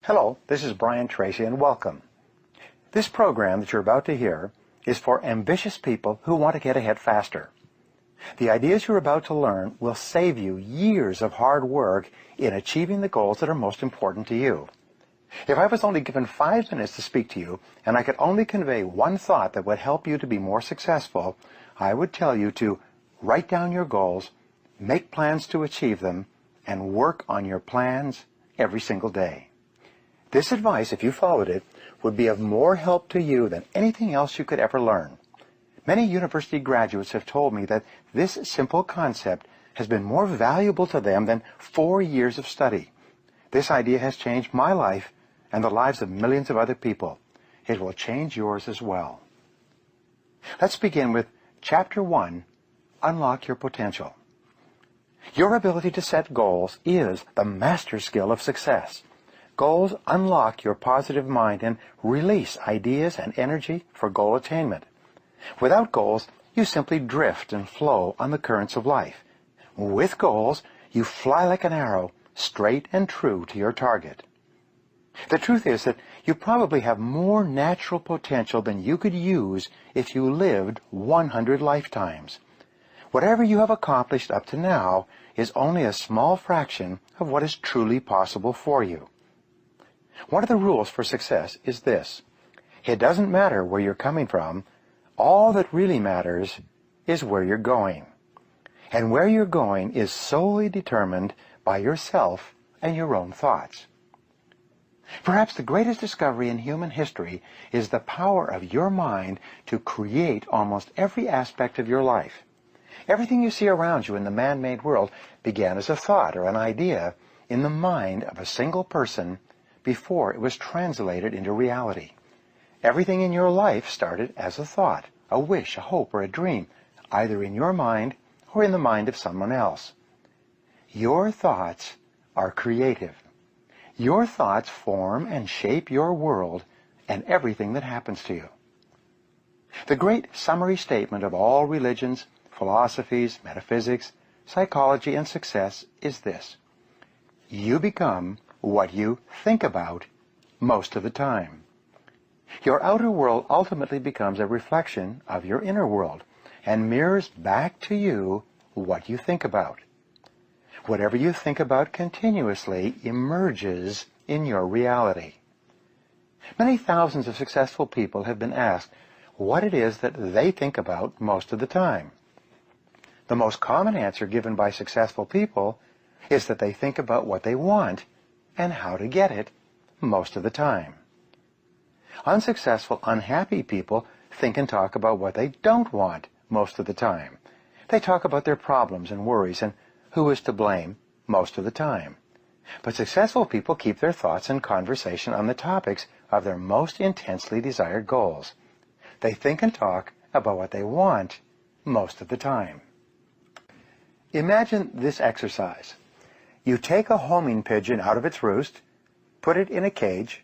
Hello, this is Brian Tracy, and welcome. This program that you're about to hear is for ambitious people who want to get ahead faster. The ideas you're about to learn will save you years of hard work in achieving the goals that are most important to you. If I was only given 5 minutes to speak to you, and I could only convey one thought that would help you to be more successful, I would tell you to write down your goals, make plans to achieve them, and work on your plans every single day. This advice, if you followed it, would be of more help to you than anything else you could ever learn. Many university graduates have told me that this simple concept has been more valuable to them than 4 years of study. This idea has changed my life and the lives of millions of other people. It will change yours as well. Let's begin with Chapter 1, Unlock Your Potential. Your ability to set goals is the master skill of success. Goals unlock your positive mind and release ideas and energy for goal attainment. Without goals, you simply drift and flow on the currents of life. With goals, you fly like an arrow, straight and true to your target. The truth is that you probably have more natural potential than you could use if you lived 100 lifetimes. Whatever you have accomplished up to now is only a small fraction of what is truly possible for you. One of the rules for success is this: it doesn't matter where you're coming from. All that really matters is where you're going. And where you're going is solely determined by yourself and your own thoughts. Perhaps the greatest discovery in human history is the power of your mind to create almost every aspect of your life. Everything you see around you in the man-made world began as a thought or an idea in the mind of a single person before it was translated into reality. Everything in your life started as a thought, a wish, a hope, or a dream, either in your mind or in the mind of someone else. Your thoughts are creative. Your thoughts form and shape your world and everything that happens to you. The great summary statement of all religions, philosophies, metaphysics, psychology, and success is this: you become what you think about most of the time. Your outer world ultimately becomes a reflection of your inner world and mirrors back to you what you think about. Whatever you think about continuously emerges in your reality. Many thousands of successful people have been asked what it is that they think about most of the time. The most common answer given by successful people is that they think about what they want and how to get it most of the time. Unsuccessful, unhappy people think and talk about what they don't want most of the time. They talk about their problems and worries and who is to blame most of the time. But successful people keep their thoughts and conversation on the topics of their most intensely desired goals. They think and talk about what they want most of the time. Imagine this exercise. You take a homing pigeon out of its roost, put it in a cage,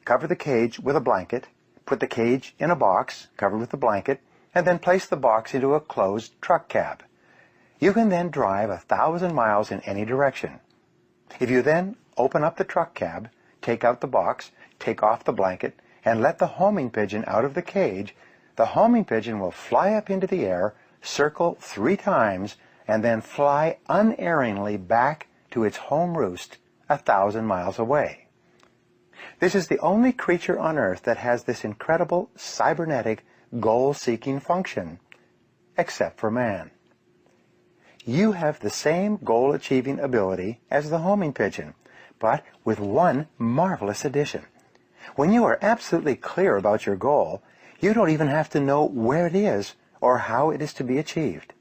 cover the cage with a blanket, put the cage in a box covered with the blanket, and then place the box into a closed truck cab. You can then drive 1,000 miles in any direction. If you then open up the truck cab, take out the box, take off the blanket, and let the homing pigeon out of the cage, the homing pigeon will fly up into the air, circle 3 times, and then fly unerringly back to its home roost 1,000 miles away. This is the only creature on Earth that has this incredible cybernetic goal-seeking function, except for man. You have the same goal-achieving ability as the homing pigeon, but with one marvelous addition. When you are absolutely clear about your goal, you don't even have to know where it is or how it is to be achieved.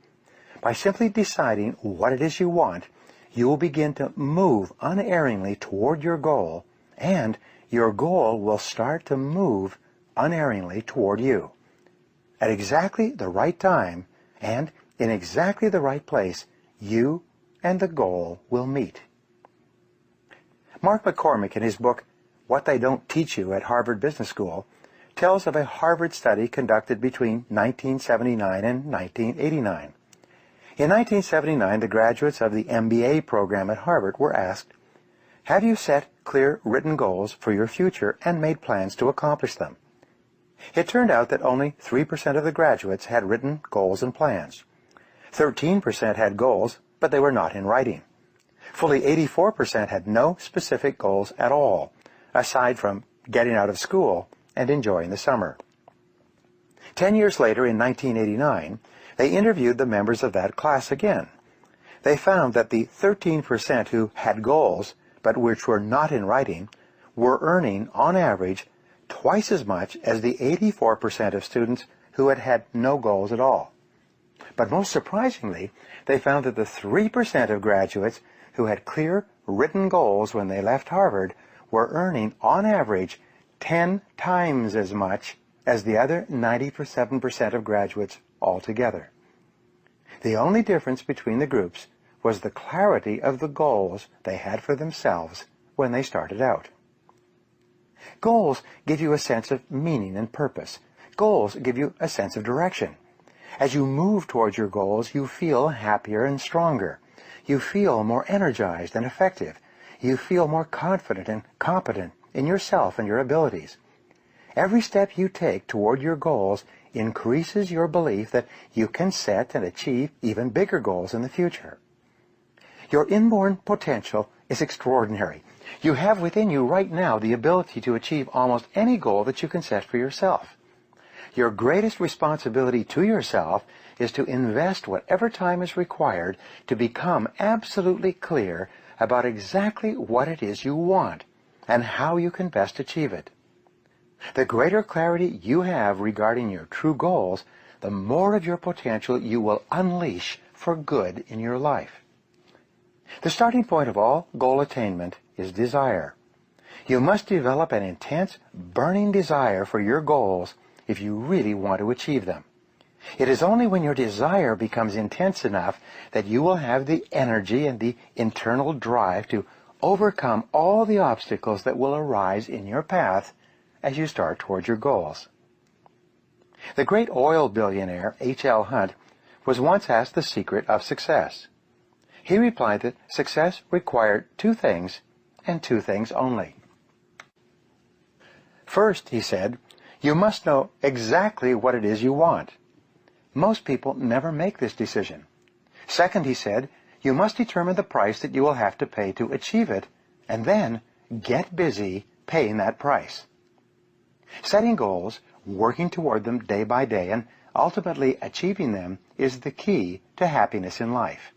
By simply deciding what it is you want, you will begin to move unerringly toward your goal, and your goal will start to move unerringly toward you. At exactly the right time and in exactly the right place, you and the goal will meet. Mark McCormick, in his book, What They Don't Teach You at Harvard Business School, tells of a Harvard study conducted between 1979 and 1989. In 1979, the graduates of the MBA program at Harvard were asked, "Have you set clear written goals for your future and made plans to accomplish them. It turned out that only 3% of the graduates had written goals and plans. 13% had goals, but they were not in writing. Fully 84% had no specific goals at all, aside from getting out of school and enjoying the summer. 10 years later, in 1989, they interviewed the members of that class again. They found that the 13% who had goals, but which were not in writing, were earning, on average, twice as much as the 84% of students who had had no goals at all. But most surprisingly, they found that the 3% of graduates who had clear written goals when they left Harvard were earning, on average, 10 times as much as the other 97% of graduates altogether. The only difference between the groups was the clarity of the goals they had for themselves when they started out. Goals give you a sense of meaning and purpose. Goals give you a sense of direction. As you move towards your goals, you feel happier and stronger. You feel more energized and effective. You feel more confident and competent in yourself and your abilities. Every step you take toward your goals increases your belief that you can set and achieve even bigger goals in the future. Your inborn potential is extraordinary. You have within you right now the ability to achieve almost any goal that you can set for yourself. Your greatest responsibility to yourself is to invest whatever time is required to become absolutely clear about exactly what it is you want and how you can best achieve it. The greater clarity you have regarding your true goals, the more of your potential you will unleash for good in your life. The starting point of all goal attainment is desire. You must develop an intense, burning desire for your goals if you really want to achieve them. It is only when your desire becomes intense enough that you will have the energy and the internal drive to overcome all the obstacles that will arise in your path as you start towards your goals. The great oil billionaire H.L. Hunt was once asked the secret of success. He replied that success required two things, and two things only. First, he said, you must know exactly what it is you want. Most people never make this decision. Second, he said, you must determine the price that you will have to pay to achieve it, and then get busy paying that price. Setting goals, working toward them day by day, and ultimately achieving them is the key to happiness in life.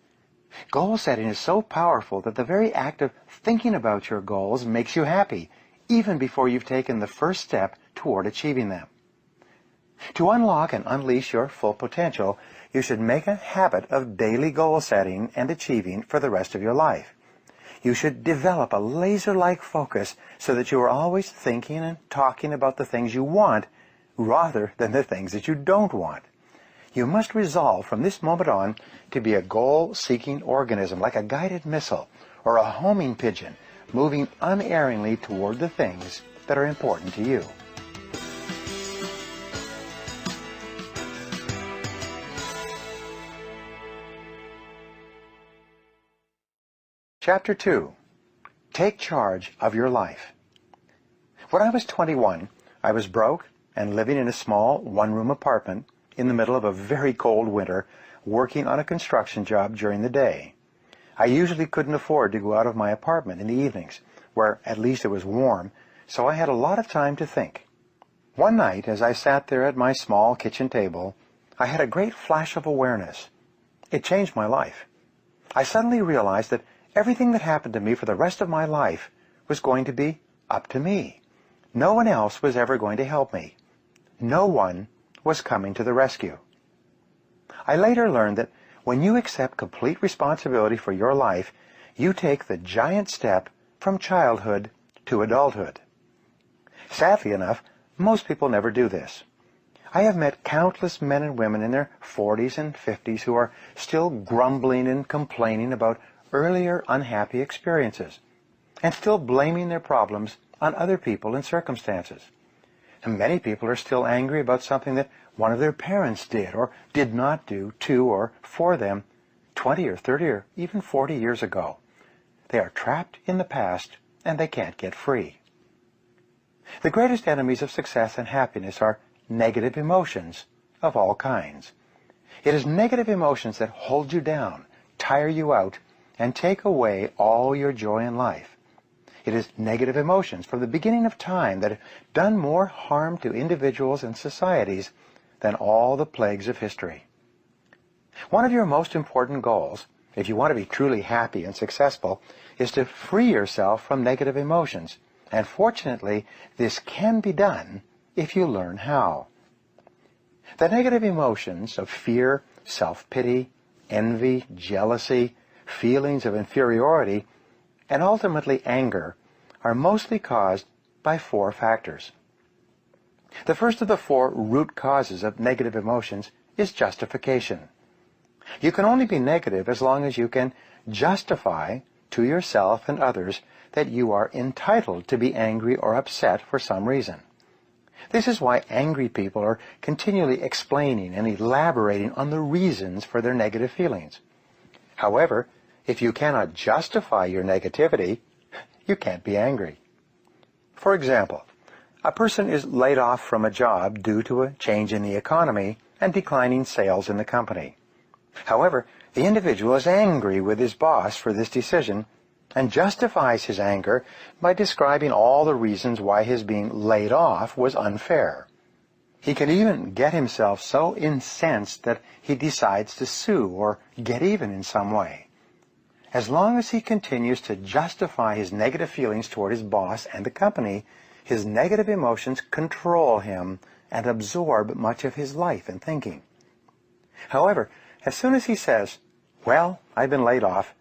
Goal setting is so powerful that the very act of thinking about your goals makes you happy, even before you've taken the first step toward achieving them. To unlock and unleash your full potential, you should make a habit of daily goal setting and achieving for the rest of your life. You should develop a laser-like focus so that you are always thinking and talking about the things you want rather than the things that you don't want. You must resolve from this moment on to be a goal-seeking organism, like a guided missile or a homing pigeon, moving unerringly toward the things that are important to you. Chapter 2. Take charge of your life. When I was 21, I was broke and living in a small one-room apartment in the middle of a very cold winter, working on a construction job during the day. I usually couldn't afford to go out of my apartment in the evenings, where at least it was warm, so I had a lot of time to think. One night, as I sat there at my small kitchen table, I had a great flash of awareness. It changed my life. I suddenly realized that everything that happened to me for the rest of my life was going to be up to me. No one else was ever going to help me. No one was coming to the rescue. I later learned that when you accept complete responsibility for your life, you take the giant step from childhood to adulthood. Sadly enough, most people never do this. I have met countless men and women in their 40s and 50s who are still grumbling and complaining about earlier unhappy experiences, and still blaming their problems on other people and circumstances. And many people are still angry about something that one of their parents did or did not do to or for them 20 or 30 or even 40 years ago. They are trapped in the past and they can't get free. The greatest enemies of success and happiness are negative emotions of all kinds. It is negative emotions that hold you down, tire you out, and take away all your joy in life. It is negative emotions from the beginning of time that have done more harm to individuals and societies than all the plagues of history. One of your most important goals, if you want to be truly happy and successful, is to free yourself from negative emotions. And fortunately, this can be done if you learn how. The negative emotions of fear, self-pity, envy, jealousy, feelings of inferiority, and ultimately anger are mostly caused by 4 factors. The first of the 4 root causes of negative emotions is justification. You can only be negative as long as you can justify to yourself and others that you are entitled to be angry or upset for some reason. This is why angry people are continually explaining and elaborating on the reasons for their negative feelings. However, if you cannot justify your negativity, you can't be angry. For example, a person is laid off from a job due to a change in the economy and declining sales in the company. However, the individual is angry with his boss for this decision and justifies his anger by describing all the reasons why his being laid off was unfair. He can even get himself so incensed that he decides to sue or get even in some way. As long as he continues to justify his negative feelings toward his boss and the company, his negative emotions control him and absorb much of his life and thinking. However, as soon as he says, "Well, I've been laid off.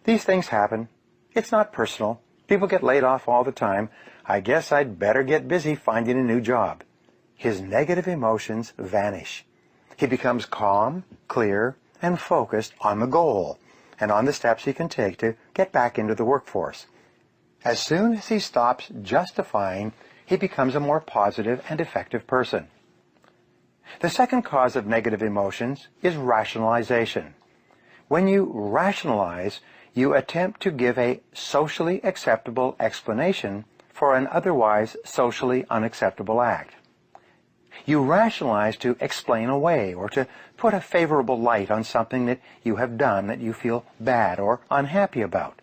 These things happen. It's not personal. People get laid off all the time. I guess I'd better get busy finding a new job," his negative emotions vanish. He becomes calm, clear, and focused on the goal and on the steps he can take to get back into the workforce. As soon as he stops justifying, he becomes a more positive and effective person. The second cause of negative emotions is rationalization. When you rationalize, you attempt to give a socially acceptable explanation for an otherwise socially unacceptable act. You rationalize to explain away or to put a favorable light on something that you have done that you feel bad or unhappy about.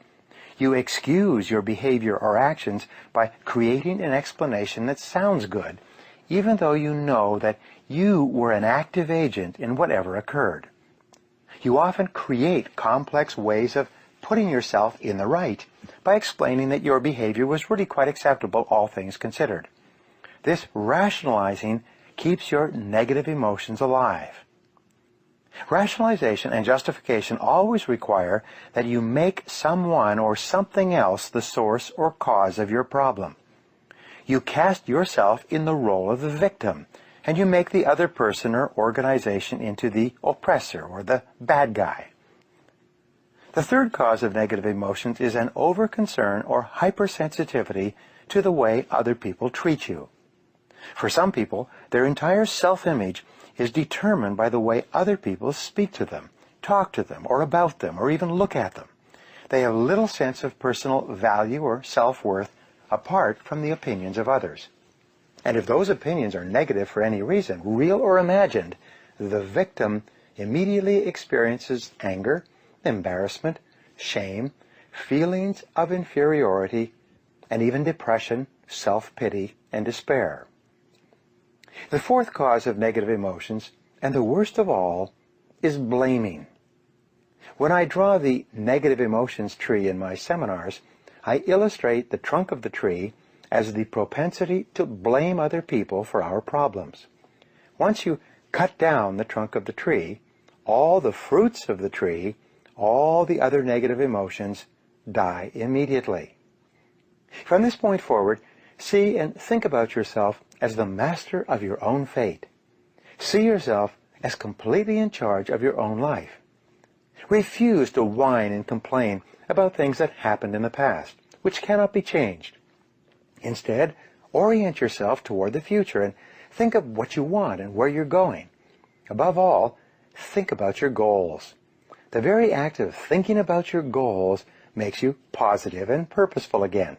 You excuse your behavior or actions by creating an explanation that sounds good, even though you know that you were an active agent in whatever occurred. You often create complex ways of putting yourself in the right by explaining that your behavior was really quite acceptable, all things considered. This rationalizing keeps your negative emotions alive. Rationalization and justification always require that you make someone or something else the source or cause of your problem. You cast yourself in the role of the victim, and you make the other person or organization into the oppressor or the bad guy. The third cause of negative emotions is an over-concern or hypersensitivity to the way other people treat you. For some people, their entire self-image is determined by the way other people speak to them, talk to them, or about them, or even look at them. They have little sense of personal value or self-worth apart from the opinions of others. And if those opinions are negative for any reason, real or imagined, the victim immediately experiences anger, embarrassment, shame, feelings of inferiority, and even depression, self-pity, and despair. The fourth cause of negative emotions, and the worst of all, is blaming. When I draw the negative emotions tree in my seminars, I illustrate the trunk of the tree as the propensity to blame other people for our problems. Once you cut down the trunk of the tree, all the fruits of the tree, all the other negative emotions, die immediately. From this point forward, see and think about yourself as the master of your own fate. See yourself as completely in charge of your own life. Refuse to whine and complain about things that happened in the past, which cannot be changed. Instead, orient yourself toward the future and think of what you want and where you're going. Above all, think about your goals. The very act of thinking about your goals makes you positive and purposeful again.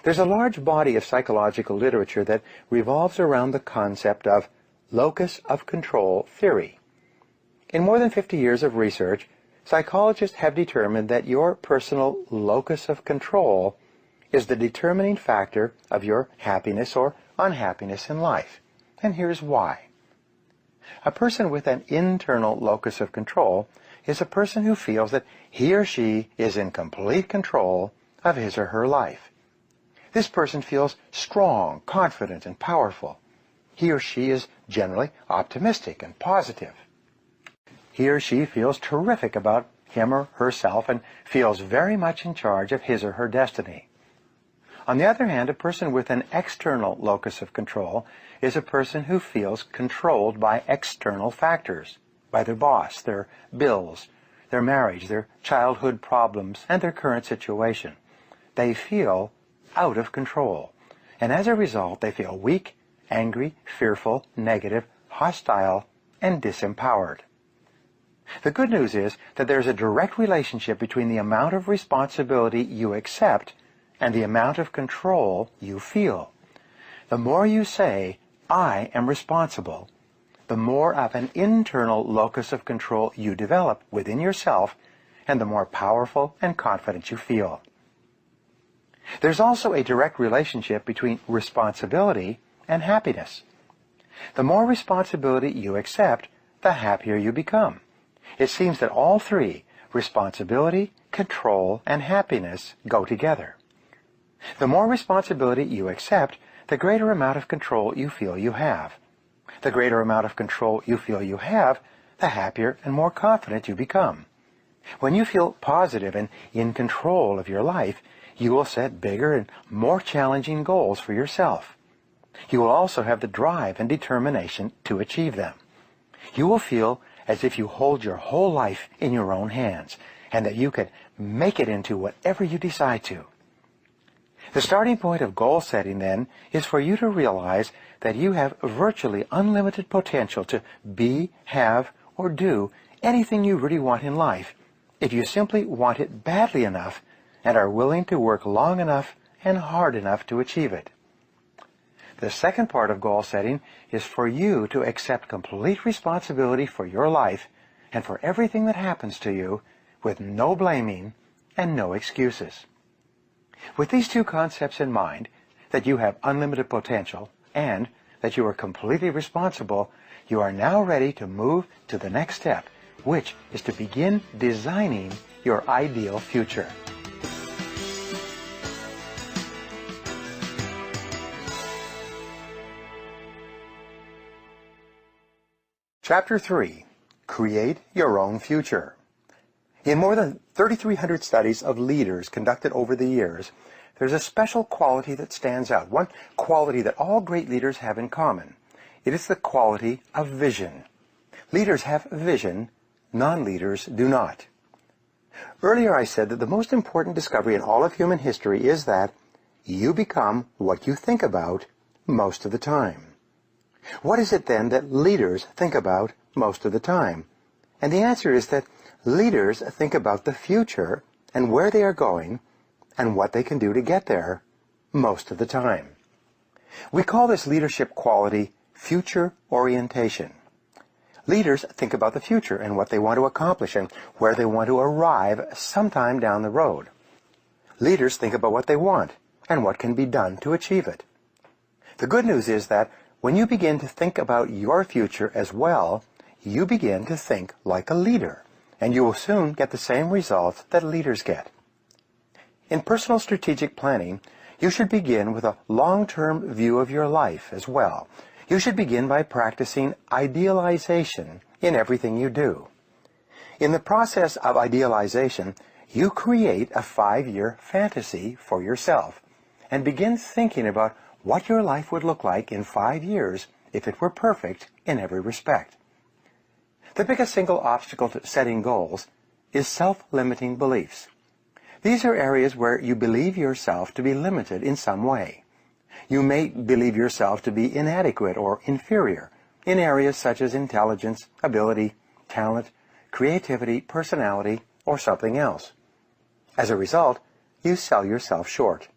There's a large body of psychological literature that revolves around the concept of locus of control theory. In more than 50 years of research, psychologists have determined that your personal locus of control is the determining factor of your happiness or unhappiness in life. And here's why. A person with an internal locus of control is a person who feels that he or she is in complete control of his or her life. This person feels strong, confident, and powerful. He or she is generally optimistic and positive. He or she feels terrific about him or herself and feels very much in charge of his or her destiny. On the other hand, a person with an external locus of control is a person who feels controlled by external factors, by their boss, their bills, their marriage, their childhood problems, and their current situation. They feel out of control, and as a result, they feel weak, angry, fearful, negative, hostile, and disempowered. The good news is that there's a direct relationship between the amount of responsibility you accept and the amount of control you feel. The more you say, "I am responsible," the more of an internal locus of control you develop within yourself, and the more powerful and confident you feel. There's also a direct relationship between responsibility and happiness. The more responsibility you accept, the happier you become. It seems that all three, responsibility, control, and happiness, go together. The more responsibility you accept, the greater amount of control you feel you have. The greater amount of control you feel you have, the happier and more confident you become. When you feel positive and in control of your life, you will set bigger and more challenging goals for yourself. You will also have the drive and determination to achieve them. You will feel as if you hold your whole life in your own hands, and that you can make it into whatever you decide to. The starting point of goal setting, then, is for you to realize that you have virtually unlimited potential to be, have, or do anything you really want in life, if you simply want it badly enough and are willing to work long enough and hard enough to achieve it. The second part of goal setting is for you to accept complete responsibility for your life and for everything that happens to you, with no blaming and no excuses. With these two concepts in mind, that you have unlimited potential and that you are completely responsible, you are now ready to move to the next step, which is to begin designing your ideal future. Chapter 3. Create Your Own Future. In more than 3,300 studies of leaders conducted over the years, there's a special quality that stands out, one quality that all great leaders have in common. It is the quality of vision. Leaders have vision, non-leaders do not. Earlier I said that the most important discovery in all of human history is that you become what you think about most of the time. What is it then that leaders think about most of the time? And the answer is that leaders think about the future and where they are going and what they can do to get there most of the time. We call this leadership quality future orientation. Leaders think about the future and what they want to accomplish and where they want to arrive sometime down the road. Leaders think about what they want and what can be done to achieve it. The good news is that when you begin to think about your future as well, you begin to think like a leader, and you will soon get the same results that leaders get. In personal strategic planning, you should begin with a long-term view of your life as well. You should begin by practicing idealization in everything you do. In the process of idealization, you create a 5-year fantasy for yourself and begin thinking about what your life would look like in 5 years if it were perfect in every respect. The biggest single obstacle to setting goals is self-limiting beliefs. These are areas where you believe yourself to be limited in some way. You may believe yourself to be inadequate or inferior in areas such as intelligence, ability, talent, creativity, personality, or something else. As a result, you sell yourself short.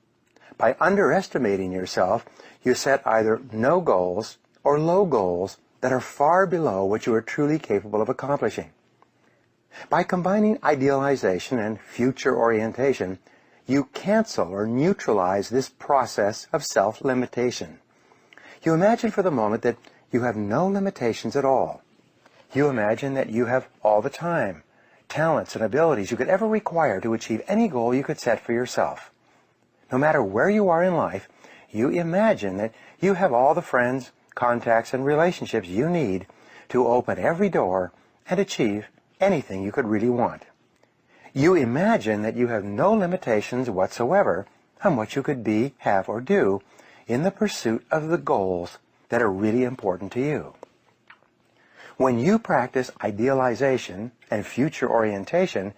By underestimating yourself, you set either no goals or low goals that are far below what you are truly capable of accomplishing. By combining idealization and future orientation, you cancel or neutralize this process of self-limitation. You imagine for the moment that you have no limitations at all. You imagine that you have all the time, talents, and abilities you could ever require to achieve any goal you could set for yourself. No matter where you are in life, you imagine that you have all the friends, contacts, and relationships you need to open every door and achieve anything you could really want. You imagine that you have no limitations whatsoever on what you could be, have, or do in the pursuit of the goals that are really important to you. When you practice idealization and future orientation,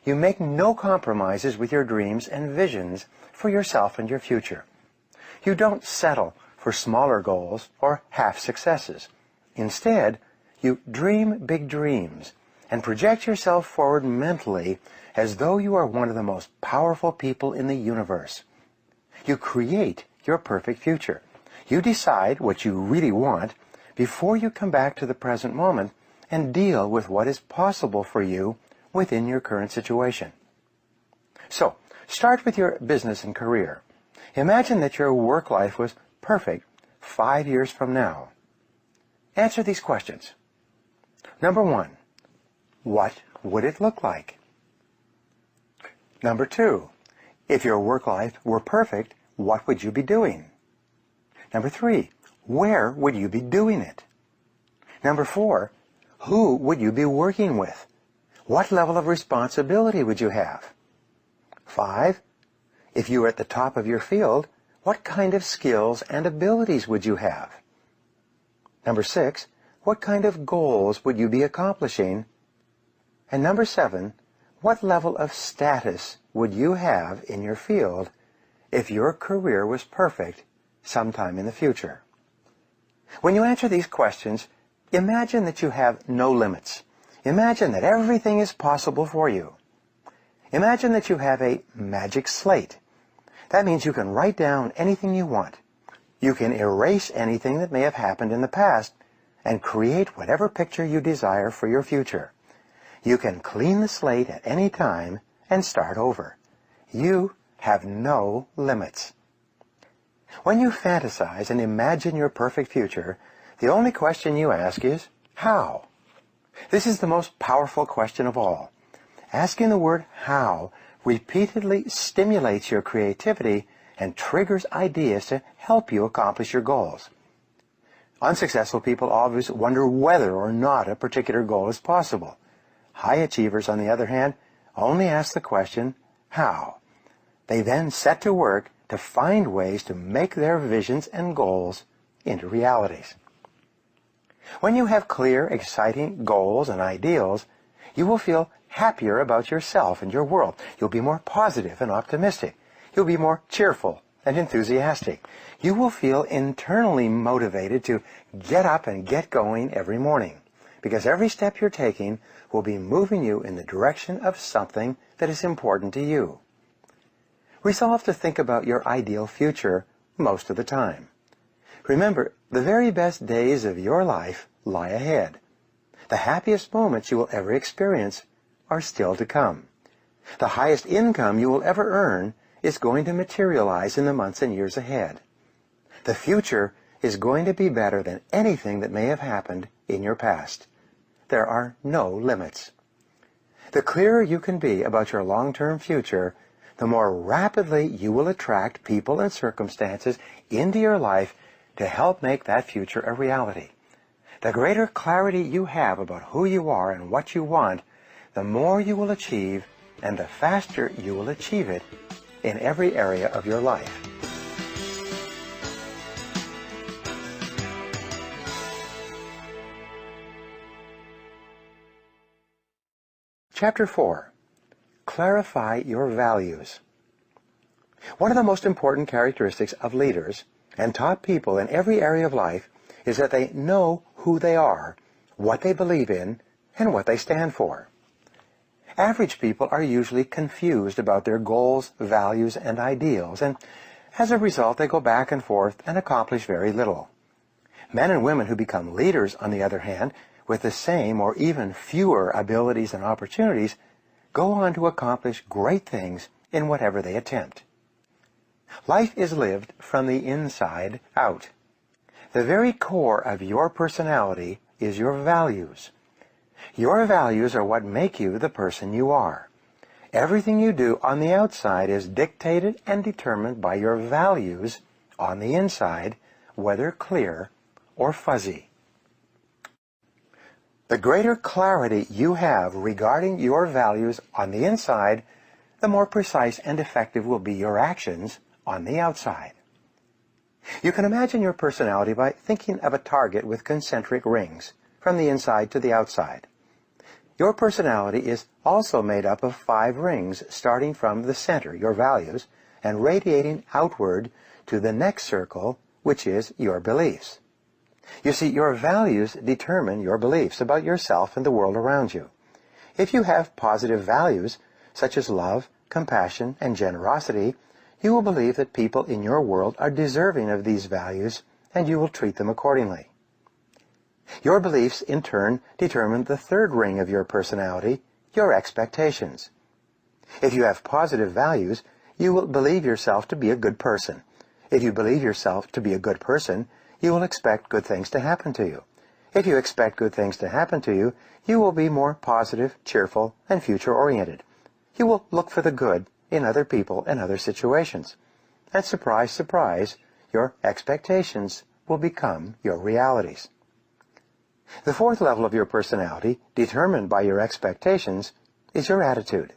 you make no compromises with your dreams and visions for yourself and your future. You don't settle for smaller goals or half successes. Instead, you dream big dreams and project yourself forward mentally as though you are one of the most powerful people in the universe. You create your perfect future. You decide what you really want before you come back to the present moment and deal with what is possible for you within your current situation. So, start with your business and career. Imagine that your work life was perfect 5 years from now. Answer these questions. Number 1, what would it look like? Number 2, if your work life were perfect, what would you be doing? Number 3, where would you be doing it? Number 4, who would you be working with? What level of responsibility would you have? 5, if you were at the top of your field, what kind of skills and abilities would you have? Number 6, what kind of goals would you be accomplishing? And number 7, what level of status would you have in your field if your career was perfect sometime in the future? When you answer these questions, imagine that you have no limits. Imagine that everything is possible for you. Imagine that you have a magic slate. That means you can write down anything you want. You can erase anything that may have happened in the past and create whatever picture you desire for your future. You can clean the slate at any time and start over. You have no limits. When you fantasize and imagine your perfect future, the only question you ask is, how? This is the most powerful question of all. Asking the word how repeatedly stimulates your creativity and triggers ideas to help you accomplish your goals. Unsuccessful people always wonder whether or not a particular goal is possible. High achievers, on the other hand, only ask the question, how? They then set to work to find ways to make their visions and goals into realities. When you have clear, exciting goals and ideals, you will feel happier about yourself and your world. You'll be more positive and optimistic. You'll be more cheerful and enthusiastic. You will feel internally motivated to get up and get going every morning, because every step you're taking will be moving you in the direction of something that is important to you. Resolve to think about your ideal future most of the time. Remember, the very best days of your life lie ahead. The happiest moments you will ever experience are still to come. The highest income you will ever earn is going to materialize in the months and years ahead. The future is going to be better than anything that may have happened in your past. There are no limits. The clearer you can be about your long-term future, the more rapidly you will attract people and circumstances into your life to help make that future a reality. The greater clarity you have about who you are and what you want, the more you will achieve, and the faster you will achieve it in every area of your life. Chapter 4. Clarify your values. One of the most important characteristics of leaders and top people in every area of life is that they know who they are, what they believe in, and what they stand for. Average people are usually confused about their goals, values, and ideals, and As a result, they go back and forth and accomplish very little. Men and women who become leaders, on the other hand, with the same or even fewer abilities and opportunities, go on to accomplish great things in whatever they attempt. Life is lived from the inside out. The very core of your personality is your values. Your values are what make you the person you are. Everything you do on the outside is dictated and determined by your values on the inside, whether clear or fuzzy. The greater clarity you have regarding your values on the inside, the more precise and effective will be your actions on the outside. You can imagine your personality by thinking of a target with concentric rings from the inside to the outside. Your personality is also made up of 5 rings starting from the center, your values, and radiating outward to the next circle, which is your beliefs. You see, your values determine your beliefs about yourself and the world around you. If you have positive values, such as love, compassion, and generosity, you will believe that people in your world are deserving of these values, and you will treat them accordingly. Your beliefs, in turn, determine the 3rd ring of your personality, your expectations. If you have positive values, you will believe yourself to be a good person. If you believe yourself to be a good person, you will expect good things to happen to you. If you expect good things to happen to you, you will be more positive, cheerful, and future-oriented. You will look for the good in other people and other situations. And surprise, surprise, your expectations will become your realities. The 4th level of your personality, determined by your expectations, is your attitude.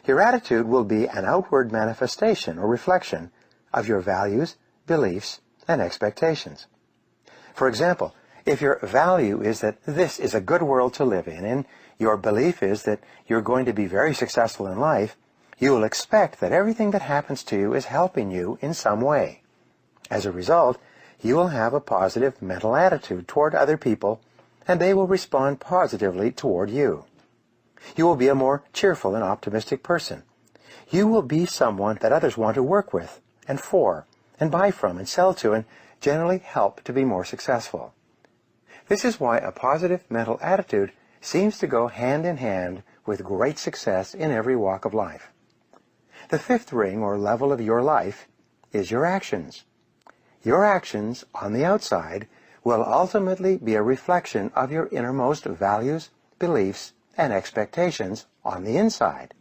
Your attitude will be an outward manifestation or reflection of your values, beliefs, and expectations. For example, if your value is that this is a good world to live in, and your belief is that you're going to be very successful in life, you will expect that everything that happens to you is helping you in some way. As a result, you will have a positive mental attitude toward other people, and they will respond positively toward you. You will be a more cheerful and optimistic person. You will be someone that others want to work with and for, and buy from and sell to, and generally help to be more successful. This is why a positive mental attitude seems to go hand in hand with great success in every walk of life. The 5th ring or level of your life is your actions. Your actions on the outside will ultimately be a reflection of your innermost values, beliefs, and expectations on the inside.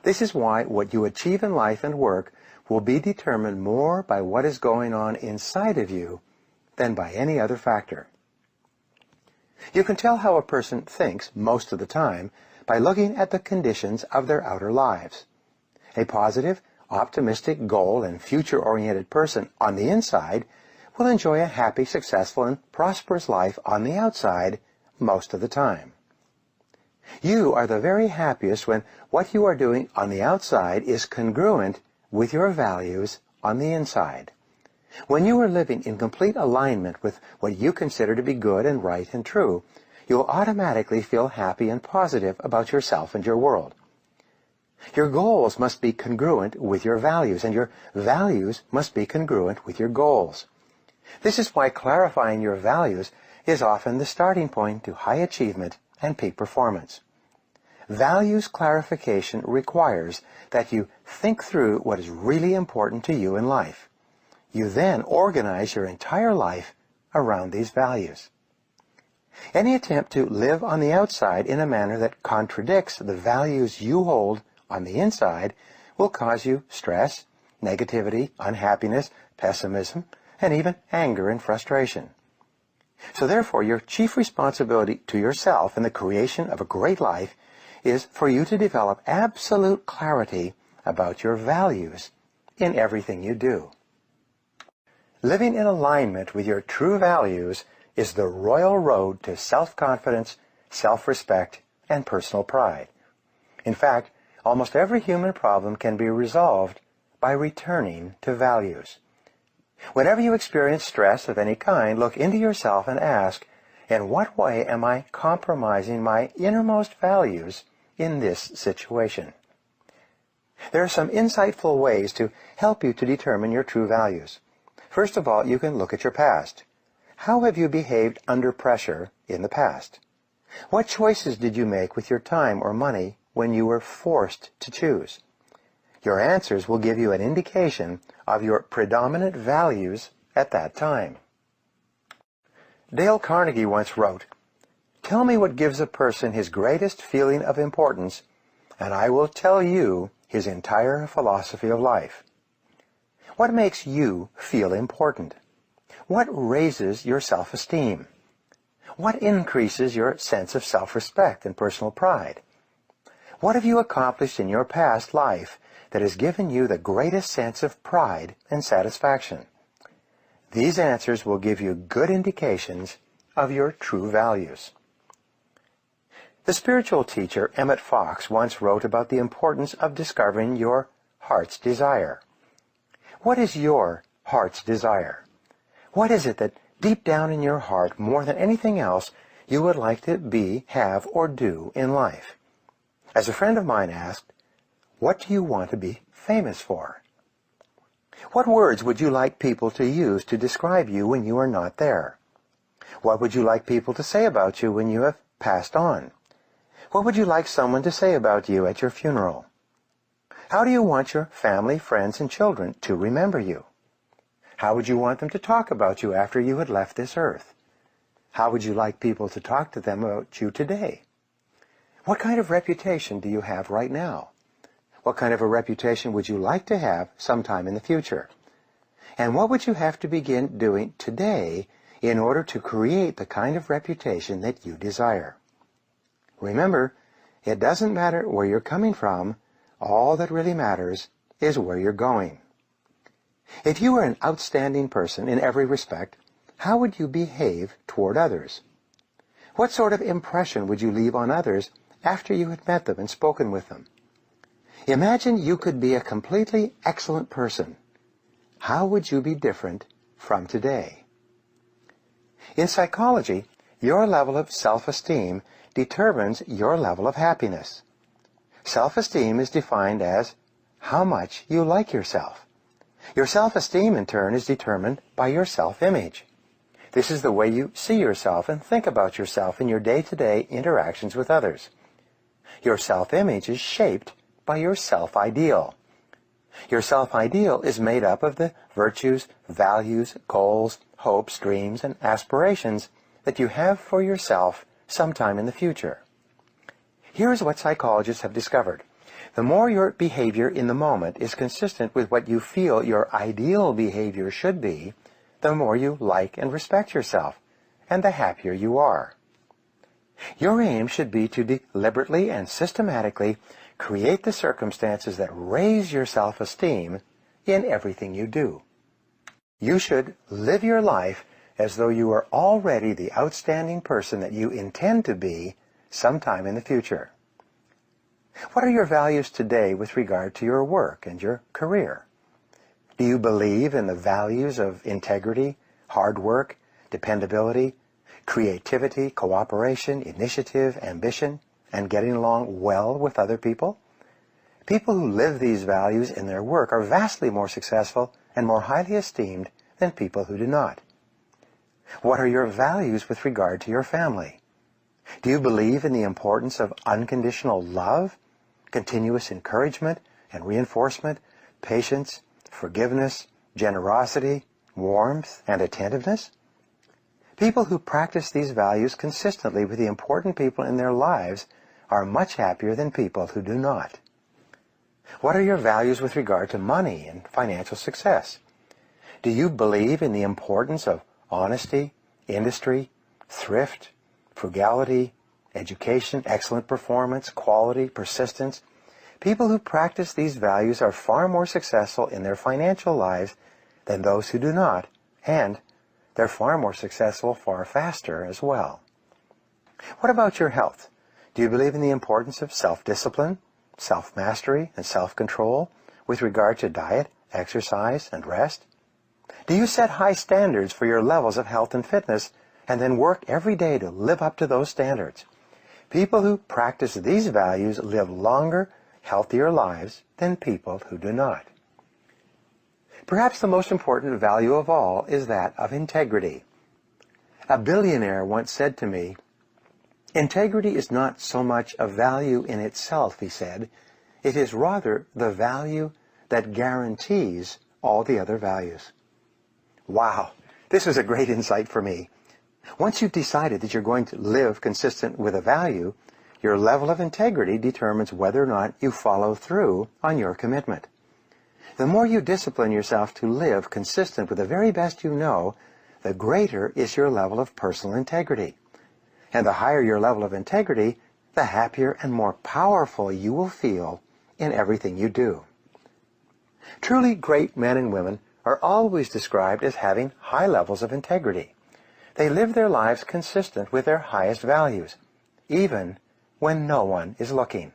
This is why what you achieve in life and work will be determined more by what is going on inside of you than by any other factor. You can tell how a person thinks most of the time by looking at the conditions of their outer lives. A positive, optimistic, goal and future-oriented person on the inside will enjoy a happy, successful, and prosperous life on the outside most of the time. You are the very happiest when what you are doing on the outside is congruent with your values on the inside. When you are living in complete alignment with what you consider to be good and right and true, you'll automatically feel happy and positive about yourself and your world. Your goals must be congruent with your values, and your values must be congruent with your goals. This is why clarifying your values is often the starting point to high achievement and peak performance. Values clarification requires that you think through what is really important to you in life. You then organize your entire life around these values. Any attempt to live on the outside in a manner that contradicts the values you hold on the inside will cause you stress, negativity, unhappiness, pessimism, and even anger and frustration. So therefore, your chief responsibility to yourself in the creation of a great life is for you to develop absolute clarity about your values in everything you do. Living in alignment with your true values is the royal road to self-confidence, self-respect, and personal pride. In fact, almost every human problem can be resolved by returning to values. Whenever you experience stress of any kind, look into yourself and ask, in what way am I compromising my innermost values in this situation? There are some insightful ways to help you to determine your true values. First of all, you can look at your past. How have you behaved under pressure in the past? What choices did you make with your time or money when you were forced to choose? Your answers will give you an indication of your predominant values at that time. Dale Carnegie once wrote, "Tell me what gives a person his greatest feeling of importance, and I will tell you his entire philosophy of life." What makes you feel important? What raises your self-esteem? What increases your sense of self-respect and personal pride? What have you accomplished in your past life that has given you the greatest sense of pride and satisfaction? These answers will give you good indications of your true values. The spiritual teacher Emmett Fox once wrote about the importance of discovering your heart's desire. What is your heart's desire? What is it that deep down in your heart, more than anything else, you would like to be, have, or do in life? As a friend of mine asked, what do you want to be famous for? What words would you like people to use to describe you when you are not there? What would you like people to say about you when you have passed on? What would you like someone to say about you at your funeral? How do you want your family, friends, and children to remember you? How would you want them to talk about you after you had left this earth? How would you like people to talk to them about you today? What kind of reputation do you have right now? What kind of a reputation would you like to have sometime in the future? And what would you have to begin doing today in order to create the kind of reputation that you desire? Remember, it doesn't matter where you're coming from. All that really matters is where you're going. If you were an outstanding person in every respect, how would you behave toward others? What sort of impression would you leave on others after you had met them and spoken with them? Imagine you could be a completely excellent person. How would you be different from today? In psychology, your level of self-esteem determines your level of happiness. Self-esteem is defined as how much you like yourself. Your self-esteem, in turn, is determined by your self-image. This is the way you see yourself and think about yourself in your day-to-day interactions with others. Your self-image is shaped by your self-ideal. Your self-ideal is made up of the virtues, values, goals, hopes, dreams, and aspirations that you have for yourself sometime in the future. Here is what psychologists have discovered. The more your behavior in the moment is consistent with what you feel your ideal behavior should be, the more you like and respect yourself, and the happier you are. Your aim should be to deliberately and systematically create the circumstances that raise your self-esteem in everything you do. You should live your life as though you are already the outstanding person that you intend to be sometime in the future. What are your values today with regard to your work and your career? Do you believe in the values of integrity, hard work, dependability, creativity, cooperation, initiative, ambition, and getting along well with other people? People who live these values in their work are vastly more successful and more highly esteemed than people who do not. What are your values with regard to your family? Do you believe in the importance of unconditional love, continuous encouragement and reinforcement, patience, forgiveness, generosity, warmth, and attentiveness? People who practice these values consistently with the important people in their lives are much happier than people who do not. What are your values with regard to money and financial success? Do you believe in the importance of honesty, industry, thrift, frugality, education, excellent performance, quality, persistence? People who practice these values are far more successful in their financial lives than those who do not, and they're far more successful far faster as well. What about your health? Do you believe in the importance of self-discipline, self-mastery, and self-control with regard to diet, exercise, and rest? Do you set high standards for your levels of health and fitness and then work every day to live up to those standards? People who practice these values live longer, healthier lives than people who do not. Perhaps the most important value of all is that of integrity. A billionaire once said to me, "Integrity is not so much a value in itself," he said, "it is rather the value that guarantees all the other values." Wow, this was a great insight for me. Once you've decided that you're going to live consistent with a value, your level of integrity determines whether or not you follow through on your commitment. The more you discipline yourself to live consistent with the very best you know, the greater is your level of personal integrity. And the higher your level of integrity, the happier and more powerful you will feel in everything you do. Truly great men and women are always described as having high levels of integrity. They live their lives consistent with their highest values, even when no one is looking.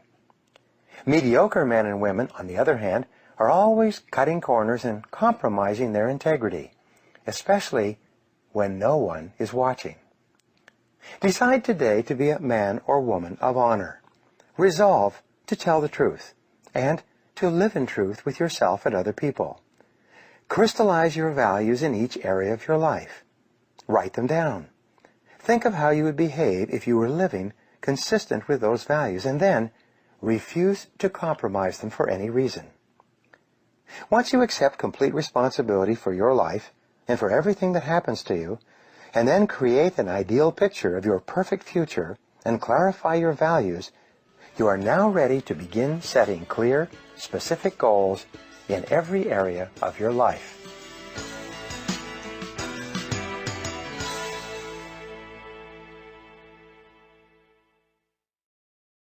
Mediocre men and women, on the other hand, are always cutting corners and compromising their integrity, especially when no one is watching. Decide today to be a man or woman of honor. Resolve to tell the truth and to live in truth with yourself and other people. Crystallize your values in each area of your life. Write them down. Think of how you would behave if you were living consistent with those values, and then refuse to compromise them for any reason. Once you accept complete responsibility for your life and for everything that happens to you, and then create an ideal picture of your perfect future and clarify your values, you are now ready to begin setting clear, specific goals in every area of your life.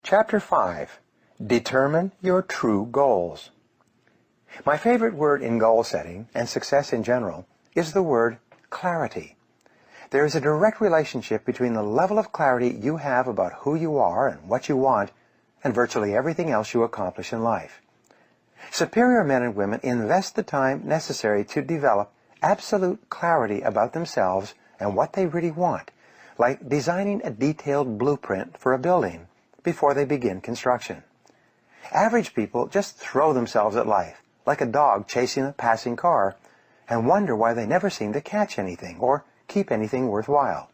Chapter 5. Determine your true goals. My favorite word in goal setting and success in general is the word clarity. There is a direct relationship between the level of clarity you have about who you are and what you want and virtually everything else you accomplish in life. Superior men and women invest the time necessary to develop absolute clarity about themselves and what they really want, like designing a detailed blueprint for a building before they begin construction. Average people just throw themselves at life, like a dog chasing a passing car, and wonder why they never seem to catch anything or keep anything worthwhile.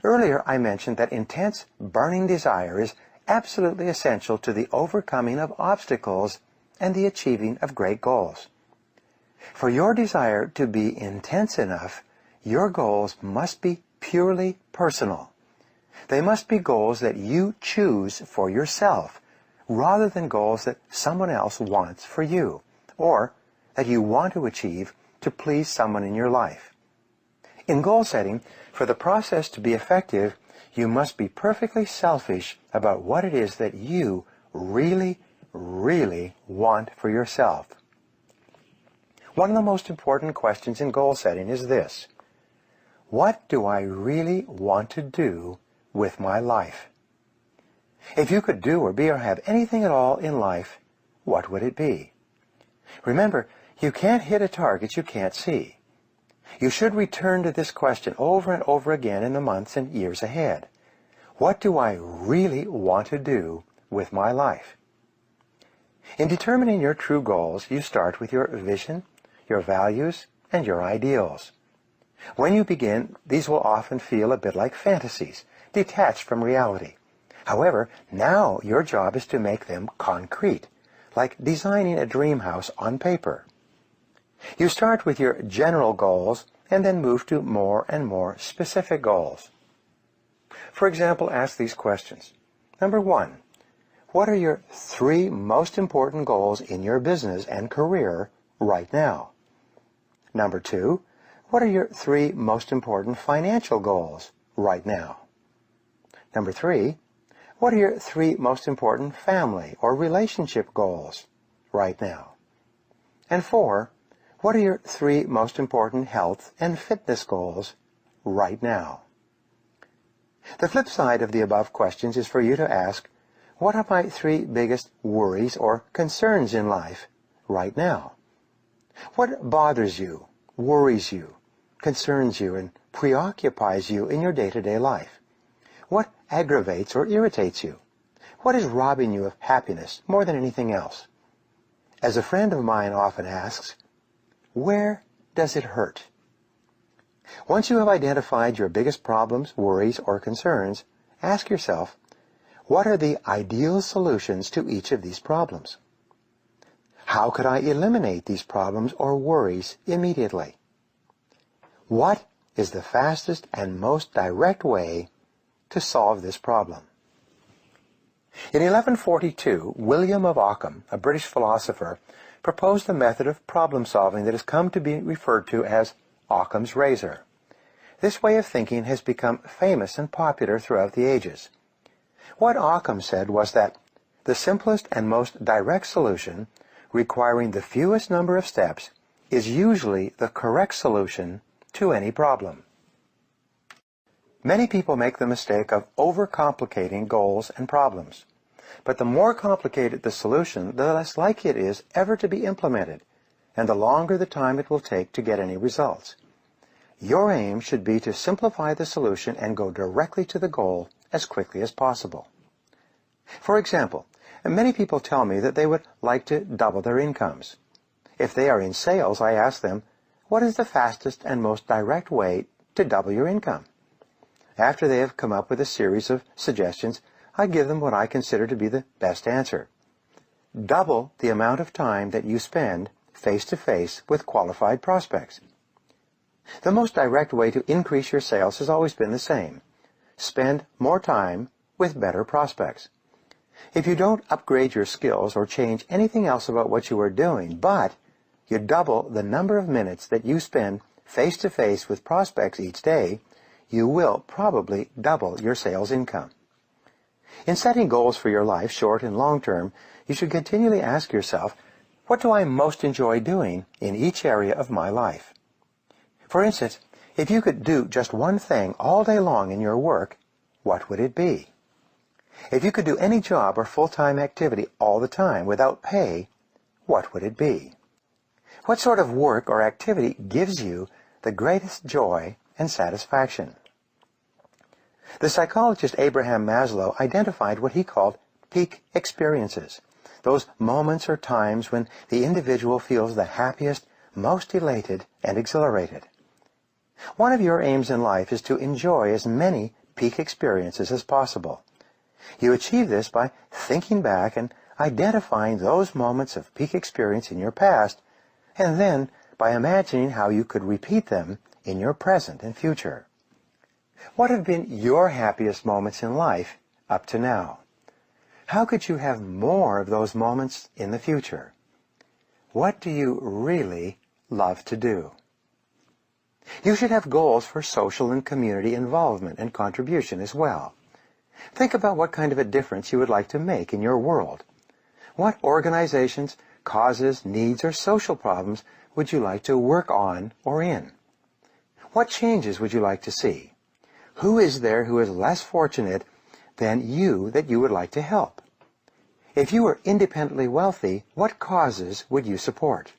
Earlier I mentioned that intense, burning desire is absolutely essential to the overcoming of obstacles and the achieving of great goals. For your desire to be intense enough, your goals must be purely personal. They must be goals that you choose for yourself, rather than goals that someone else wants for you, or that you want to achieve to please someone in your life. In goal setting, for the process to be effective, you must be perfectly selfish about what it is that you really, really want for yourself. One of the most important questions in goal setting is this: what do I really want to do with my life? If you could do or be or have anything at all in life, what would it be? Remember, you can't hit a target you can't see. You should return to this question over and over again in the months and years ahead. What do I really want to do with my life? In determining your true goals, you start with your vision, your values, and your ideals. When you begin, these will often feel a bit like fantasies, detached from reality. However, now your job is to make them concrete, like designing a dream house on paper. You start with your general goals and then move to more and more specific goals. For example, ask these questions. Number 1, what are your 3 most important goals in your business and career right now? Number 2, what are your 3 most important financial goals right now? Number 3, what are your 3 most important family or relationship goals right now? And 4, what are your 3 most important health and fitness goals right now? The flip side of the above questions is for you to ask, what are my 3 biggest worries or concerns in life right now? What bothers you, worries you, concerns you, and preoccupies you in your day-to-day life? What aggravates or irritates you? What is robbing you of happiness more than anything else? As a friend of mine often asks, where does it hurt? Once you have identified your biggest problems, worries, or concerns, ask yourself, what are the ideal solutions to each of these problems? How could I eliminate these problems or worries immediately? What is the fastest and most direct way to solve this problem? In 1142, William of Ockham, a British philosopher, proposed a method of problem solving that has come to be referred to as Occam's razor. This way of thinking has become famous and popular throughout the ages. What Occam said was that the simplest and most direct solution, requiring the fewest number of steps, is usually the correct solution to any problem. Many people make the mistake of overcomplicating goals and problems. But the more complicated the solution, the less likely it is ever to be implemented, and the longer the time it will take to get any results. Your aim should be to simplify the solution and go directly to the goal as quickly as possible. For example, many people tell me that they would like to double their incomes. If they are in sales, I ask them, what is the fastest and most direct way to double your income? After they have come up with a series of suggestions, I give them what I consider to be the best answer. Double the amount of time that you spend face-to-face with qualified prospects. The most direct way to increase your sales has always been the same. Spend more time with better prospects. If you don't upgrade your skills or change anything else about what you are doing, but you double the number of minutes that you spend face-to-face with prospects each day, you will probably double your sales income. In setting goals for your life, short and long term, you should continually ask yourself, what do I most enjoy doing in each area of my life? For instance, if you could do just one thing all day long in your work, what would it be? If you could do any job or full-time activity all the time without pay, what would it be? What sort of work or activity gives you the greatest joy and satisfaction? The psychologist Abraham Maslow identified what he called peak experiences, those moments or times when the individual feels the happiest, most elated, and exhilarated. One of your aims in life is to enjoy as many peak experiences as possible. You achieve this by thinking back and identifying those moments of peak experience in your past, and then by imagining how you could repeat them in your present and future. What have been your happiest moments in life up to now? How could you have more of those moments in the future? What do you really love to do? You should have goals for social and community involvement and contribution as well. Think about what kind of a difference you would like to make in your world. What organizations, causes, needs, or social problems would you like to work on or in? What changes would you like to see? Who is there who is less fortunate than you that you would like to help? If you were independently wealthy, what causes would you support?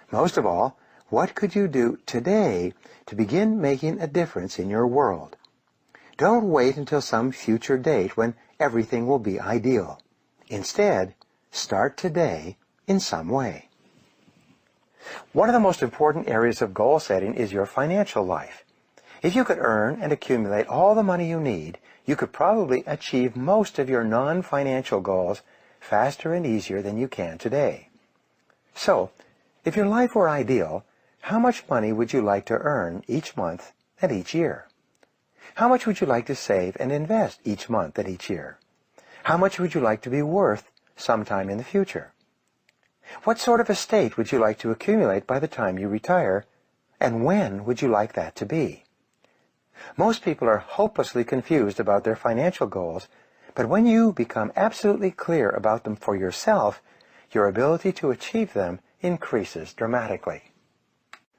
Most of all, what could you do today to begin making a difference in your world? Don't wait until some future date when everything will be ideal. Instead, start today in some way. One of the most important areas of goal setting is your financial life. If you could earn and accumulate all the money you need, you could probably achieve most of your non-financial goals faster and easier than you can today. So, if your life were ideal, how much money would you like to earn each month and each year? How much would you like to save and invest each month and each year? How much would you like to be worth sometime in the future? What sort of estate would you like to accumulate by the time you retire, and when would you like that to be? Most people are hopelessly confused about their financial goals, but when you become absolutely clear about them for yourself, your ability to achieve them increases dramatically.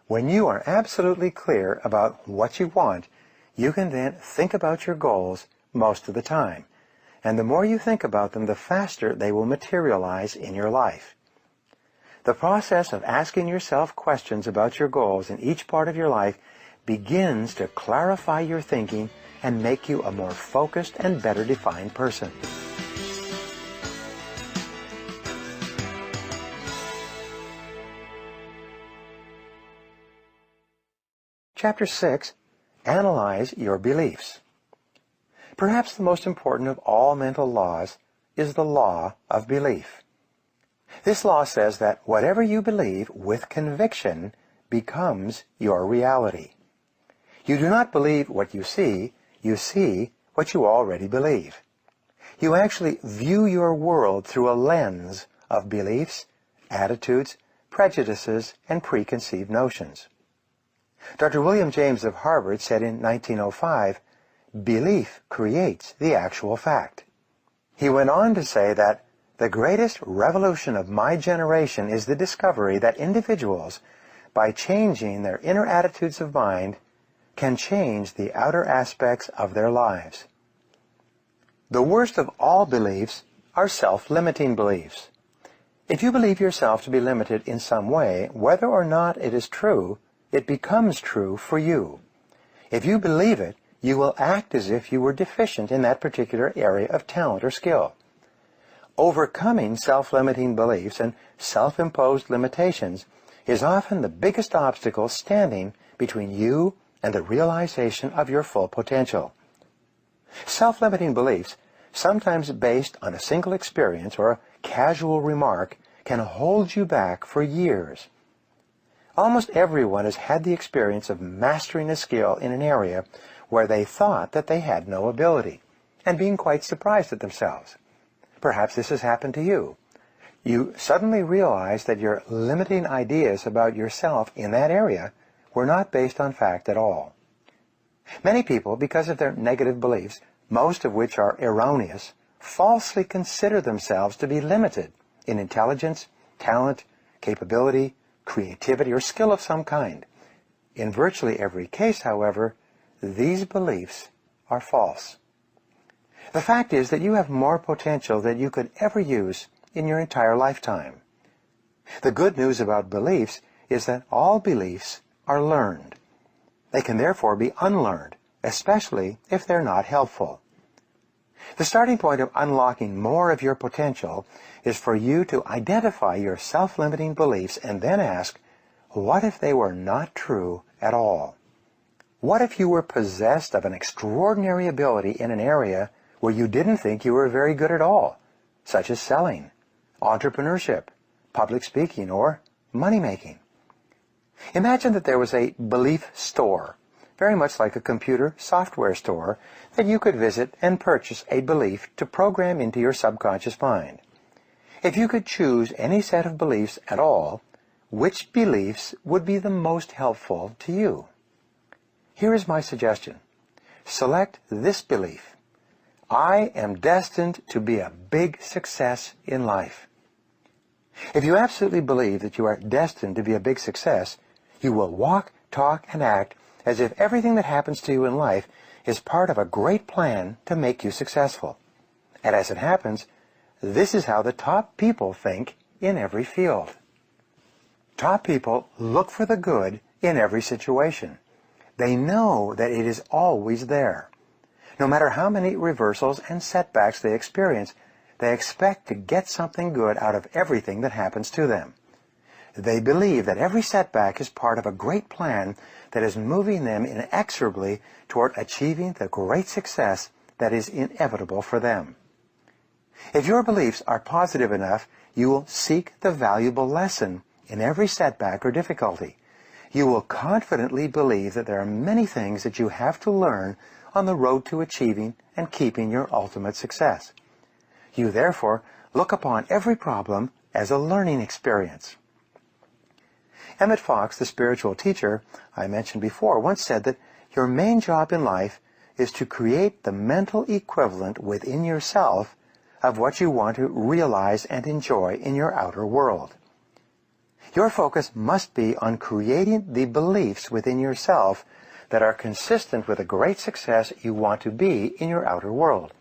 When you are absolutely clear about what you want, you can then think about your goals most of the time, and the more you think about them, the faster they will materialize in your life. The process of asking yourself questions about your goals in each part of your life begins to clarify your thinking and make you a more focused and better defined person. Chapter 6, Analyze Your Beliefs. Perhaps the most important of all mental laws is the law of belief. This law says that whatever you believe with conviction becomes your reality. You do not believe what you see what you already believe. You actually view your world through a lens of beliefs, attitudes, prejudices, and preconceived notions. Dr. William James of Harvard said in 1905, "Belief creates the actual fact." He went on to say that the greatest revolution of my generation is the discovery that individuals, by changing their inner attitudes of mind, can change the outer aspects of their lives. The worst of all beliefs are self-limiting beliefs. If you believe yourself to be limited in some way, whether or not it is true, it becomes true for you. If you believe it, you will act as if you were deficient in that particular area of talent or skill. Overcoming self-limiting beliefs and self-imposed limitations is often the biggest obstacle standing between you and the realization of your full potential. Self-limiting beliefs, sometimes based on a single experience or a casual remark, can hold you back for years. Almost everyone has had the experience of mastering a skill in an area where they thought that they had no ability, and being quite surprised at themselves. Perhaps this has happened to you. You suddenly realize that your limiting ideas about yourself in that area were not based on fact at all. Many people, because of their negative beliefs, most of which are erroneous, falsely consider themselves to be limited in intelligence, talent, capability, creativity, or skill of some kind. In virtually every case, however, these beliefs are false. The fact is that you have more potential than you could ever use in your entire lifetime. The good news about beliefs is that all beliefs are learned. They can therefore be unlearned, especially if they're not helpful. The starting point of unlocking more of your potential is for you to identify your self-limiting beliefs and then ask, what if they were not true at all? What if you were possessed of an extraordinary ability in an area where you didn't think you were very good at all, such as selling, entrepreneurship, public speaking, or money-making? Imagine that there was a belief store, very much like a computer software store, that you could visit and purchase a belief to program into your subconscious mind. If you could choose any set of beliefs at all, which beliefs would be the most helpful to you? Here is my suggestion. Select this belief. I am destined to be a big success in life. If you absolutely believe that you are destined to be a big success, you will walk, talk, and act as if everything that happens to you in life is part of a great plan to make you successful. And as it happens, this is how the top people think in every field. Top people look for the good in every situation. They know that it is always there. No matter how many reversals and setbacks they experience, they expect to get something good out of everything that happens to them. They believe that every setback is part of a great plan that is moving them inexorably toward achieving the great success that is inevitable for them. If your beliefs are positive enough, you will seek the valuable lesson in every setback or difficulty. You will confidently believe that there are many things that you have to learn on the road to achieving and keeping your ultimate success. You therefore look upon every problem as a learning experience. Emmett Fox, the spiritual teacher I mentioned before, once said that your main job in life is to create the mental equivalent within yourself of what you want to realize and enjoy in your outer world. Your focus must be on creating the beliefs within yourself that are consistent with the great success you want to be in your outer world.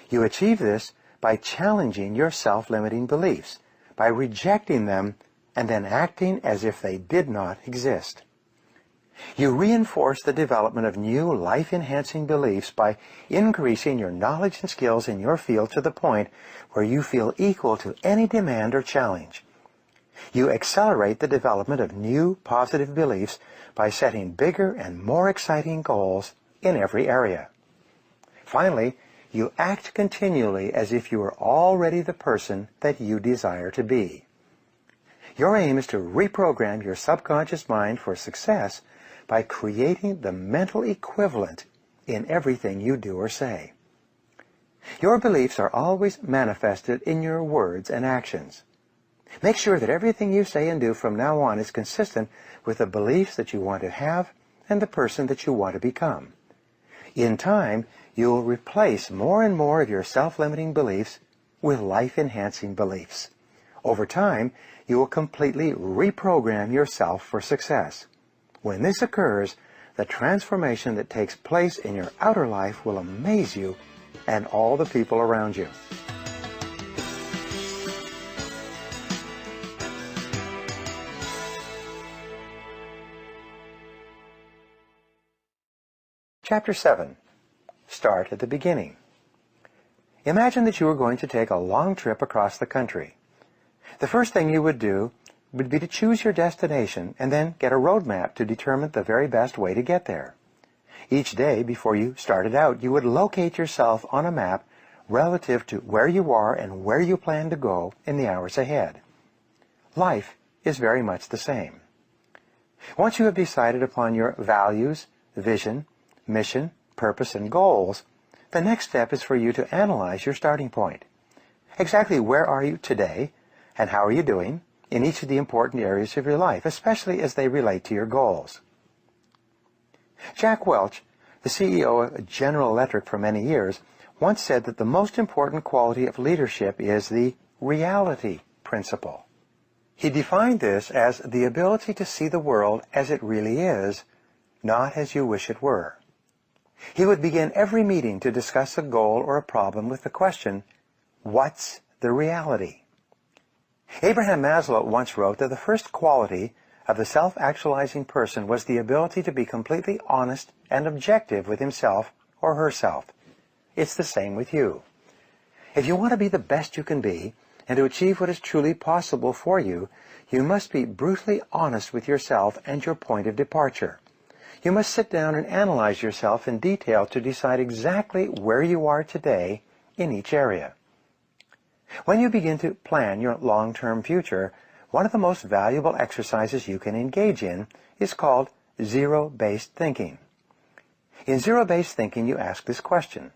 You achieve this by challenging your self-limiting beliefs, by rejecting them, and then acting as if they did not exist. You reinforce the development of new life-enhancing beliefs by increasing your knowledge and skills in your field to the point where you feel equal to any demand or challenge. You accelerate the development of new positive beliefs by setting bigger and more exciting goals in every area. Finally, you act continually as if you are already the person that you desire to be. Your aim is to reprogram your subconscious mind for success by creating the mental equivalent in everything you do or say. Your beliefs are always manifested in your words and actions. Make sure that everything you say and do from now on is consistent with the beliefs that you want to have and the person that you want to become. In time, you will replace more and more of your self-limiting beliefs with life-enhancing beliefs. Over time, you will completely reprogram yourself for success. When this occurs, the transformation that takes place in your outer life will amaze you and all the people around you. Chapter 7. Start at the beginning. Imagine that you were going to take a long trip across the country. The first thing you would do would be to choose your destination and then get a road map to determine the very best way to get there. Each day before you started out, you would locate yourself on a map relative to where you are and where you plan to go in the hours ahead. Life is very much the same. Once you have decided upon your values, vision, mission, purpose, and goals, the next step is for you to analyze your starting point. Exactly where are you today, and how are you doing in each of the important areas of your life, especially as they relate to your goals. Jack Welch, the CEO of General Electric for many years, once said that the most important quality of leadership is the reality principle. He defined this as the ability to see the world as it really is, not as you wish it were. He would begin every meeting to discuss a goal or a problem with the question, what's the reality? Abraham Maslow once wrote that the first quality of the self-actualizing person was the ability to be completely honest and objective with himself or herself. It's the same with you. If you want to be the best you can be and to achieve what is truly possible for you, you must be brutally honest with yourself and your point of departure. You must sit down and analyze yourself in detail to decide exactly where you are today in each area. When you begin to plan your long-term future, one of the most valuable exercises you can engage in is called zero-based thinking. In zero-based thinking, you ask this question: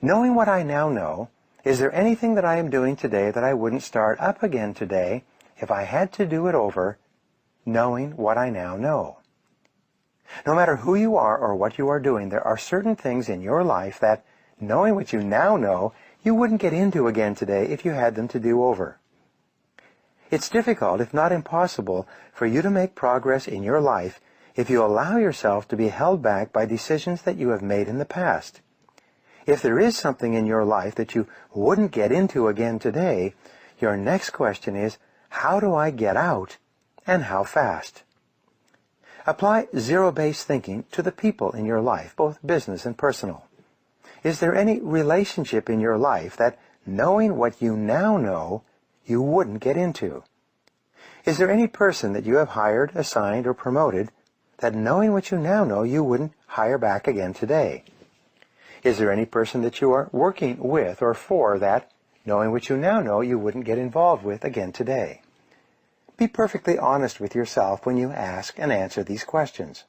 knowing what I now know, is there anything that I am doing today that I wouldn't start up again today if I had to do it over, knowing what I now know? No matter who you are or what you are doing, there are certain things in your life that, knowing what you now know, you wouldn't get into again today if you had them to do over. It's difficult, if not impossible, for you to make progress in your life if you allow yourself to be held back by decisions that you have made in the past. If there is something in your life that you wouldn't get into again today, your next question is, how do I get out, and how fast? Apply zero-based thinking to the people in your life, both business and personal. Is there any relationship in your life that, knowing what you now know, you wouldn't get into? Is there any person that you have hired, assigned, or promoted that, knowing what you now know, you wouldn't hire back again today? Is there any person that you are working with or for that, knowing what you now know, you wouldn't get involved with again today? Be perfectly honest with yourself when you ask and answer these questions.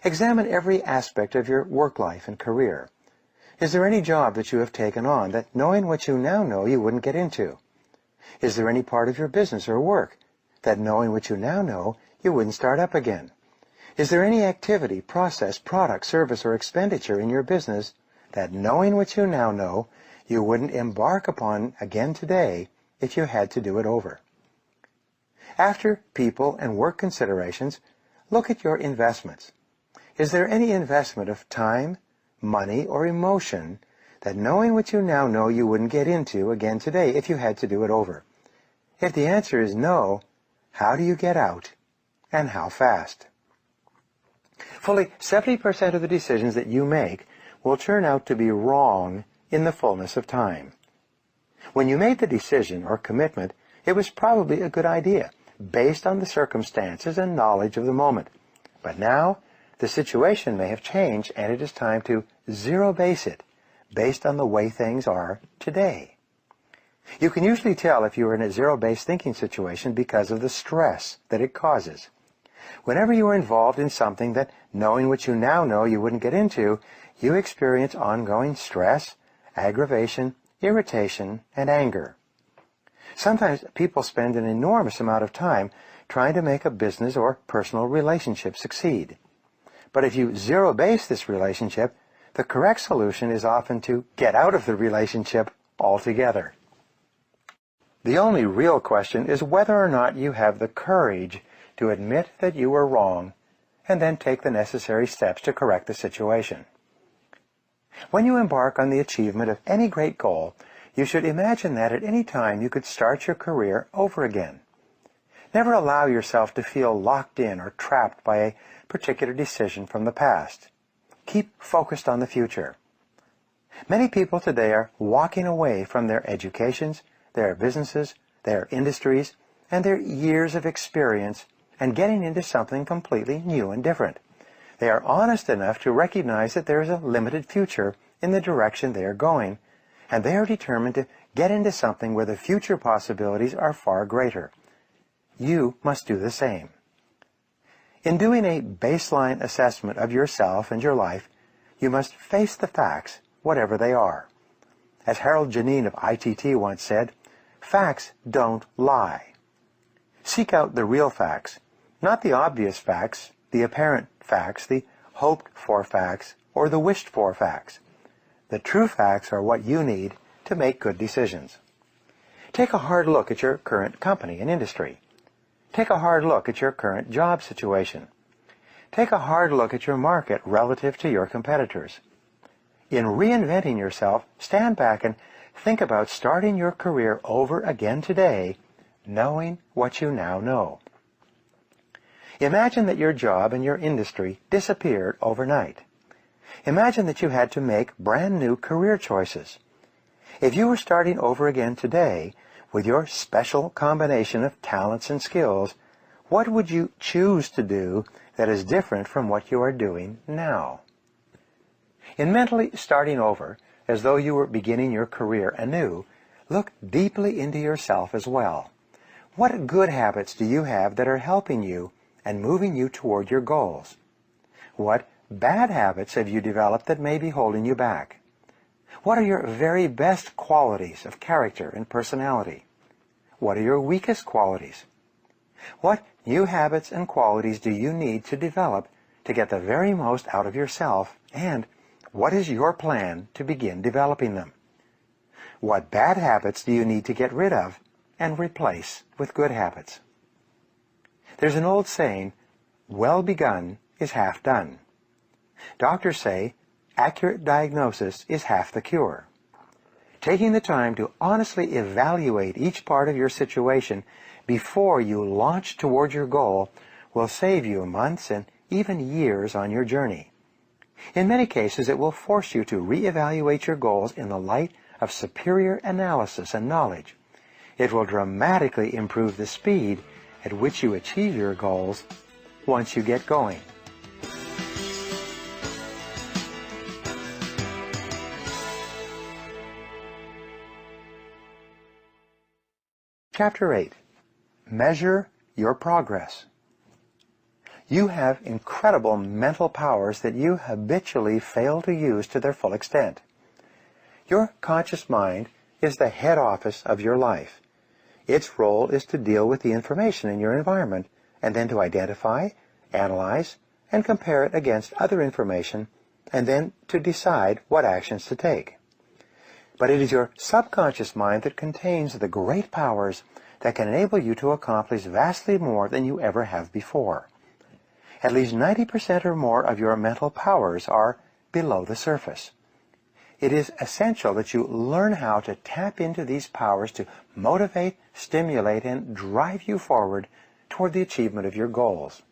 Examine every aspect of your work life and career. Is there any job that you have taken on that, knowing what you now know, you wouldn't get into? Is there any part of your business or work that, knowing what you now know, you wouldn't start up again? Is there any activity, process, product, service, or expenditure in your business that, knowing what you now know, you wouldn't embark upon again today if you had to do it over? After people and work considerations, look at your investments. Is there any investment of time, money, or emotion that, knowing what you now know, you wouldn't get into again today if you had to do it over? If the answer is no, how do you get out, and how fast? Fully 70% of the decisions that you make will turn out to be wrong in the fullness of time. When you made the decision or commitment, It was probably a good idea, based on the circumstances and knowledge of the moment. But now, the situation may have changed, and it is time to zero-base it, based on the way things are today. You can usually tell if you are in a zero-based thinking situation because of the stress that it causes. Whenever you are involved in something that, knowing what you now know, you wouldn't get into, you experience ongoing stress, aggravation, irritation, and anger. Sometimes people spend an enormous amount of time trying to make a business or personal relationship succeed. But if you zero-base this relationship, the correct solution is often to get out of the relationship altogether. The only real question is whether or not you have the courage to admit that you were wrong and then take the necessary steps to correct the situation. When you embark on the achievement of any great goal, you should imagine that at any time you could start your career over again. Never allow yourself to feel locked in or trapped by a particular decision from the past. Keep focused on the future. Many people today are walking away from their educations, their businesses, their industries, and their years of experience and getting into something completely new and different. They are honest enough to recognize that there is a limited future in the direction they are going, and they are determined to get into something where the future possibilities are far greater. You must do the same. In doing a baseline assessment of yourself and your life, you must face the facts, whatever they are. As Harold Janine of ITT once said, facts don't lie. Seek out the real facts, not the obvious facts, the apparent facts, the hoped-for facts, or the wished-for facts. The true facts are what you need to make good decisions. Take a hard look at your current company and industry. Take a hard look at your current job situation. Take a hard look at your market relative to your competitors. In reinventing yourself, stand back and think about starting your career over again today, knowing what you now know. Imagine that your job and your industry disappeared overnight. Imagine that you had to make brand new career choices. If you were starting over again today with your special combination of talents and skills, what would you choose to do that is different from what you are doing now? In mentally starting over, as though you were beginning your career anew, look deeply into yourself as well. What good habits do you have that are helping you and moving you toward your goals? What bad habits have you developed that may be holding you back? What are your very best qualities of character and personality? What are your weakest qualities? What new habits and qualities do you need to develop to get the very most out of yourself, and what is your plan to begin developing them? What bad habits do you need to get rid of and replace with good habits? There's an old saying, well begun is half done. Doctors say, accurate diagnosis is half the cure. Taking the time to honestly evaluate each part of your situation before you launch toward your goal will save you months and even years on your journey. In many cases, it will force you to reevaluate your goals in the light of superior analysis and knowledge. It will dramatically improve the speed at which you achieve your goals once you get going. Chapter 8. Measure your progress. You have incredible mental powers that you habitually fail to use to their full extent. Your conscious mind is the head office of your life. Its role is to deal with the information in your environment and then to identify, analyze, and compare it against other information, and then to decide what actions to take. But it is your subconscious mind that contains the great powers that can enable you to accomplish vastly more than you ever have before. At least 90% or more of your mental powers are below the surface. It is essential that you learn how to tap into these powers to motivate, stimulate, and drive you forward toward the achievement of your goals.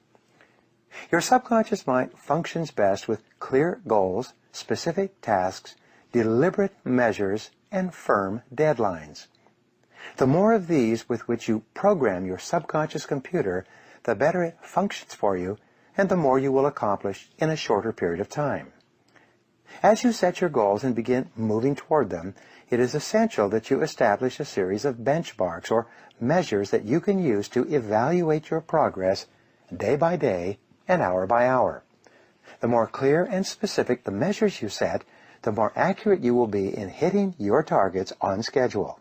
Your subconscious mind functions best with clear goals, specific tasks, deliberate measures, and firm deadlines. The more of these with which you program your subconscious computer, the better it functions for you, and the more you will accomplish in a shorter period of time. As you set your goals and begin moving toward them, it is essential that you establish a series of benchmarks or measures that you can use to evaluate your progress day by day and hour by hour. The more clear and specific the measures you set, the more accurate you will be in hitting your targets on schedule.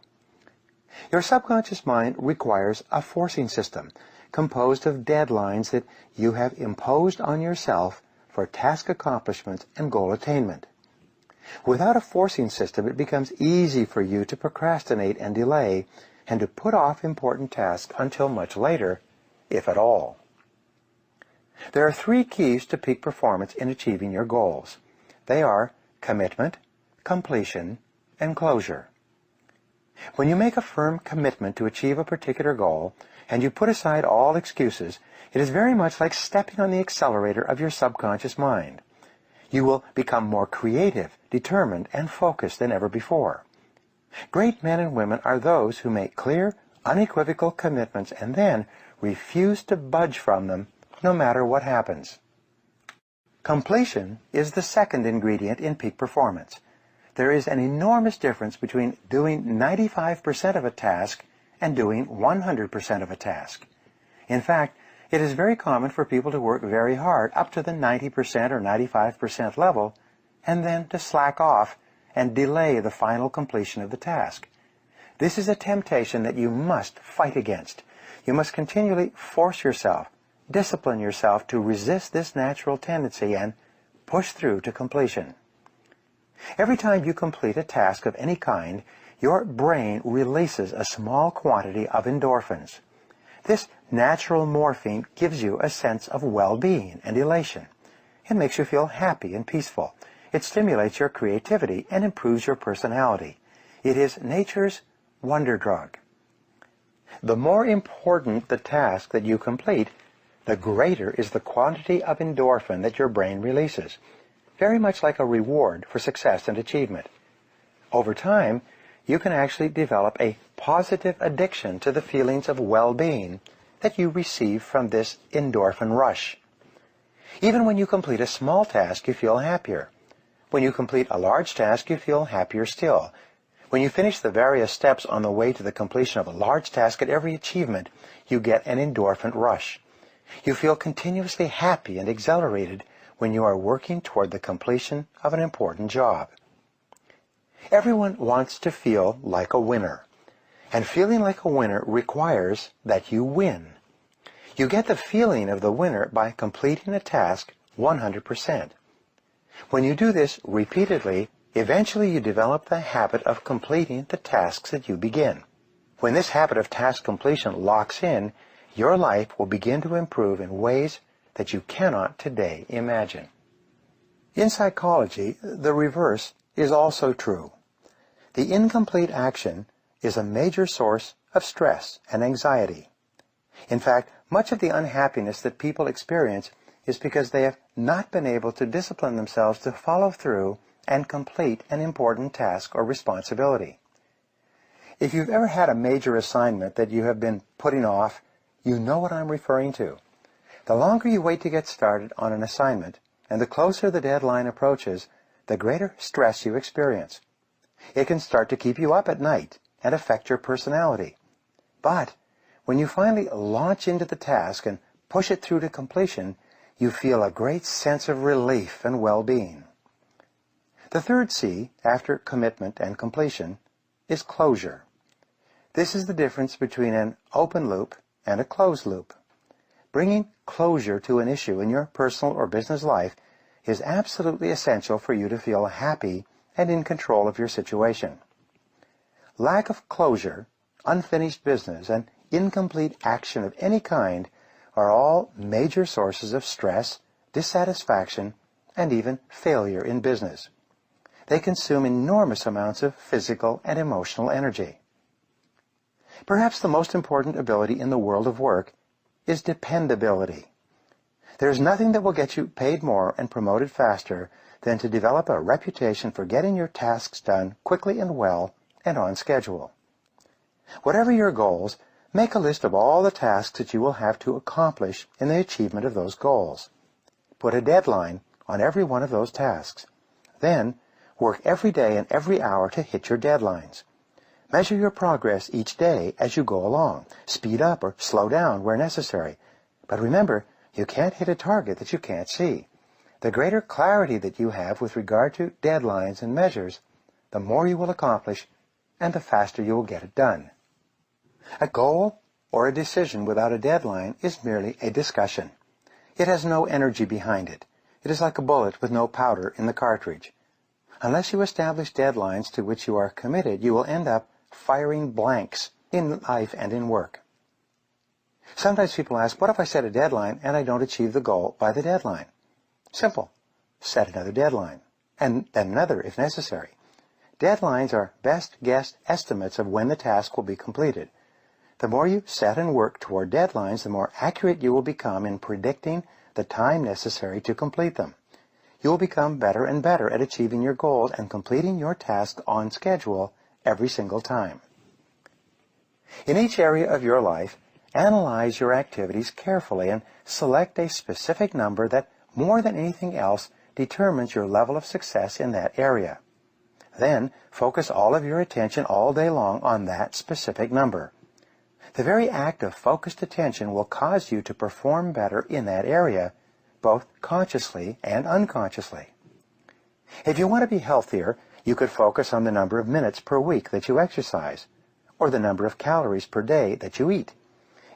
Your subconscious mind requires a forcing system composed of deadlines that you have imposed on yourself for task accomplishment and goal attainment. Without a forcing system, it becomes easy for you to procrastinate and delay, and to put off important tasks until much later, if at all. There are 3 keys to peak performance in achieving your goals. They are commitment, completion, and closure. When you make a firm commitment to achieve a particular goal, and you put aside all excuses, it is very much like stepping on the accelerator of your subconscious mind. You will become more creative, determined, and focused than ever before. Great men and women are those who make clear, unequivocal commitments and then refuse to budge from them no matter what happens. Completion is the second ingredient in peak performance. There is an enormous difference between doing 95% of a task and doing 100% of a task. In fact, it is very common for people to work very hard up to the 90% or 95% level and then to slack off and delay the final completion of the task. This is a temptation that you must fight against. You must continually force yourself, discipline yourself to resist this natural tendency and push through to completion. Every time you complete a task of any kind, your brain releases a small quantity of endorphins. This natural morphine gives you a sense of well-being and elation. It makes you feel happy and peaceful. It stimulates your creativity and improves your personality. It is nature's wonder drug. The more important the task that you complete, the greater is the quantity of endorphin that your brain releases, very much like a reward for success and achievement. Over time, you can actually develop a positive addiction to the feelings of well-being that you receive from this endorphin rush. Even when you complete a small task, you feel happier. When you complete a large task, you feel happier still. When you finish the various steps on the way to the completion of a large task, at every achievement, you get an endorphin rush. You feel continuously happy and exhilarated when you are working toward the completion of an important job. Everyone wants to feel like a winner, and feeling like a winner requires that you win. You get the feeling of the winner by completing a task 100%. When you do this repeatedly, eventually you develop the habit of completing the tasks that you begin. When this habit of task completion locks in, your life will begin to improve in ways that you cannot today imagine. In psychology, the reverse is also true. The incomplete action is a major source of stress and anxiety. In fact, much of the unhappiness that people experience is because they have not been able to discipline themselves to follow through and complete an important task or responsibility. If you've ever had a major assignment that you have been putting off, you know what I'm referring to. The longer you wait to get started on an assignment, and the closer the deadline approaches, the greater stress you experience. It can start to keep you up at night and affect your personality. But when you finally launch into the task and push it through to completion, you feel a great sense of relief and well-being. The third C, after commitment and completion, is closure. This is the difference between an open loop and a closed loop. Bringing closure to an issue in your personal or business life is absolutely essential for you to feel happy and in control of your situation. Lack of closure, unfinished business, and incomplete action of any kind are all major sources of stress, dissatisfaction, and even failure in business. They consume enormous amounts of physical and emotional energy. Perhaps the most important ability in the world of work is dependability. There is nothing that will get you paid more and promoted faster than to develop a reputation for getting your tasks done quickly and well and on schedule. Whatever your goals, make a list of all the tasks that you will have to accomplish in the achievement of those goals. Put a deadline on every one of those tasks. Then, work every day and every hour to hit your deadlines. Measure your progress each day as you go along. Speed up or slow down where necessary. But remember, you can't hit a target that you can't see. The greater clarity that you have with regard to deadlines and measures, the more you will accomplish and the faster you will get it done. A goal or a decision without a deadline is merely a discussion. It has no energy behind it. It is like a bullet with no powder in the cartridge. Unless you establish deadlines to which you are committed, you will end up firing blanks in life and in work. Sometimes people ask, what if I set a deadline and I don't achieve the goal by the deadline? Simple. Set another deadline, and then another if necessary. Deadlines are best guessed estimates of when the task will be completed. The more you set and work toward deadlines, the more accurate you will become in predicting the time necessary to complete them. You will become better and better at achieving your goals and completing your task on schedule every single time. In each area of your life, analyze your activities carefully and select a specific number that, more than anything else, determines your level of success in that area. Then, focus all of your attention all day long on that specific number. The very act of focused attention will cause you to perform better in that area, both consciously and unconsciously. If you want to be healthier, you could focus on the number of minutes per week that you exercise, or the number of calories per day that you eat.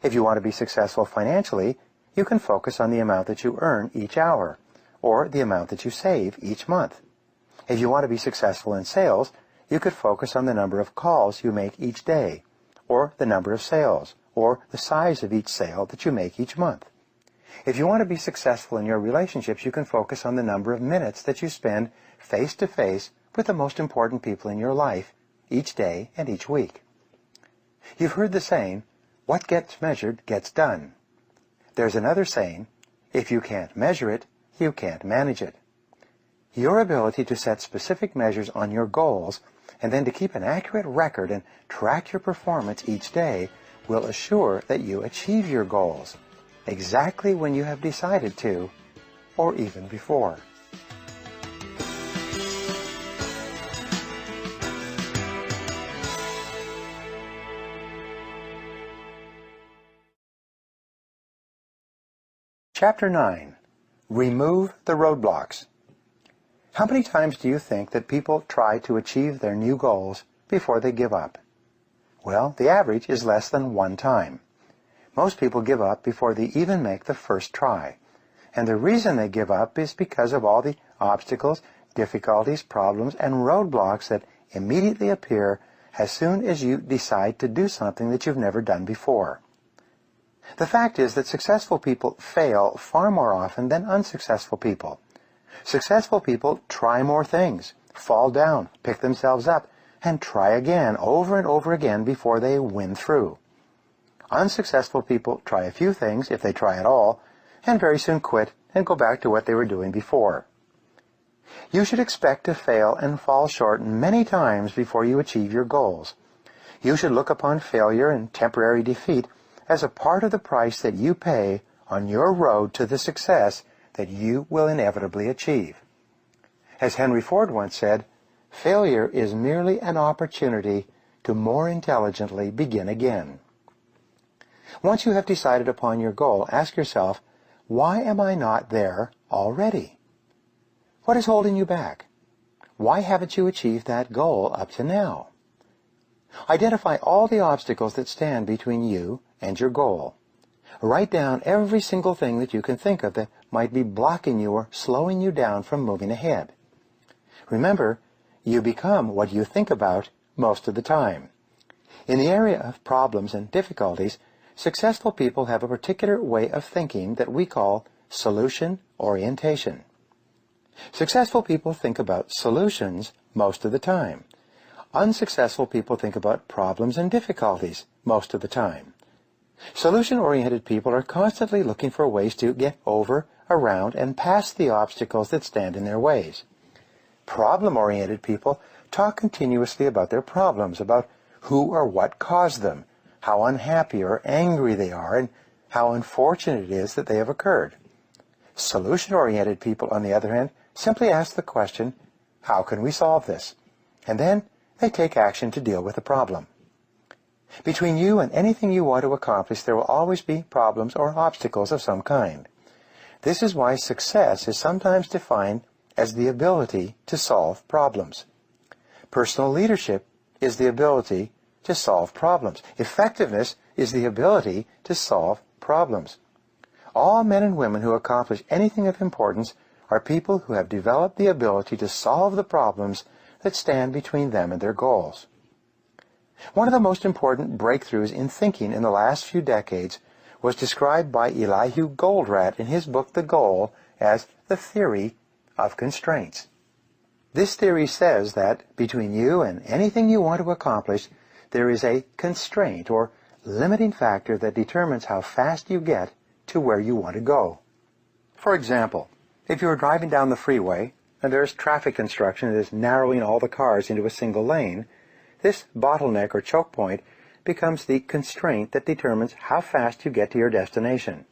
If you want to be successful financially, you can focus on the amount that you earn each hour, or the amount that you save each month. If you want to be successful in sales, you could focus on the number of calls you make each day, or the number of sales, or the size of each sale that you make each month. If you want to be successful in your relationships, you can focus on the number of minutes that you spend face-to-face with the most important people in your life each day and each week. You've heard the saying, what gets measured gets done. There's another saying, if you can't measure it, you can't manage it. Your ability to set specific measures on your goals and then to keep an accurate record and track your performance each day will assure that you achieve your goals exactly when you have decided to, or even before. Chapter 9. Remove the roadblocks. How many times do you think that people try to achieve their new goals before they give up? Well, the average is less than one time. Most people give up before they even make the first try. And the reason they give up is because of all the obstacles, difficulties, problems, and roadblocks that immediately appear as soon as you decide to do something that you've never done before. The fact is that successful people fail far more often than unsuccessful people. Successful people try more things, fall down, pick themselves up, and try again over and over again before they win through. Unsuccessful people try a few things, if they try at all, and very soon quit and go back to what they were doing before. You should expect to fail and fall short many times before you achieve your goals. You should look upon failure and temporary defeat as a part of the price that you pay on your road to the success that you will inevitably achieve. As Henry Ford once said, failure is merely an opportunity to more intelligently begin again. Once you have decided upon your goal, ask yourself, why am I not there already? What is holding you back? Why haven't you achieved that goal up to now? Identify all the obstacles that stand between you and your goal. Write down every single thing that you can think of that might be blocking you or slowing you down from moving ahead. Remember, you become what you think about most of the time. In the area of problems and difficulties, successful people have a particular way of thinking that we call solution orientation. Successful people think about solutions most of the time. Unsuccessful people think about problems and difficulties most of the time. Solution-oriented people are constantly looking for ways to get over, around, and past the obstacles that stand in their ways. Problem-oriented people talk continuously about their problems, about who or what caused them, how unhappy or angry they are, and how unfortunate it is that they have occurred. Solution-oriented people, on the other hand, simply ask the question, how can we solve this? And then they take action to deal with the problem. Between you and anything you want to accomplish, there will always be problems or obstacles of some kind. This is why success is sometimes defined as the ability to solve problems. Personal leadership is the ability to solve problems. Effectiveness is the ability to solve problems. All men and women who accomplish anything of importance are people who have developed the ability to solve the problems that stand between them and their goals. One of the most important breakthroughs in thinking in the last few decades was described by Elihu Goldratt in his book The Goal as the theory of constraints. This theory says that between you and anything you want to accomplish, there is a constraint or limiting factor that determines how fast you get to where you want to go. For example, if you are driving down the freeway and there is traffic construction that is narrowing all the cars into a single lane, this bottleneck or choke point becomes the constraint that determines how fast you get to your destination.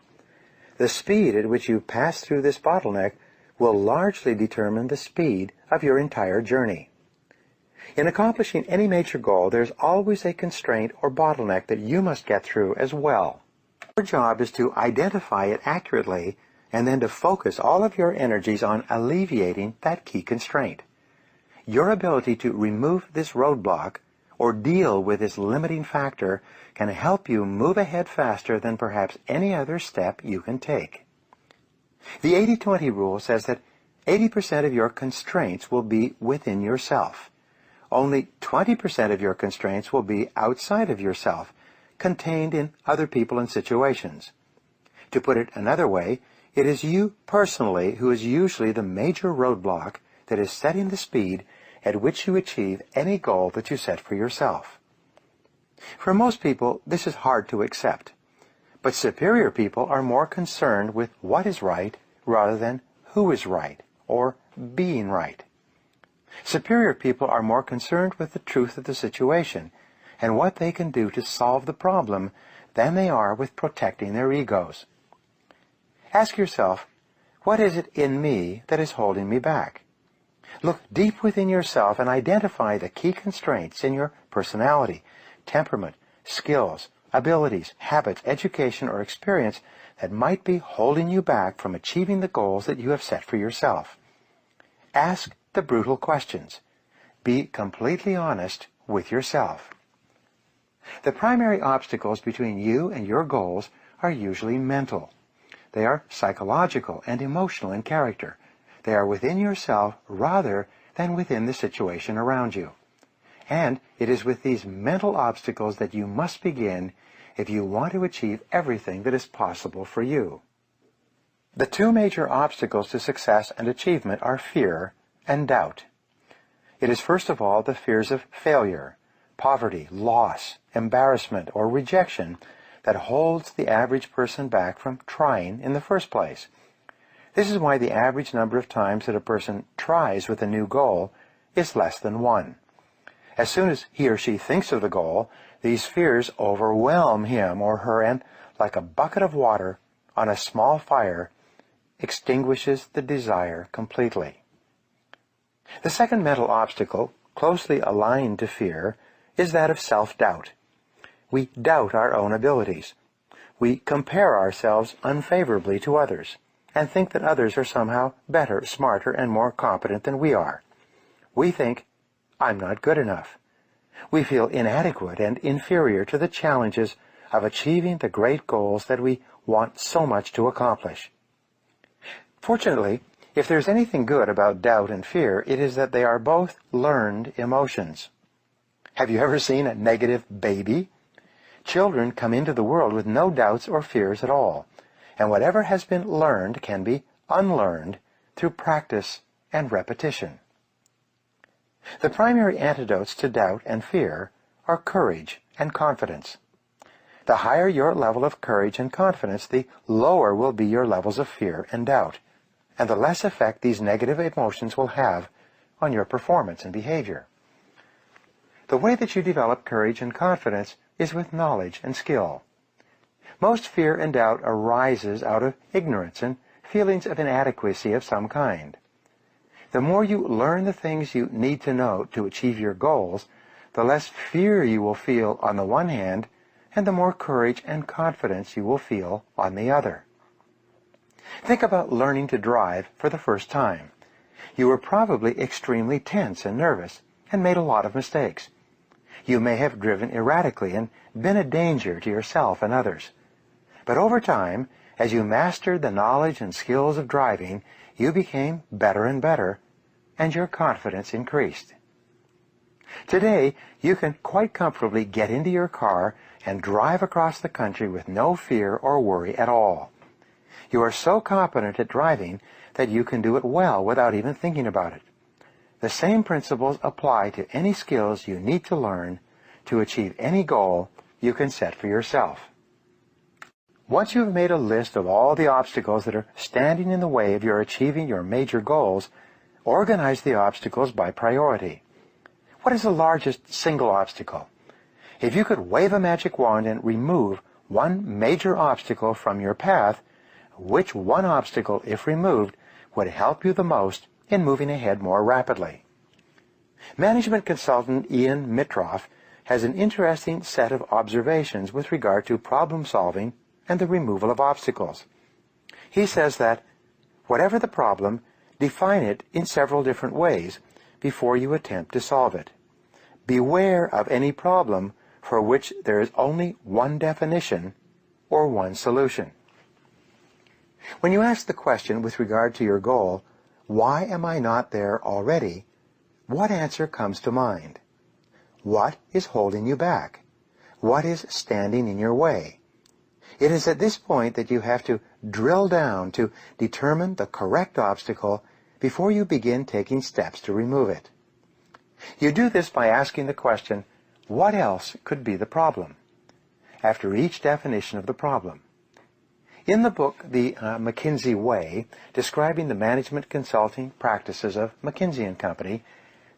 The speed at which you pass through this bottleneck will largely determine the speed of your entire journey. In accomplishing any major goal, there's always a constraint or bottleneck that you must get through as well. Your job is to identify it accurately and then to focus all of your energies on alleviating that key constraint. Your ability to remove this roadblock or deal with this limiting factor can help you move ahead faster than perhaps any other step you can take. The 80-20 rule says that 80% of your constraints will be within yourself. Only 20% of your constraints will be outside of yourself, contained in other people and situations. To put it another way, it is you personally who is usually the major roadblock that is setting the speed at which you achieve any goal that you set for yourself. For most people, this is hard to accept, but superior people are more concerned with what is right rather than who is right or being right. Superior people are more concerned with the truth of the situation and what they can do to solve the problem than they are with protecting their egos. Ask yourself, what is it in me that is holding me back? Look deep within yourself and identify the key constraints in your personality, temperament, skills, abilities, habits, education, or experience that might be holding you back from achieving the goals that you have set for yourself. Ask the brutal questions. Be completely honest with yourself. The primary obstacles between you and your goals are usually mental. They are psychological and emotional in character. They are within yourself rather than within the situation around you. And it is with these mental obstacles that you must begin if you want to achieve everything that is possible for you. The two major obstacles to success and achievement are fear and doubt. It is first of all the fears of failure, poverty, loss, embarrassment, or rejection that holds the average person back from trying in the first place. This is why the average number of times that a person tries with a new goal is less than 1. As soon as he or she thinks of the goal, these fears overwhelm him or her and, like a bucket of water on a small fire, extinguishes the desire completely. The second mental obstacle, closely aligned to fear, is that of self-doubt. We doubt our own abilities. We compare ourselves unfavorably to others and think that others are somehow better, smarter, and more competent than we are. We think, I'm not good enough. We feel inadequate and inferior to the challenges of achieving the great goals that we want so much to accomplish. Fortunately, if there's anything good about doubt and fear, it is that they are both learned emotions. Have you ever seen a negative baby? Children come into the world with no doubts or fears at all, and whatever has been learned can be unlearned through practice and repetition. The primary antidotes to doubt and fear are courage and confidence. The higher your level of courage and confidence, the lower will be your levels of fear and doubt, and the less effect these negative emotions will have on your performance and behavior. The way that you develop courage and confidence is with knowledge and skill. Most fear and doubt arises out of ignorance and feelings of inadequacy of some kind. The more you learn the things you need to know to achieve your goals, the less fear you will feel on the one hand, and the more courage and confidence you will feel on the other. Think about learning to drive for the first time. You were probably extremely tense and nervous and made a lot of mistakes. You may have driven erratically and been a danger to yourself and others. But over time, as you mastered the knowledge and skills of driving, you became better and better, and your confidence increased. Today, you can quite comfortably get into your car and drive across the country with no fear or worry at all. You are so competent at driving that you can do it well without even thinking about it. The same principles apply to any skills you need to learn to achieve any goal you can set for yourself. Once you have made a list of all the obstacles that are standing in the way of your achieving your major goals, organize the obstacles by priority. What is the largest single obstacle? If you could wave a magic wand and remove one major obstacle from your path, which one obstacle, if removed, would help you the most in moving ahead more rapidly? Management consultant Ian Mitroff has an interesting set of observations with regard to problem solving and the removal of obstacles. He says that, whatever the problem, define it in several different ways before you attempt to solve it. Beware of any problem for which there is only one definition or one solution. When you ask the question with regard to your goal, why am I not there already? What answer comes to mind? What is holding you back? What is standing in your way? It is at this point that you have to drill down to determine the correct obstacle before you begin taking steps to remove it. You do this by asking the question, what else could be the problem? After each definition of the problem. In the book, The McKinsey Way, describing the management consulting practices of McKinsey & Company,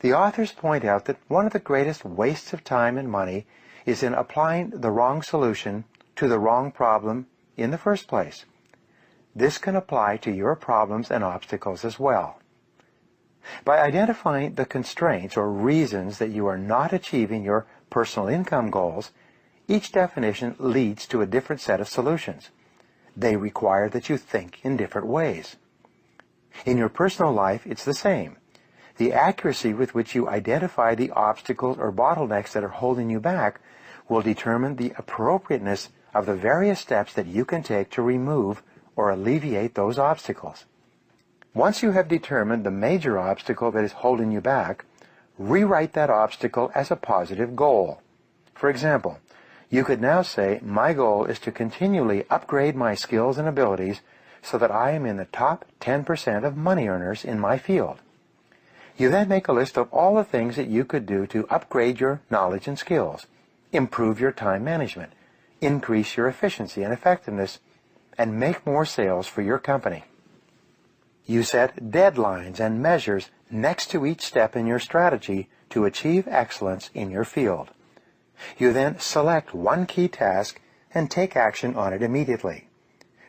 the authors point out that one of the greatest wastes of time and money is in applying the wrong solution to the wrong problem in the first place. This can apply to your problems and obstacles as well. By identifying the constraints or reasons that you are not achieving your personal income goals, each definition leads to a different set of solutions. They require that you think in different ways. In your personal life, it's the same. The accuracy with which you identify the obstacles or bottlenecks that are holding you back will determine the appropriateness of the various steps that you can take to remove or alleviate those obstacles. Once you have determined the major obstacle that is holding you back, rewrite that obstacle as a positive goal. For example, you could now say, my goal is to continually upgrade my skills and abilities so that I am in the top 10% of money earners in my field. You then make a list of all the things that you could do to upgrade your knowledge and skills, improve your time management, increase your efficiency and effectiveness, and make more sales for your company. You set deadlines and measures next to each step in your strategy to achieve excellence in your field. You then select one key task and take action on it immediately.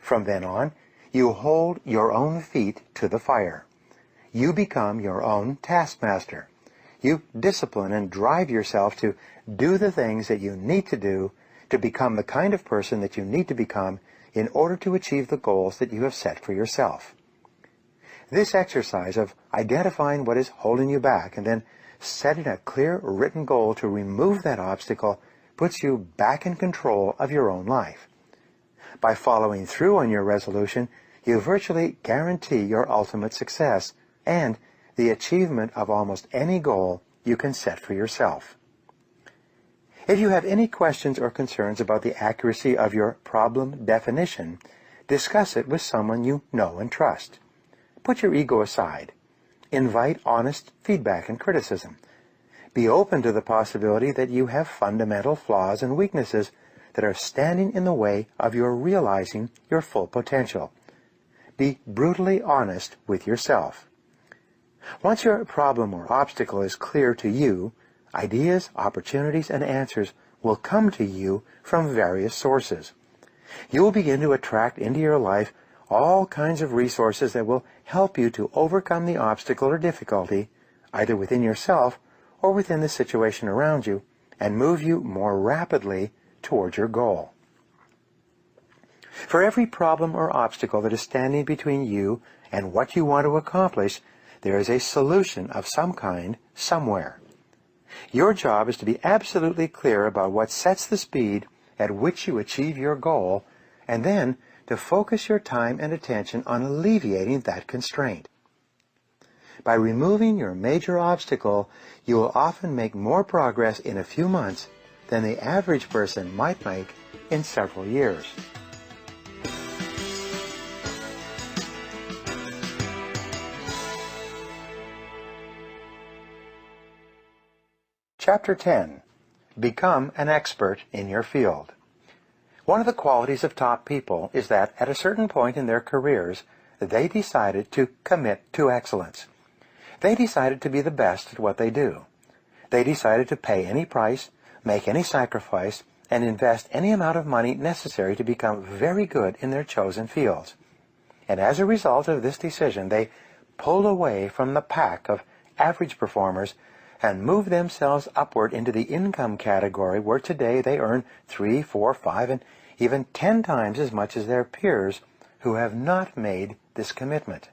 From then on, you hold your own feet to the fire. You become your own taskmaster. You discipline and drive yourself to do the things that you need to do to become the kind of person that you need to become in order to achieve the goals that you have set for yourself. This exercise of identifying what is holding you back and then setting a clear written goal to remove that obstacle puts you back in control of your own life. By following through on your resolution, you virtually guarantee your ultimate success and the achievement of almost any goal you can set for yourself. If you have any questions or concerns about the accuracy of your problem definition, discuss it with someone you know and trust. Put your ego aside. Invite honest feedback and criticism. Be open to the possibility that you have fundamental flaws and weaknesses that are standing in the way of your realizing your full potential. Be brutally honest with yourself. Once your problem or obstacle is clear to you, Ideas, opportunities, and answers will come to you from various sources. You will begin to attract into your life all kinds of resources that will help you to overcome the obstacle or difficulty, either within yourself or within the situation around you, and move you more rapidly towards your goal. For every problem or obstacle that is standing between you and what you want to accomplish, there is a solution of some kind somewhere. Your job is to be absolutely clear about what sets the speed at which you achieve your goal, and then to focus your time and attention on alleviating that constraint. By removing your major obstacle, you will often make more progress in a few months than the average person might make in several years. Chapter 10. Become an expert in your field. One of the qualities of top people is that at a certain point in their careers, they decided to commit to excellence. They decided to be the best at what they do. They decided to pay any price, make any sacrifice, and invest any amount of money necessary to become very good in their chosen fields. And as a result of this decision, they pulled away from the pack of average performers and moved themselves upward into the income category where today they earn 3, 4, 5, and even 10 times as much as their peers who have not made this commitment.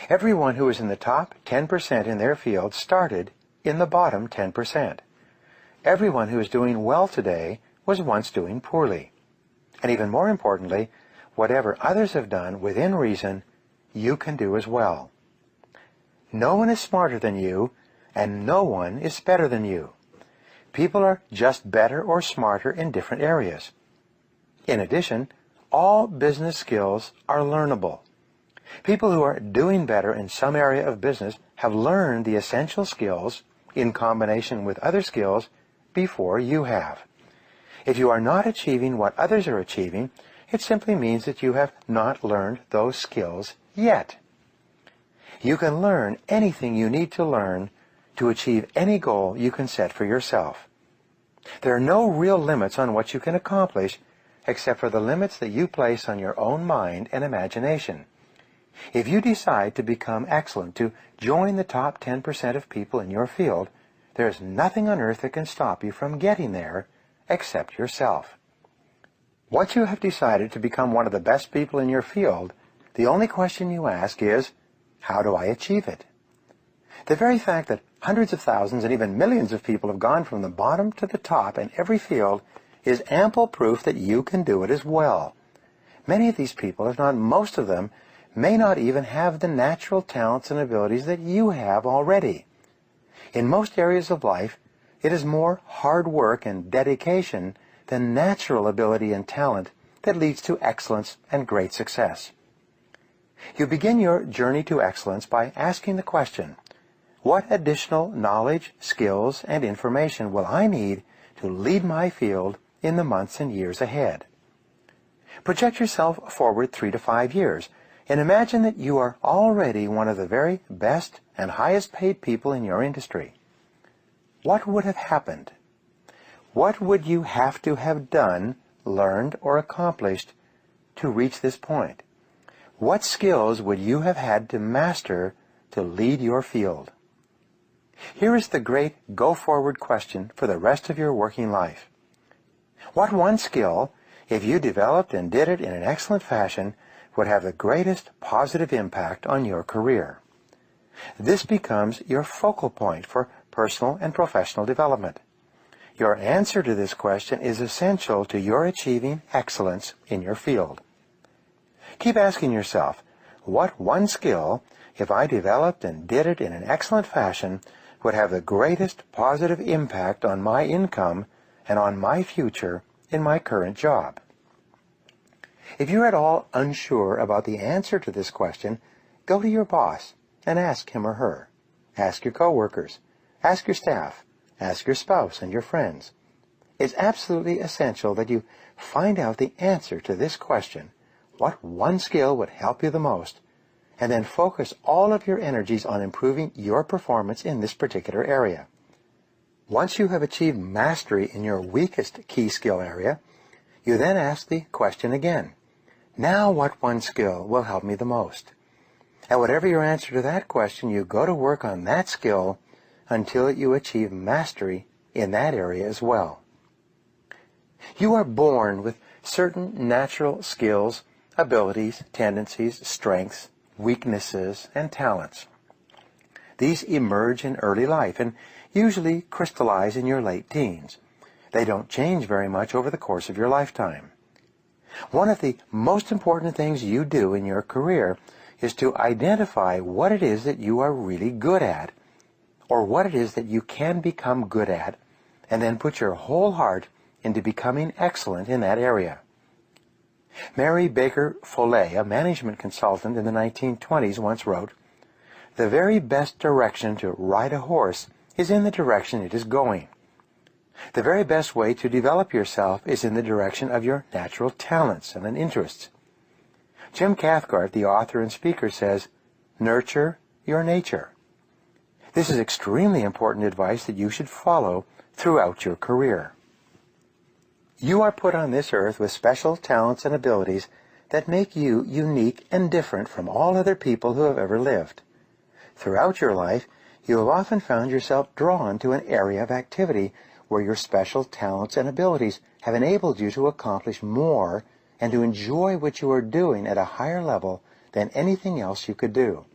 Everyone who is in the top 10% in their field started in the bottom 10%. Everyone who is doing well today was once doing poorly. And even more importantly, whatever others have done within reason, you can do as well. No one is smarter than you, and no one is better than you. People are just better or smarter in different areas. In addition, all business skills are learnable. People who are doing better in some area of business have learned the essential skills in combination with other skills before you have. If you are not achieving what others are achieving, it simply means that you have not learned those skills yet. You can learn anything you need to learn to achieve any goal you can set for yourself. There are no real limits on what you can accomplish except for the limits that you place on your own mind and imagination. If you decide to become excellent, to join the top 10% of people in your field, there is nothing on earth that can stop you from getting there except yourself. Once you have decided to become one of the best people in your field, the only question you ask is, how do I achieve it? The very fact that hundreds of thousands and even millions of people have gone from the bottom to the top in every field is ample proof that you can do it as well. Many of these people, if not most of them, may not even have the natural talents and abilities that you have already. In most areas of life, it is more hard work and dedication than natural ability and talent that leads to excellence and great success. You begin your journey to excellence by asking the question, what additional knowledge, skills, and information will I need to lead my field in the months and years ahead? Project yourself forward 3 to 5 years and imagine that you are already one of the very best and highest paid people in your industry. What would have happened? What would you have to have done, learned, or accomplished to reach this point? What skills would you have had to master to lead your field? Here is the great go-forward question for the rest of your working life. What one skill, if you developed and did it in an excellent fashion, would have the greatest positive impact on your career? This becomes your focal point for personal and professional development. Your answer to this question is essential to your achieving excellence in your field. Keep asking yourself, what one skill, if I developed and did it in an excellent fashion, would have the greatest positive impact on my income and on my future in my current job? If you're at all unsure about the answer to this question, go to your boss and ask him or her. Ask your coworkers. Ask your staff. Ask your spouse and your friends. It's absolutely essential that you find out the answer to this question, what one skill would help you the most, and then focus all of your energies on improving your performance in this particular area. Once you have achieved mastery in your weakest key skill area, you then ask the question again. Now what one skill will help me the most? And whatever your answer to that question, you go to work on that skill until you achieve mastery in that area as well. You are born with certain natural skills, abilities, tendencies, strengths, weaknesses, and talents. These emerge in early life and usually crystallize in your late teens. They don't change very much over the course of your lifetime. One of the most important things you do in your career is to identify what it is that you are really good at, or what it is that you can become good at, and then put your whole heart into becoming excellent in that area. Mary Baker Foley, a management consultant in the 1920s, once wrote, "The very best direction to ride a horse is in the direction it is going. The very best way to develop yourself is in the direction of your natural talents and interests." Jim Cathcart, the author and speaker, says, "Nurture your nature." This is extremely important advice that you should follow throughout your career. You are put on this earth with special talents and abilities that make you unique and different from all other people who have ever lived. Throughout your life, you have often found yourself drawn to an area of activity where your special talents and abilities have enabled you to accomplish more and to enjoy what you are doing at a higher level than anything else you could do.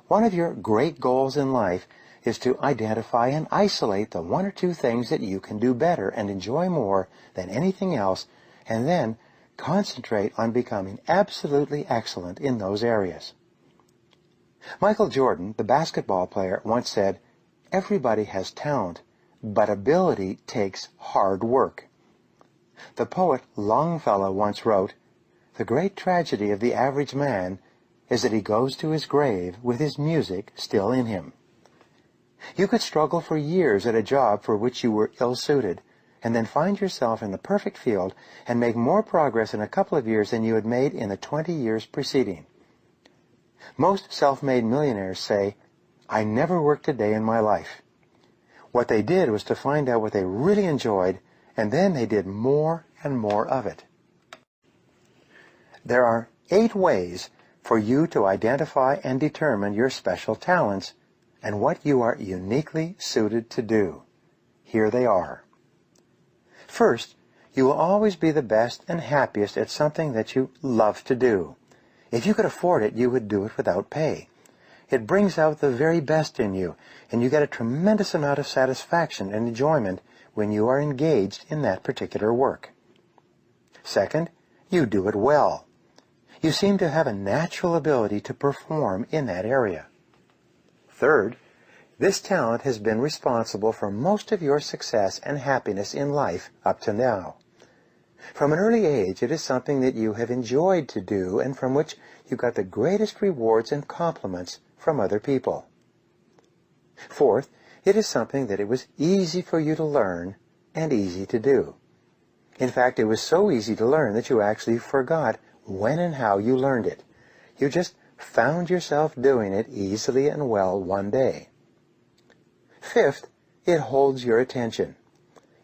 One of your great goals in life is to identify and isolate the one or two things that you can do better and enjoy more than anything else, and then concentrate on becoming absolutely excellent in those areas. Michael Jordan, the basketball player, once said, "Everybody has talent, but ability takes hard work." The poet Longfellow once wrote, "The great tragedy of the average man is that he goes to his grave with his music still in him." You could struggle for years at a job for which you were ill-suited, and then find yourself in the perfect field and make more progress in a couple of years than you had made in the 20 years preceding. Most self-made millionaires say, "I never worked a day in my life." What they did was to find out what they really enjoyed, and then they did more and more of it. There are 8 ways for you to identify and determine your special talents and what you are uniquely suited to do. Here they are. First, you will always be the best and happiest at something that you love to do. If you could afford it, you would do it without pay. It brings out the very best in you, and you get a tremendous amount of satisfaction and enjoyment when you are engaged in that particular work. Second, you do it well. You seem to have a natural ability to perform in that area. Third, this talent has been responsible for most of your success and happiness in life up to now. From an early age, it is something that you have enjoyed to do and from which you got the greatest rewards and compliments from other people. Fourth, it is something that it was easy for you to learn and easy to do. In fact, it was so easy to learn that you actually forgot when and how you learned it. You just found yourself doing it easily and well one day. Fifth, it holds your attention.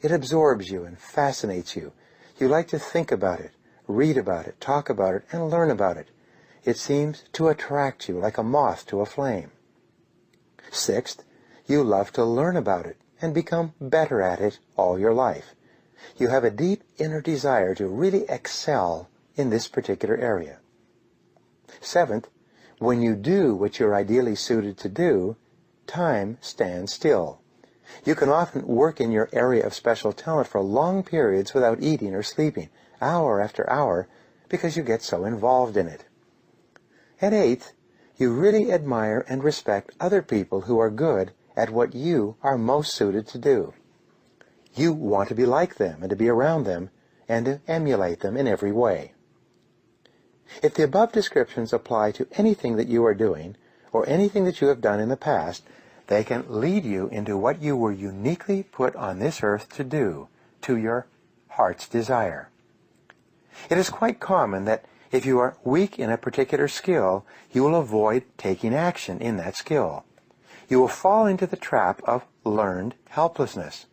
It absorbs you and fascinates you. You like to think about it, read about it, talk about it, and learn about it. It seems to attract you like a moth to a flame. Sixth, you love to learn about it and become better at it all your life. You have a deep inner desire to really excel in this particular area. Seventh, when you do what you're ideally suited to do, time stands still. You can often work in your area of special talent for long periods without eating or sleeping, hour after hour, because you get so involved in it. And eighth, you really admire and respect other people who are good at what you are most suited to do. You want to be like them and to be around them and to emulate them in every way. If the above descriptions apply to anything that you are doing or anything that you have done in the past, they can lead you into what you were uniquely put on this earth to do, to your heart's desire. It is quite common that if you are weak in a particular skill, you will avoid taking action in that skill. you will fall into the trap of learned helplessness.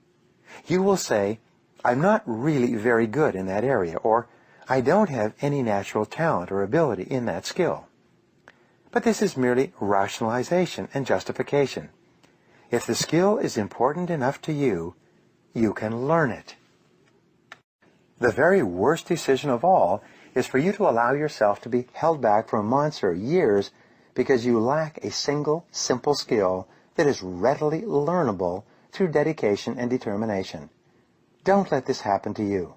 You will say, I'm not really very good in that area, or I don't have any natural talent or ability in that skill. But this is merely rationalization and justification. If the skill is important enough to you, you can learn it. The very worst decision of all is for you to allow yourself to be held back for months or years because you lack a single, simple skill that is readily learnable through dedication and determination. Don't let this happen to you.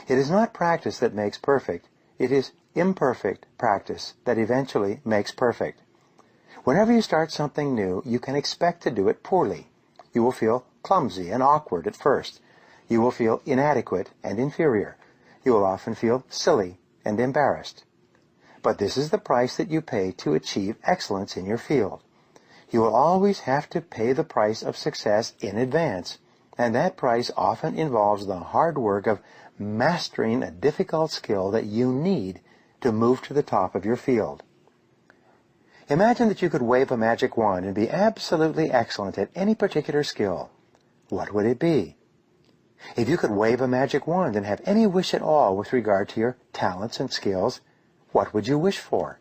It is not practice that makes perfect. It is imperfect practice that eventually makes perfect. Whenever you start something new, you can expect to do it poorly. You will feel clumsy and awkward at first. You will feel inadequate and inferior. You will often feel silly and embarrassed. But this is the price that you pay to achieve excellence in your field. You will always have to pay the price of success in advance, and that price often involves the hard work of mastering a difficult skill that you need to move to the top of your field. Imagine that you could wave a magic wand and be absolutely excellent at any particular skill. What would it be? If you could wave a magic wand and have any wish at all with regard to your talents and skills, what would you wish for?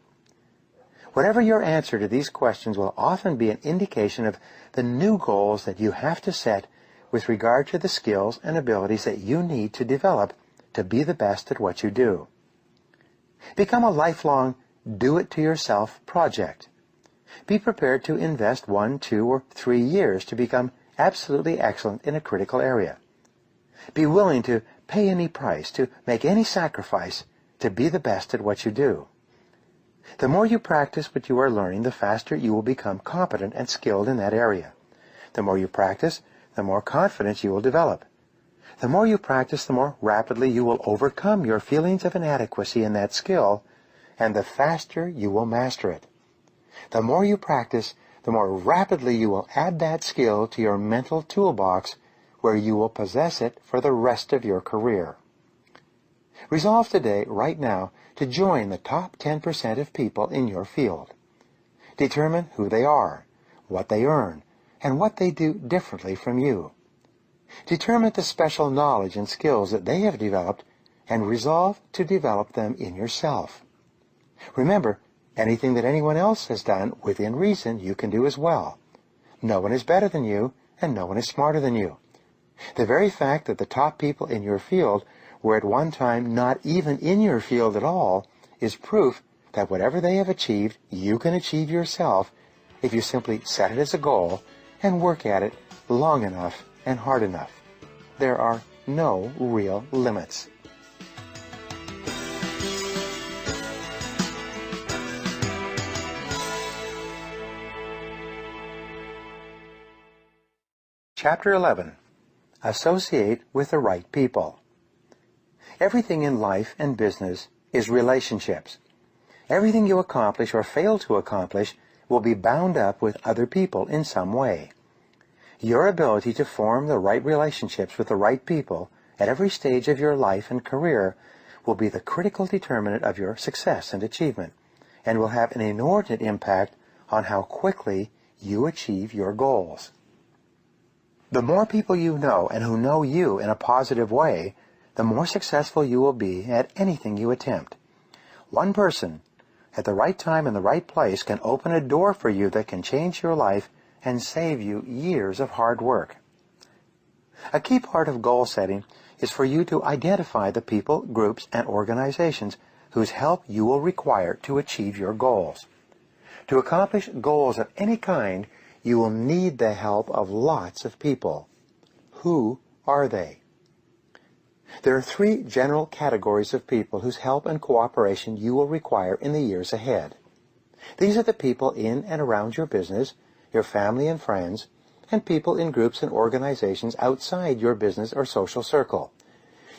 Whatever your answer to these questions will often be an indication of the new goals that you have to set with regard to the skills and abilities that you need to develop to be the best at what you do. Become a lifelong do-it-to-yourself project. Be prepared to invest 1, 2, or 3 years to become absolutely excellent in a critical area. Be willing to pay any price, to make any sacrifice to be the best at what you do. The more you practice what you are learning, the faster you will become competent and skilled in that area. The more you practice, the more confidence you will develop. The more you practice, the more rapidly you will overcome your feelings of inadequacy in that skill, and the faster you will master it. The more you practice, the more rapidly you will add that skill to your mental toolbox, where you will possess it for the rest of your career. Resolve today, right now, to join the top 10% of people in your field. Determine who they are, what they earn, and what they do differently from you. Determine the special knowledge and skills that they have developed, and resolve to develop them in yourself. Remember, anything that anyone else has done within reason, you can do as well. No one is better than you, and no one is smarter than you. The very fact that the top people in your field were at one time not even in your field at all is proof that whatever they have achieved, you can achieve yourself if you simply set it as a goal and work at it long enough and hard enough. There are no real limits. Chapter 11. Associate with the right people. Everything in life and business is relationships. Everything you accomplish or fail to accomplish will be bound up with other people in some way. Your ability to form the right relationships with the right people at every stage of your life and career will be the critical determinant of your success and achievement, and will have an inordinate impact on how quickly you achieve your goals. The more people you know and who know you in a positive way, the more successful you will be at anything you attempt. One person at the right time in the right place can open a door for you that can change your life and save you years of hard work. A key part of goal setting is for you to identify the people, groups, and organizations whose help you will require to achieve your goals. To accomplish goals of any kind, you will need the help of lots of people. Who are they? There are 3 general categories of people whose help and cooperation you will require in the years ahead. These are the people in and around your business, your family and friends, and people in groups and organizations outside your business or social circle.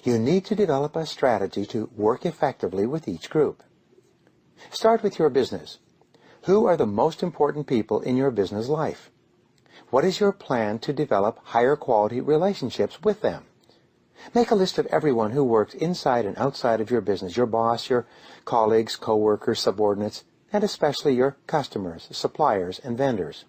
You need to develop a strategy to work effectively with each group. Start with your business. Who are the most important people in your business life? What is your plan to develop higher quality relationships with them? Make a list of everyone who works inside and outside of your business, your boss, your colleagues, co-workers, subordinates, and especially your customers, suppliers, and vendors.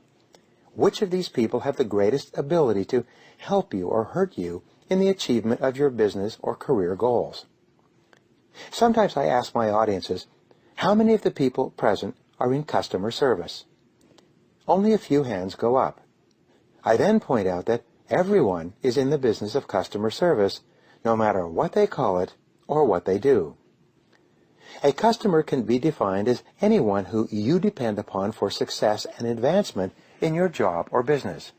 which of these people have the greatest ability to help you or hurt you in the achievement of your business or career goals. Sometimes I ask my audiences, how many of the people present are in customer service? Only a few hands go up. I then point out that everyone is in the business of customer service, no matter what they call it or what they do. A customer can be defined as anyone who you depend upon for success and advancement in your job or business.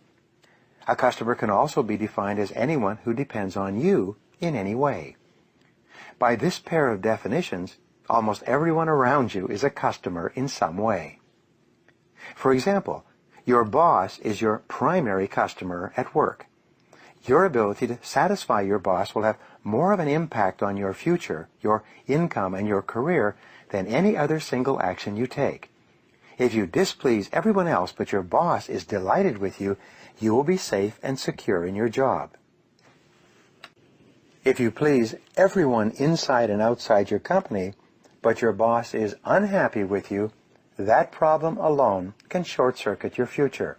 A customer can also be defined as anyone who depends on you in any way. By this pair of definitions, almost everyone around you is a customer in some way. For example, your boss is your primary customer at work. Your ability to satisfy your boss will have more of an impact on your future, your income, and your career than any other single action you take. If you displease everyone else but your boss is delighted with you, you will be safe and secure in your job. If you please everyone inside and outside your company, but your boss is unhappy with you, that problem alone can short-circuit your future.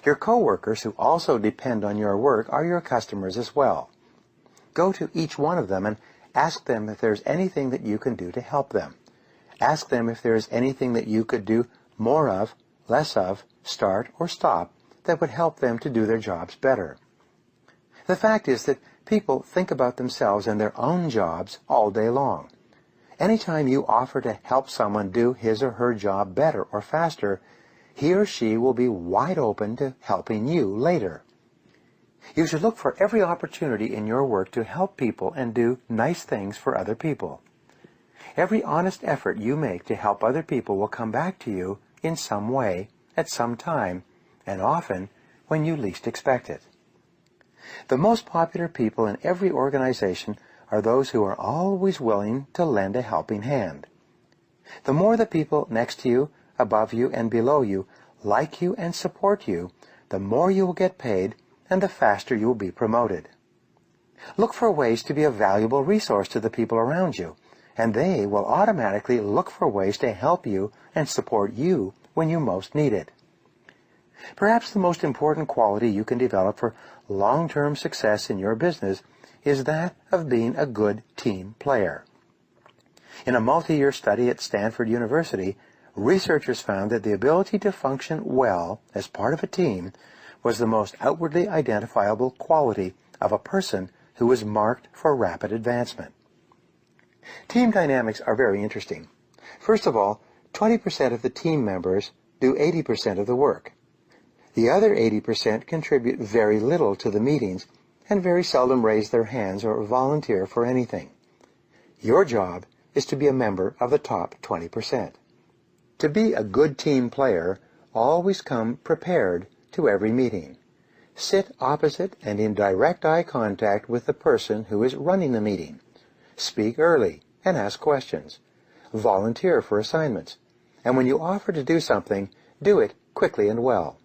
Your coworkers who also depend on your work are your customers as well. Go to each one of them and ask them if there's anything that you can do to help them. Ask them if there's anything that you could do more of, less of, start or stop that would help them to do their jobs better. The fact is that people think about themselves and their own jobs all day long. Anytime you offer to help someone do his or her job better or faster, he or she will be wide open to helping you later. You should look for every opportunity in your work to help people and do nice things for other people. Every honest effort you make to help other people will come back to you in some way, at some time, and often when you least expect it. The most popular people in every organization are those who are always willing to lend a helping hand. The more the people next to you, above you, and below you like you and support you, the more you will get paid and the faster you will be promoted. Look for ways to be a valuable resource to the people around you, and they will automatically look for ways to help you and support you when you most need it. Perhaps the most important quality you can develop for long-term success in your business is that of being a good team player. In a multi-year study at Stanford University, researchers found that the ability to function well as part of a team was the most outwardly identifiable quality of a person who was marked for rapid advancement. Team dynamics are very interesting. First of all, 20% of the team members do 80% of the work. The other 80% contribute very little to the meetings and very seldom raise their hands or volunteer for anything. Your job is to be a member of the top 20%. To be a good team player, always come prepared to every meeting. Sit opposite and in direct eye contact with the person who is running the meeting. Speak early and ask questions. Volunteer for assignments. And when you offer to do something, do it quickly and well.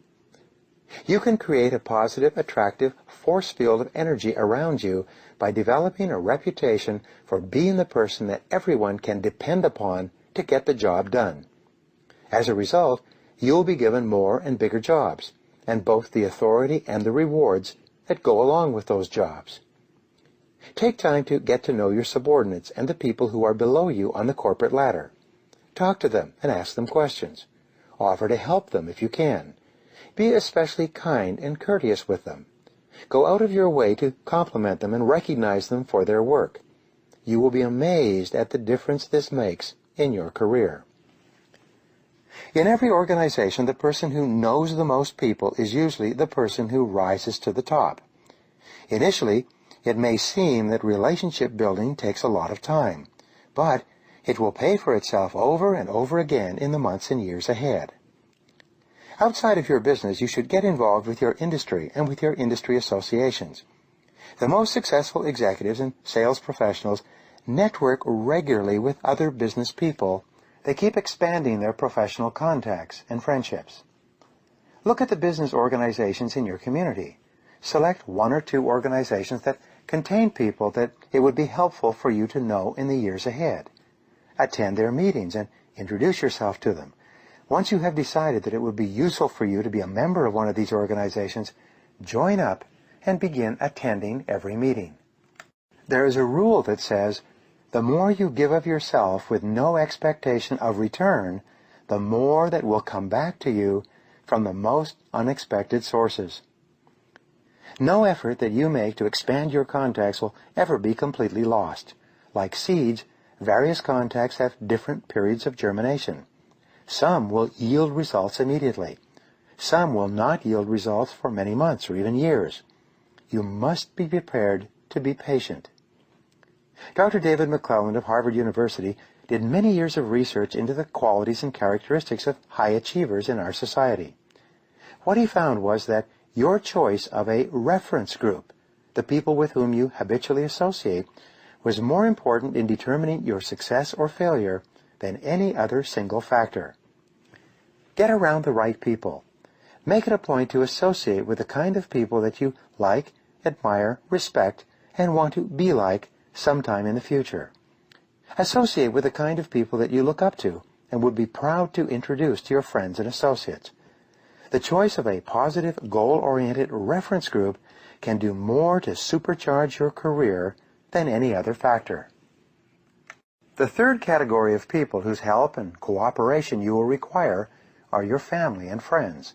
You can create a positive, attractive force field of energy around you by developing a reputation for being the person that everyone can depend upon to get the job done. As a result, you'll be given more and bigger jobs, and both the authority and the rewards that go along with those jobs. Take time to get to know your subordinates and the people who are below you on the corporate ladder. Talk to them and ask them questions. Offer to help them if you can. Be especially kind and courteous with them. Go out of your way to compliment them and recognize them for their work. You will be amazed at the difference this makes in your career. In every organization, the person who knows the most people is usually the person who rises to the top. Initially, it may seem that relationship building takes a lot of time, but it will pay for itself over and over again in the months and years ahead. Outside of your business, you should get involved with your industry and with your industry associations. The most successful executives and sales professionals network regularly with other business people. They keep expanding their professional contacts and friendships. Look at the business organizations in your community. Select one or two organizations that contain people that it would be helpful for you to know in the years ahead. Attend their meetings and introduce yourself to them. Once you have decided that it would be useful for you to be a member of one of these organizations, join up and begin attending every meeting. There is a rule that says, the more you give of yourself with no expectation of return, the more that will come back to you from the most unexpected sources. No effort that you make to expand your contacts will ever be completely lost. Like seeds, various contacts have different periods of germination. Some will yield results immediately. Some will not yield results for many months or even years. You must be prepared to be patient. Dr. David McClelland of Harvard University did many years of research into the qualities and characteristics of high achievers in our society. What he found was that your choice of a reference group, the people with whom you habitually associate, was more important in determining your success or failure than any other single factor. Get around the right people. Make it a point to associate with the kind of people that you like, admire, respect, and want to be like sometime in the future. Associate with the kind of people that you look up to and would be proud to introduce to your friends and associates. The choice of a positive, goal-oriented reference group can do more to supercharge your career than any other factor. The third category of people whose help and cooperation you will require are your family and friends.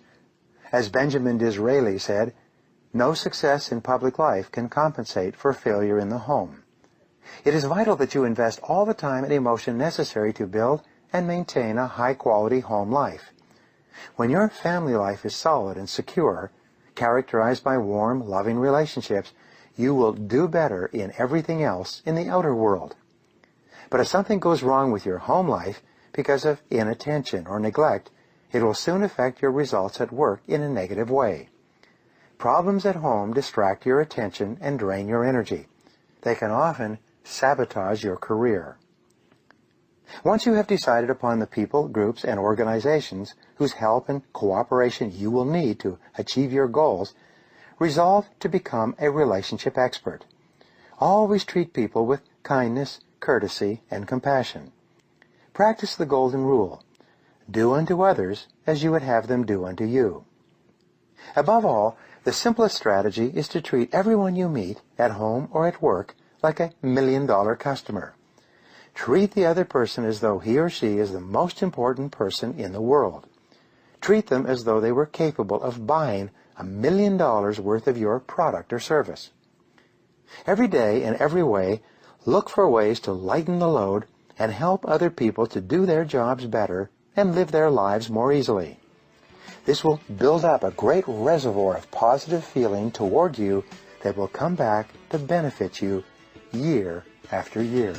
As Benjamin Disraeli said, no success in public life can compensate for failure in the home. It is vital that you invest all the time and emotion necessary to build and maintain a high-quality home life. When your family life is solid and secure, characterized by warm, loving relationships, you will do better in everything else in the outer world. But if something goes wrong with your home life because of inattention or neglect, it will soon affect your results at work in a negative way. Problems at home distract your attention and drain your energy. They can often sabotage your career. Once you have decided upon the people, groups, and organizations whose help and cooperation you will need to achieve your goals, resolve to become a relationship expert. Always treat people with kindness, courtesy, and compassion. Practice the golden rule. Do unto others as you would have them do unto you. Above all, the simplest strategy is to treat everyone you meet, at home or at work, like a million-dollar customer. Treat the other person as though he or she is the most important person in the world. Treat them as though they were capable of buying $1 million worth of your product or service. Every day, in every way, look for ways to lighten the load and help other people to do their jobs better and live their lives more easily. This will build up a great reservoir of positive feeling toward you that will come back to benefit you year after year.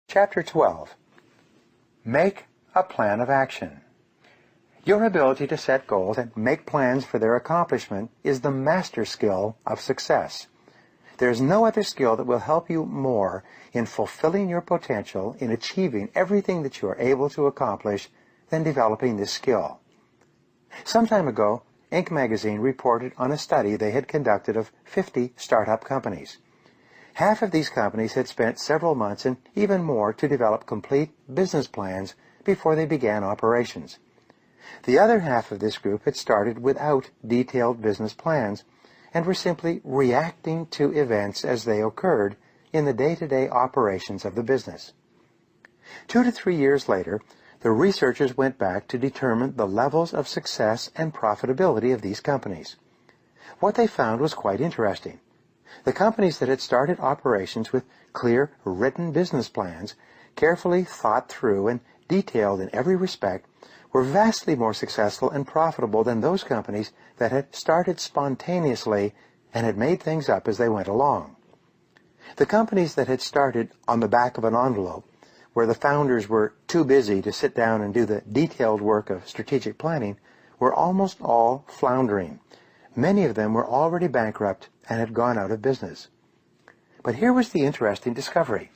Chapter 12. Make a plan of action. Your ability to set goals and make plans for their accomplishment is the master skill of success. There is no other skill that will help you more in fulfilling your potential, in achieving everything that you are able to accomplish, than developing this skill. Some time ago, Inc. magazine reported on a study they had conducted of 50 startup companies. Half of these companies had spent several months and even more to develop complete business plans before they began operations. The other half of this group had started without detailed business plans and were simply reacting to events as they occurred in the day-to-day operations of the business. 2 to 3 years later, the researchers went back to determine the levels of success and profitability of these companies. What they found was quite interesting. The companies that had started operations with clear, written business plans, carefully thought through and detailed in every respect, were vastly more successful and profitable than those companies that had started spontaneously and had made things up as they went along. The companies that had started on the back of an envelope, where the founders were too busy to sit down and do the detailed work of strategic planning, were almost all floundering. Many of them were already bankrupt and had gone out of business. But here was the interesting discovery.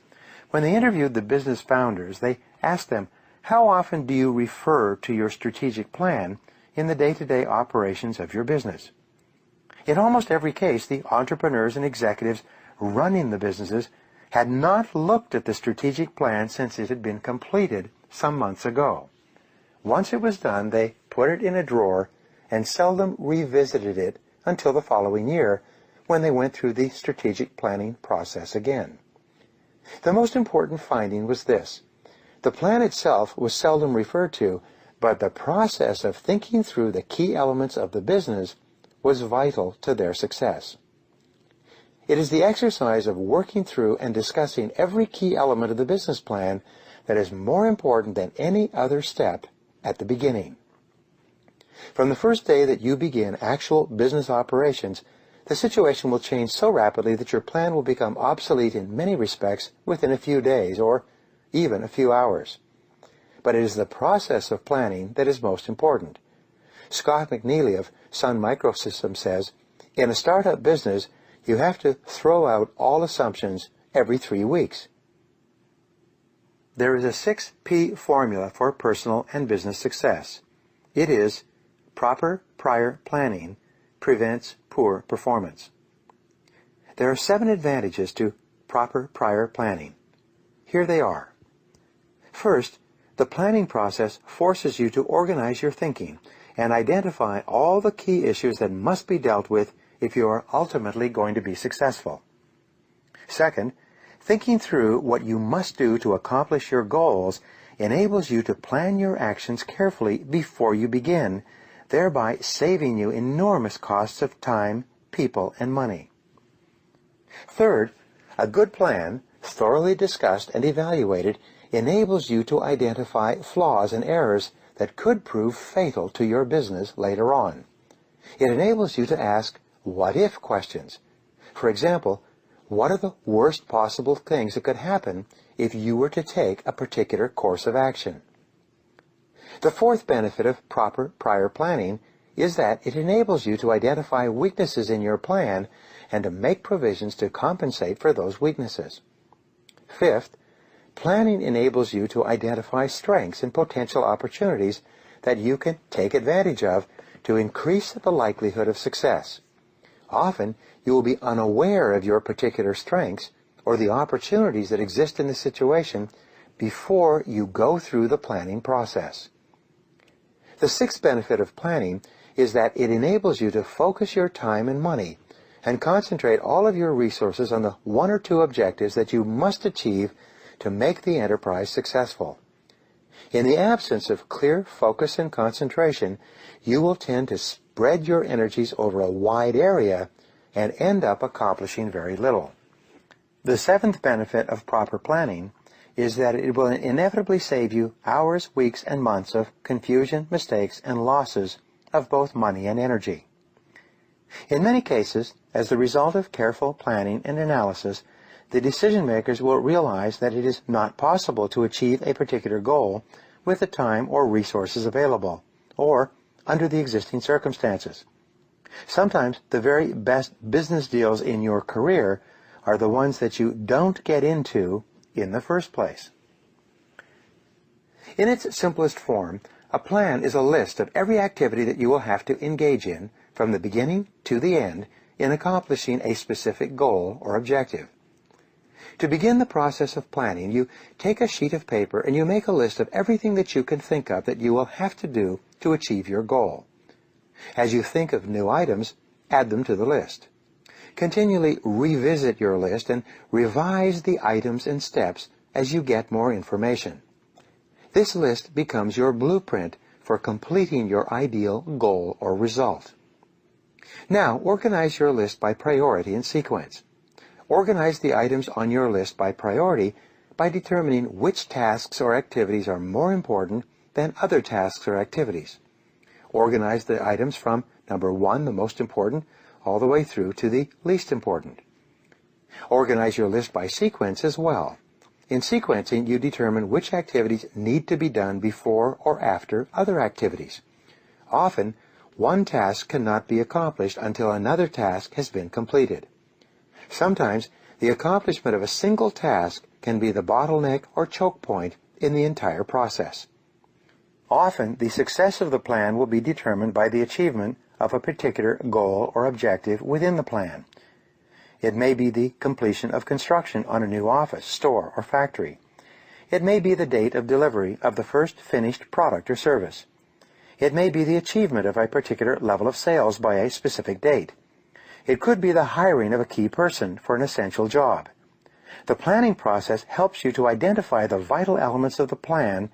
When they interviewed the business founders, they asked them, how often do you refer to your strategic plan in the day-to-day operations of your business? In almost every case, the entrepreneurs and executives running the businesses had not looked at the strategic plan since it had been completed some months ago. Once it was done, they put it in a drawer and seldom revisited it until the following year, when they went through the strategic planning process again. The most important finding was this: the plan itself was seldom referred to, but the process of thinking through the key elements of the business was vital to their success. It is the exercise of working through and discussing every key element of the business plan that is more important than any other step at the beginning. From the first day that you begin actual business operations, the situation will change so rapidly that your plan will become obsolete in many respects within a few days or even a few hours. But it is the process of planning that is most important. Scott McNeely of Sun Microsystems says, "In a startup business, you have to throw out all assumptions every 3 weeks." There is a 6P formula for personal and business success. It is proper prior planning prevents poor performance. There are 7 advantages to proper prior planning. Here they are. First, the planning process forces you to organize your thinking and identify all the key issues that must be dealt with if you are ultimately going to be successful. Second, thinking through what you must do to accomplish your goals enables you to plan your actions carefully before you begin, thereby saving you enormous costs of time, people, and money. Third, a good plan, thoroughly discussed and evaluated, enables you to identify flaws and errors that could prove fatal to your business later on. It enables you to ask what-if questions. For example, what are the worst possible things that could happen if you were to take a particular course of action? The fourth benefit of proper prior planning is that it enables you to identify weaknesses in your plan and to make provisions to compensate for those weaknesses. Fifth, planning enables you to identify strengths and potential opportunities that you can take advantage of to increase the likelihood of success. Often, you will be unaware of your particular strengths or the opportunities that exist in the situation before you go through the planning process. The sixth benefit of planning is that it enables you to focus your time and money and concentrate all of your resources on the 1 or 2 objectives that you must achieve to make the enterprise successful. In the absence of clear focus and concentration, you will tend to spread your energies over a wide area and end up accomplishing very little. The seventh benefit of proper planning is that it will inevitably save you hours, weeks, and months of confusion, mistakes, and losses of both money and energy. In many cases, as the result of careful planning and analysis, the decision makers will realize that it is not possible to achieve a particular goal with the time or resources available, or under the existing circumstances. Sometimes the very best business deals in your career are the ones that you don't get into in the first place. In its simplest form, a plan is a list of every activity that you will have to engage in from the beginning to the end in accomplishing a specific goal or objective. To begin the process of planning, you take a sheet of paper and you make a list of everything that you can think of that you will have to do to achieve your goal. As you think of new items, add them to the list. Continually revisit your list and revise the items and steps as you get more information. This list becomes your blueprint for completing your ideal goal or result. Now, organize your list by priority and sequence. Organize the items on your list by priority by determining which tasks or activities are more important than other tasks or activities. Organize the items from number 1, the most important, all the way through to the least important. Organize your list by sequence as well. In sequencing, you determine which activities need to be done before or after other activities. Often, one task cannot be accomplished until another task has been completed. Sometimes, the accomplishment of a single task can be the bottleneck or choke point in the entire process. Often, the success of the plan will be determined by the achievement of a particular goal or objective within the plan. It may be the completion of construction on a new office, store, or factory. It may be the date of delivery of the first finished product or service. It may be the achievement of a particular level of sales by a specific date. It could be the hiring of a key person for an essential job. The planning process helps you to identify the vital elements of the plan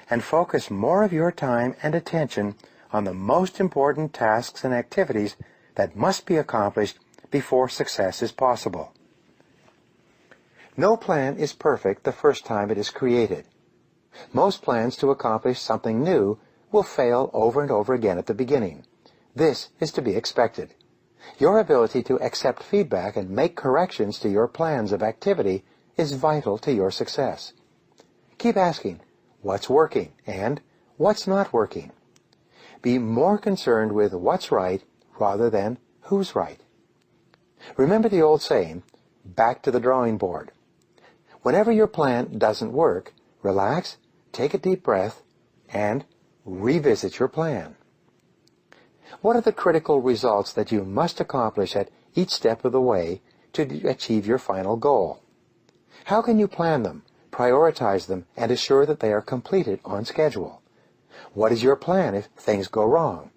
and focus more of your time and attention on the most important tasks and activities that must be accomplished before success is possible. No plan is perfect the first time it is created. Most plans to accomplish something new will fail over and over again at the beginning. This is to be expected. Your ability to accept feedback and make corrections to your plans of activity is vital to your success. Keep asking, what's working and what's not working? Be more concerned with what's right rather than who's right. Remember the old saying, back to the drawing board. Whenever your plan doesn't work, relax, take a deep breath, and revisit your plan. What are the critical results that you must accomplish at each step of the way to achieve your final goal? How can you plan them, prioritize them, and assure that they are completed on schedule? What is your plan if things go wrong?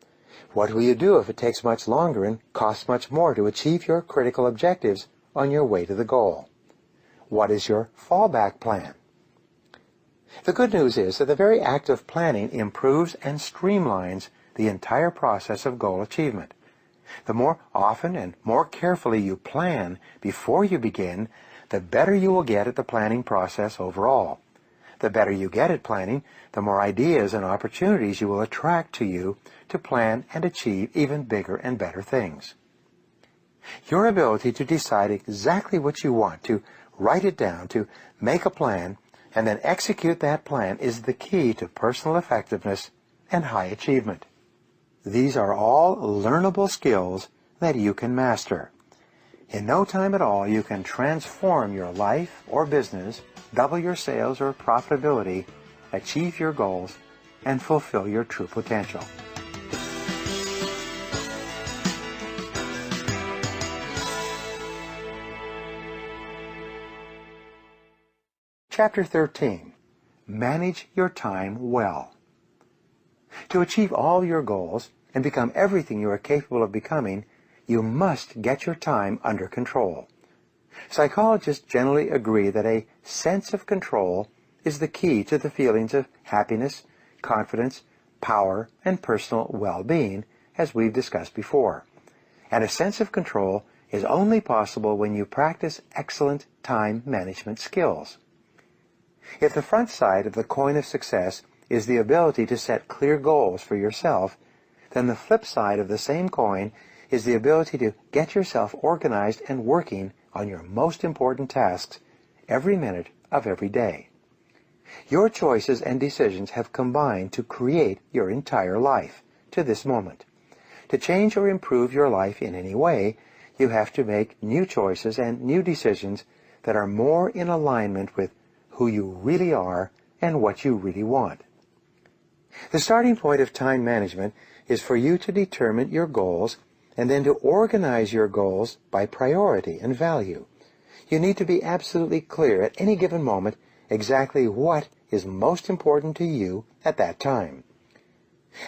What will you do if it takes much longer and costs much more to achieve your critical objectives on your way to the goal? What is your fallback plan? The good news is that the very act of planning improves and streamlines the entire process of goal achievement. The more often and more carefully you plan before you begin, the better you will get at the planning process overall. The better you get at planning, the more ideas and opportunities you will attract to you to plan and achieve even bigger and better things. Your ability to decide exactly what you want, to write it down, to make a plan, and then execute that plan is the key to personal effectiveness and high achievement. These are all learnable skills that you can master. In no time at all, you can transform your life or business, double your sales or profitability, achieve your goals, and fulfill your true potential. Chapter 13. Manage your time well. To achieve all your goals and become everything you are capable of becoming, you must get your time under control. Psychologists generally agree that a sense of control is the key to the feelings of happiness, confidence, power, and personal well-being, as we've discussed before. And a sense of control is only possible when you practice excellent time management skills. If the front side of the coin of success is the ability to set clear goals for yourself, then the flip side of the same coin is the ability to get yourself organized and working on your most important tasks every minute of every day. Your choices and decisions have combined to create your entire life to this moment. To change or improve your life in any way, you have to make new choices and new decisions that are more in alignment with who you really are and what you really want. The starting point of time management is for you to determine your goals and then to organize your goals by priority and value. You need to be absolutely clear at any given moment exactly what is most important to you at that time.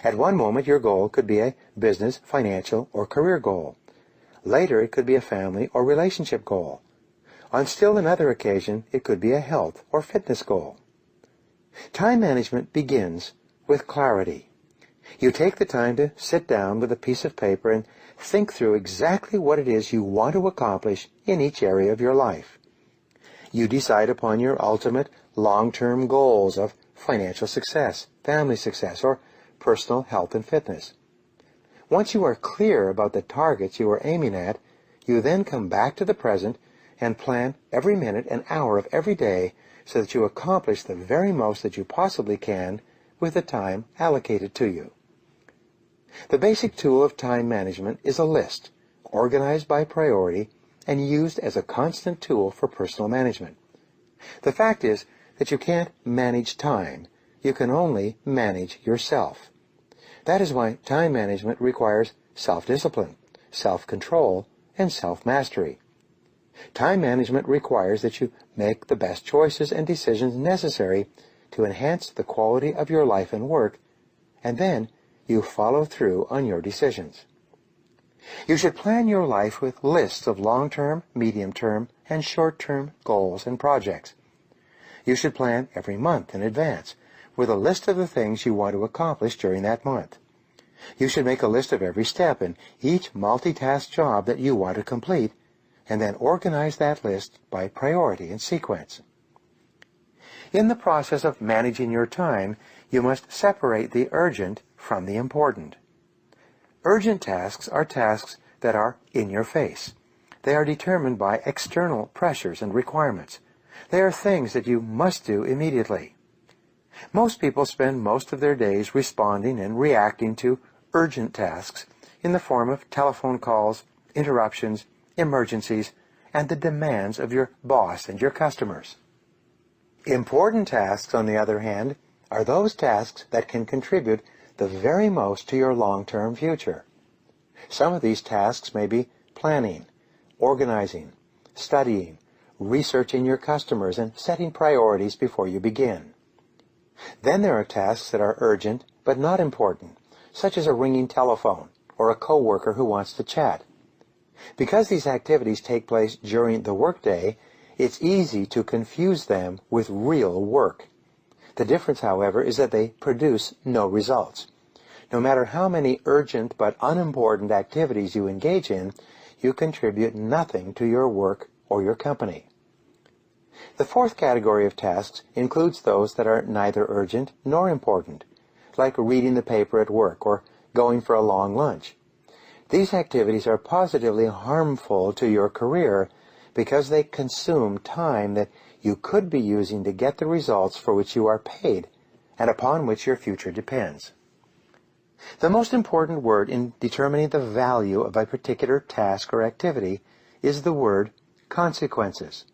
At one moment, your goal could be a business, financial, or career goal. Later, it could be a family or relationship goal. On still another occasion, it could be a health or fitness goal. Time management begins with clarity. You take the time to sit down with a piece of paper and think through exactly what it is you want to accomplish in each area of your life. You decide upon your ultimate long-term goals of financial success, family success, or personal health and fitness. Once you are clear about the targets you are aiming at, you then come back to the present and plan every minute and hour of every day so that you accomplish the very most that you possibly can with the time allocated to you. The basic tool of time management is a list, organized by priority and used as a constant tool for personal management. The fact is that you can't manage time. You can only manage yourself. That is why time management requires self-discipline, self-control, and self-mastery. Time management requires that you make the best choices and decisions necessary to enhance the quality of your life and work, and then you follow through on your decisions. You should plan your life with lists of long-term, medium-term, and short-term goals and projects. You should plan every month in advance with a list of the things you want to accomplish during that month. You should make a list of every step in each multitask job that you want to complete, and then organize that list by priority and sequence. In the process of managing your time, you must separate the urgent from the important. Urgent tasks are tasks that are in your face. They are determined by external pressures and requirements. They are things that you must do immediately. Most people spend most of their days responding and reacting to urgent tasks in the form of telephone calls, interruptions, emergencies, and the demands of your boss and your customers. Important tasks, on the other hand, are those tasks that can contribute the very most to your long-term future. Some of these tasks may be planning, organizing, studying, researching your customers, and setting priorities before you begin. Then there are tasks that are urgent but not important, such as a ringing telephone or a coworker who wants to chat. Because these activities take place during the workday, it's easy to confuse them with real work. The difference, however, is that they produce no results. No matter how many urgent but unimportant activities you engage in, you contribute nothing to your work or your company. The fourth category of tasks includes those that are neither urgent nor important, like reading the paper at work or going for a long lunch. These activities are positively harmful to your career because they consume time that you could be using to get the results for which you are paid and upon which your future depends. The most important word in determining the value of a particular task or activity is the word consequences.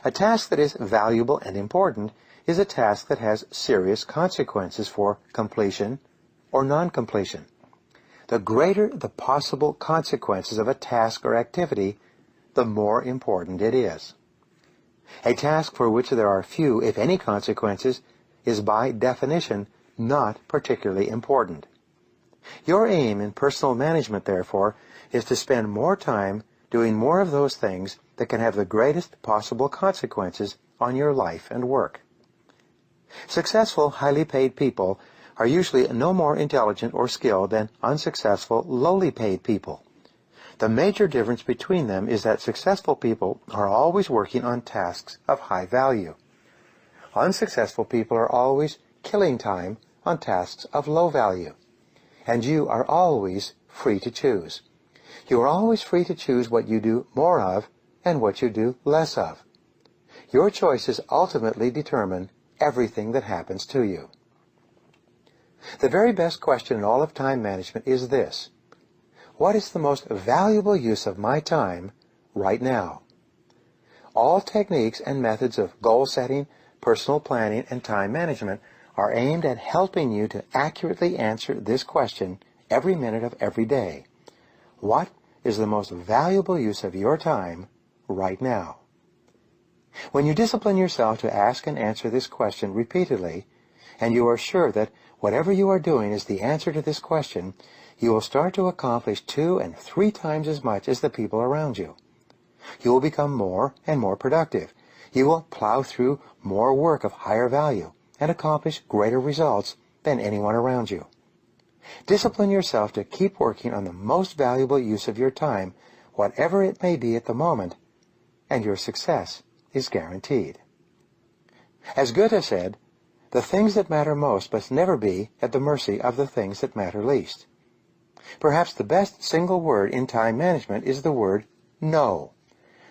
A task that is valuable and important is a task that has serious consequences for completion or non-completion. The greater the possible consequences of a task or activity, the more important it is. A task for which there are few, if any, consequences is by definition not particularly important. Your aim in personal management, therefore, is to spend more time doing more of those things that can have the greatest possible consequences on your life and work. Successful, highly paid people are usually no more intelligent or skilled than unsuccessful, lowly paid people. The major difference between them is that successful people are always working on tasks of high value. Unsuccessful people are always killing time on tasks of low value. And you are always free to choose. You are always free to choose what you do more of and what you do less of. Your choices ultimately determine everything that happens to you. The very best question in all of time management is this: what is the most valuable use of my time right now? All techniques and methods of goal setting, personal planning, and time management are aimed at helping you to accurately answer this question every minute of every day. What is the most valuable use of your time right now? When you discipline yourself to ask and answer this question repeatedly, and you are sure that whatever you are doing is the answer to this question, you will start to accomplish 2 and 3 times as much as the people around you. You will become more and more productive. You will plow through more work of higher value and accomplish greater results than anyone around you. Discipline yourself to keep working on the most valuable use of your time, whatever it may be at the moment, and your success is guaranteed. As Goethe said, the things that matter most must never be at the mercy of the things that matter least. Perhaps the best single word in time management is the word no.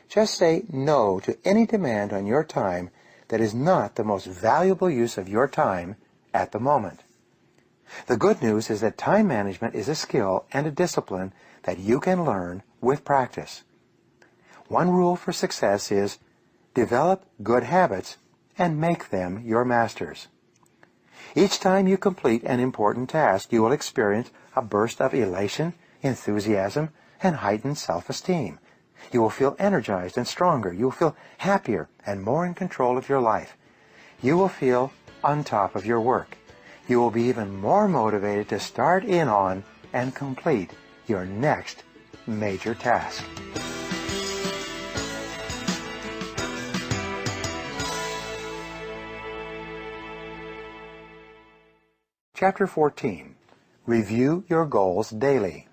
Just say no to any demand on your time that is not the most valuable use of your time at the moment. The good news is that time management is a skill and a discipline that you can learn with practice. One rule for success is develop good habits and make them your masters. Each time you complete an important task, you will experience a burst of elation, enthusiasm, and heightened self-esteem. You will feel energized and stronger. You will feel happier and more in control of your life. You will feel on top of your work. You will be even more motivated to start in on and complete your next major task. Chapter 14. Review your goals daily.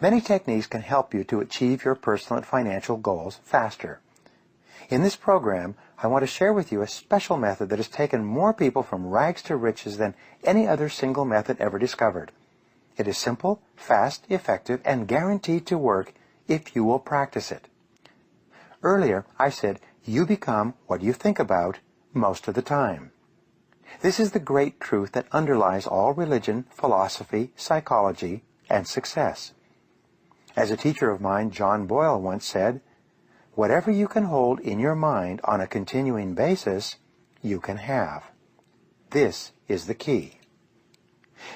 Many techniques can help you to achieve your personal and financial goals faster. In this program, I want to share with you a special method that has taken more people from rags to riches than any other single method ever discovered. It is simple, fast, effective, and guaranteed to work if you will practice it. Earlier, I said you become what you think about most of the time. This is the great truth that underlies all religion, philosophy, psychology, and success. As a teacher of mine, John Boyle, once said, "Whatever you can hold in your mind on a continuing basis, you can have." This is the key.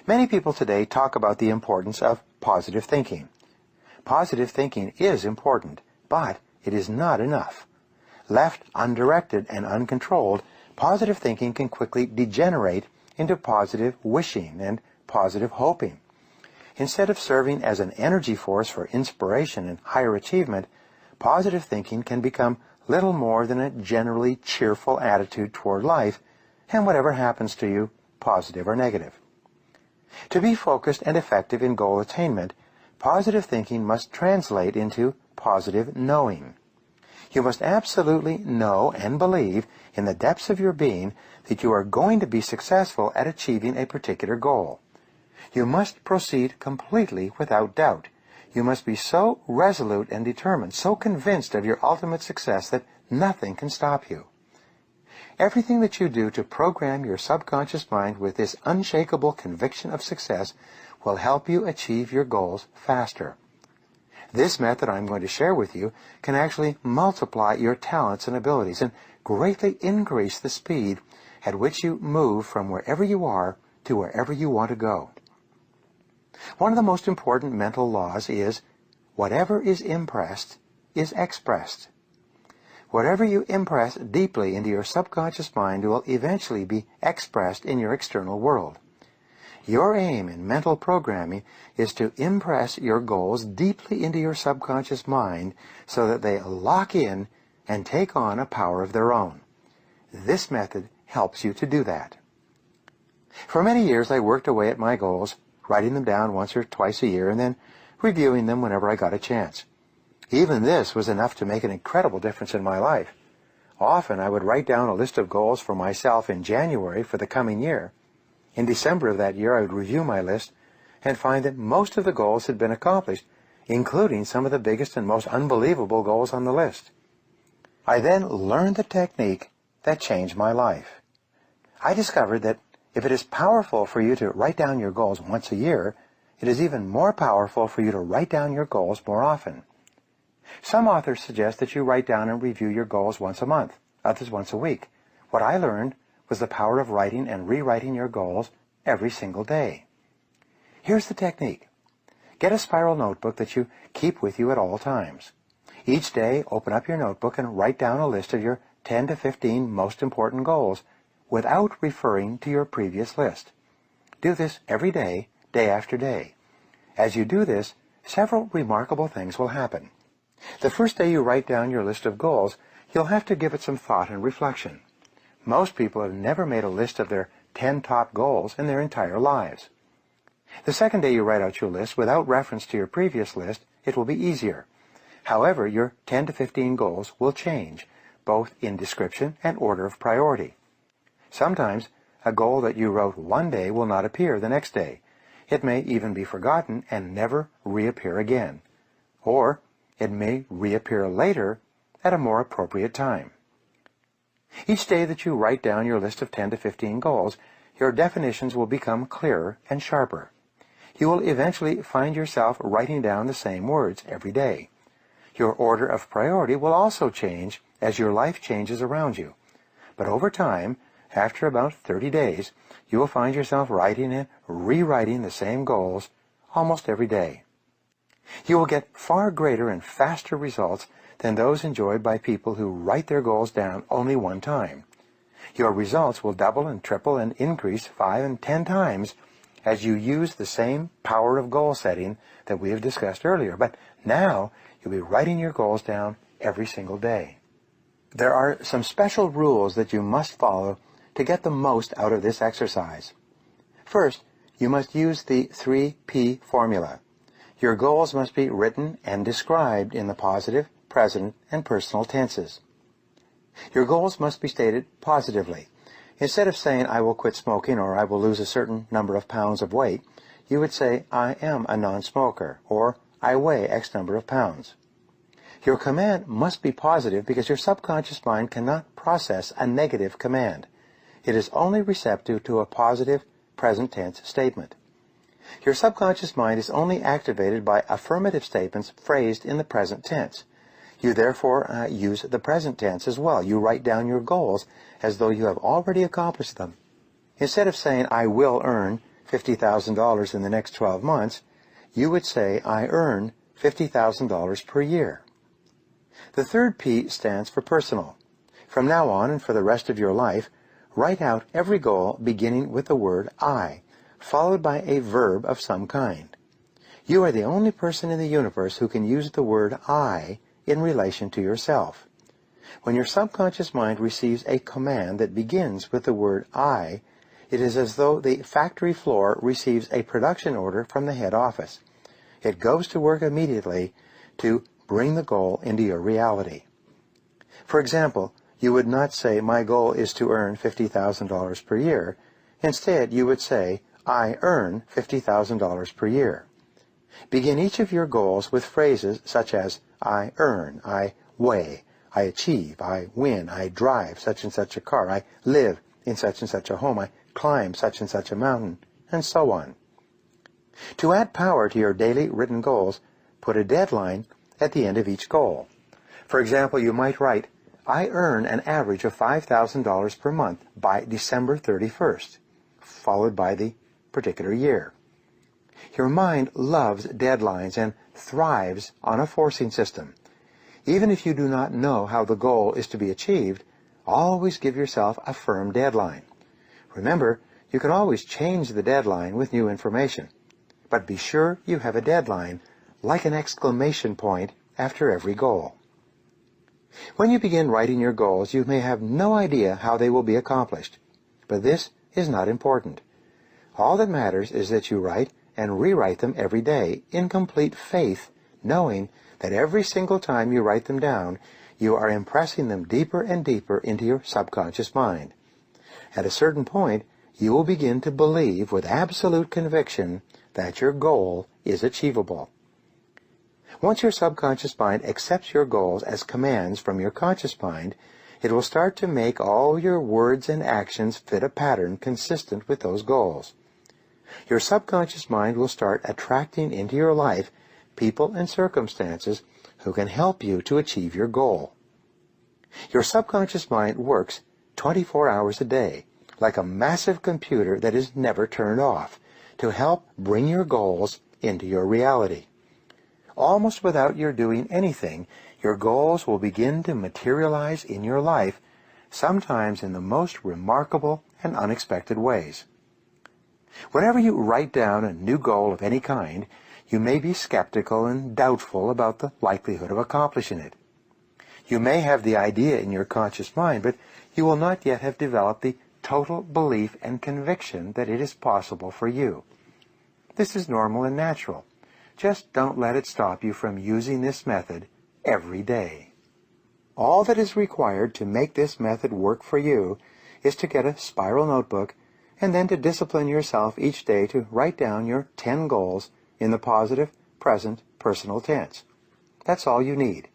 Many people today talk about the importance of positive thinking. Positive thinking is important, but it is not enough. Left undirected and uncontrolled, positive thinking can quickly degenerate into positive wishing and positive hoping. Instead of serving as an energy force for inspiration and higher achievement, positive thinking can become little more than a generally cheerful attitude toward life, and whatever happens to you, positive or negative. To be focused and effective in goal attainment, positive thinking must translate into positive knowing. You must absolutely know and believe in the depths of your being that you are going to be successful at achieving a particular goal. You must proceed completely without doubt. You must be so resolute and determined, so convinced of your ultimate success that nothing can stop you. Everything that you do to program your subconscious mind with this unshakable conviction of success will help you achieve your goals faster. This method I'm going to share with you can actually multiply your talents and abilities and greatly increase the speed at which you move from wherever you are to wherever you want to go. One of the most important mental laws is, whatever is impressed is expressed. Whatever you impress deeply into your subconscious mind will eventually be expressed in your external world. Your aim in mental programming is to impress your goals deeply into your subconscious mind so that they lock in and take on a power of their own. This method helps you to do that. For many years, I worked away at my goals, writing them down once or twice a year and then reviewing them whenever I got a chance. Even this was enough to make an incredible difference in my life. Often I would write down a list of goals for myself in January for the coming year. In December of that year, I would review my list and find that most of the goals had been accomplished, including some of the biggest and most unbelievable goals on the list. I then learned the technique that changed my life. I discovered that if it is powerful for you to write down your goals once a year, it is even more powerful for you to write down your goals more often. Some authors suggest that you write down and review your goals once a month, others once a week. What I learned was the power of writing and rewriting your goals every single day. Here's the technique. Get a spiral notebook that you keep with you at all times. Each day, open up your notebook and write down a list of your 10 to 15 most important goals without referring to your previous list. Do this every day, day after day. As you do this, several remarkable things will happen. The first day you write down your list of goals, you'll have to give it some thought and reflection. Most people have never made a list of their 10 top goals in their entire lives. The second day you write out your list without reference to your previous list, it will be easier. However, your 10 to 15 goals will change, both in description and order of priority. Sometimes a goal that you wrote one day will not appear the next day. It may even be forgotten and never reappear again. Or it may reappear later at a more appropriate time. Each day that you write down your list of 10 to 15 goals, your definitions will become clearer and sharper. You will eventually find yourself writing down the same words every day. Your order of priority will also change as your life changes around you. But over time, after about 30 days, you will find yourself writing and rewriting the same goals almost every day. You will get far greater and faster results than those enjoyed by people who write their goals down only one time. Your results will double and triple and increase 5 and 10 times as you use the same power of goal setting that we have discussed earlier. But now you'll be writing your goals down every single day. There are some special rules that you must follow to get the most out of this exercise. First, you must use the 3P formula. Your goals must be written and described in the positive, present, and personal tenses. Your goals must be stated positively. Instead of saying, I will quit smoking or I will lose a certain number of pounds of weight, you would say, I am a non-smoker, or I weigh X number of pounds. Your command must be positive because your subconscious mind cannot process a negative command. It is only receptive to a positive, present tense statement. Your subconscious mind is only activated by affirmative statements phrased in the present tense. You therefore use the present tense as well. You write down your goals as though you have already accomplished them. Instead of saying, I will earn $50,000 in the next 12 months, you would say, I earn $50,000 per year. The third P stands for personal. From now on and for the rest of your life, write out every goal beginning with the word I, followed by a verb of some kind. You are the only person in the universe who can use the word I in relation to yourself. When your subconscious mind receives a command that begins with the word I, it is as though the factory floor receives a production order from the head office. It goes to work immediately to bring the goal into your reality. For example, you would not say, my goal is to earn $50,000 per year. Instead, you would say, I earn $50,000 per year. Begin each of your goals with phrases such as, I earn, I weigh, I achieve, I win, I drive such and such a car, I live in such and such a home, I climb such and such a mountain, and so on. To add power to your daily written goals, put a deadline at the end of each goal. For example, you might write, I earn an average of $5,000 per month by December 31st, followed by the particular year. Your mind loves deadlines and thrives on a forcing system. Even if you do not know how the goal is to be achieved, always give yourself a firm deadline. Remember, you can always change the deadline with new information, but be sure you have a deadline, like an exclamation point after every goal. When you begin writing your goals, you may have no idea how they will be accomplished, but this is not important. All that matters is that you write and rewrite them every day in complete faith, knowing that every single time you write them down, you are impressing them deeper and deeper into your subconscious mind. At a certain point, you will begin to believe with absolute conviction that your goal is achievable. Once your subconscious mind accepts your goals as commands from your conscious mind, it will start to make all your words and actions fit a pattern consistent with those goals. Your subconscious mind will start attracting into your life people and circumstances who can help you to achieve your goal. Your subconscious mind works 24 hours a day, like a massive computer that is never turned off, to help bring your goals into your reality. Almost without your doing anything, your goals will begin to materialize in your life, sometimes in the most remarkable and unexpected ways. Whenever you write down a new goal of any kind, you may be skeptical and doubtful about the likelihood of accomplishing it. You may have the idea in your conscious mind, but you will not yet have developed the total belief and conviction that it is possible for you. This is normal and natural. Just don't let it stop you from using this method every day. All that is required to make this method work for you is to get a spiral notebook and then to discipline yourself each day to write down your 10 goals in the positive, present, personal tense. That's all you need.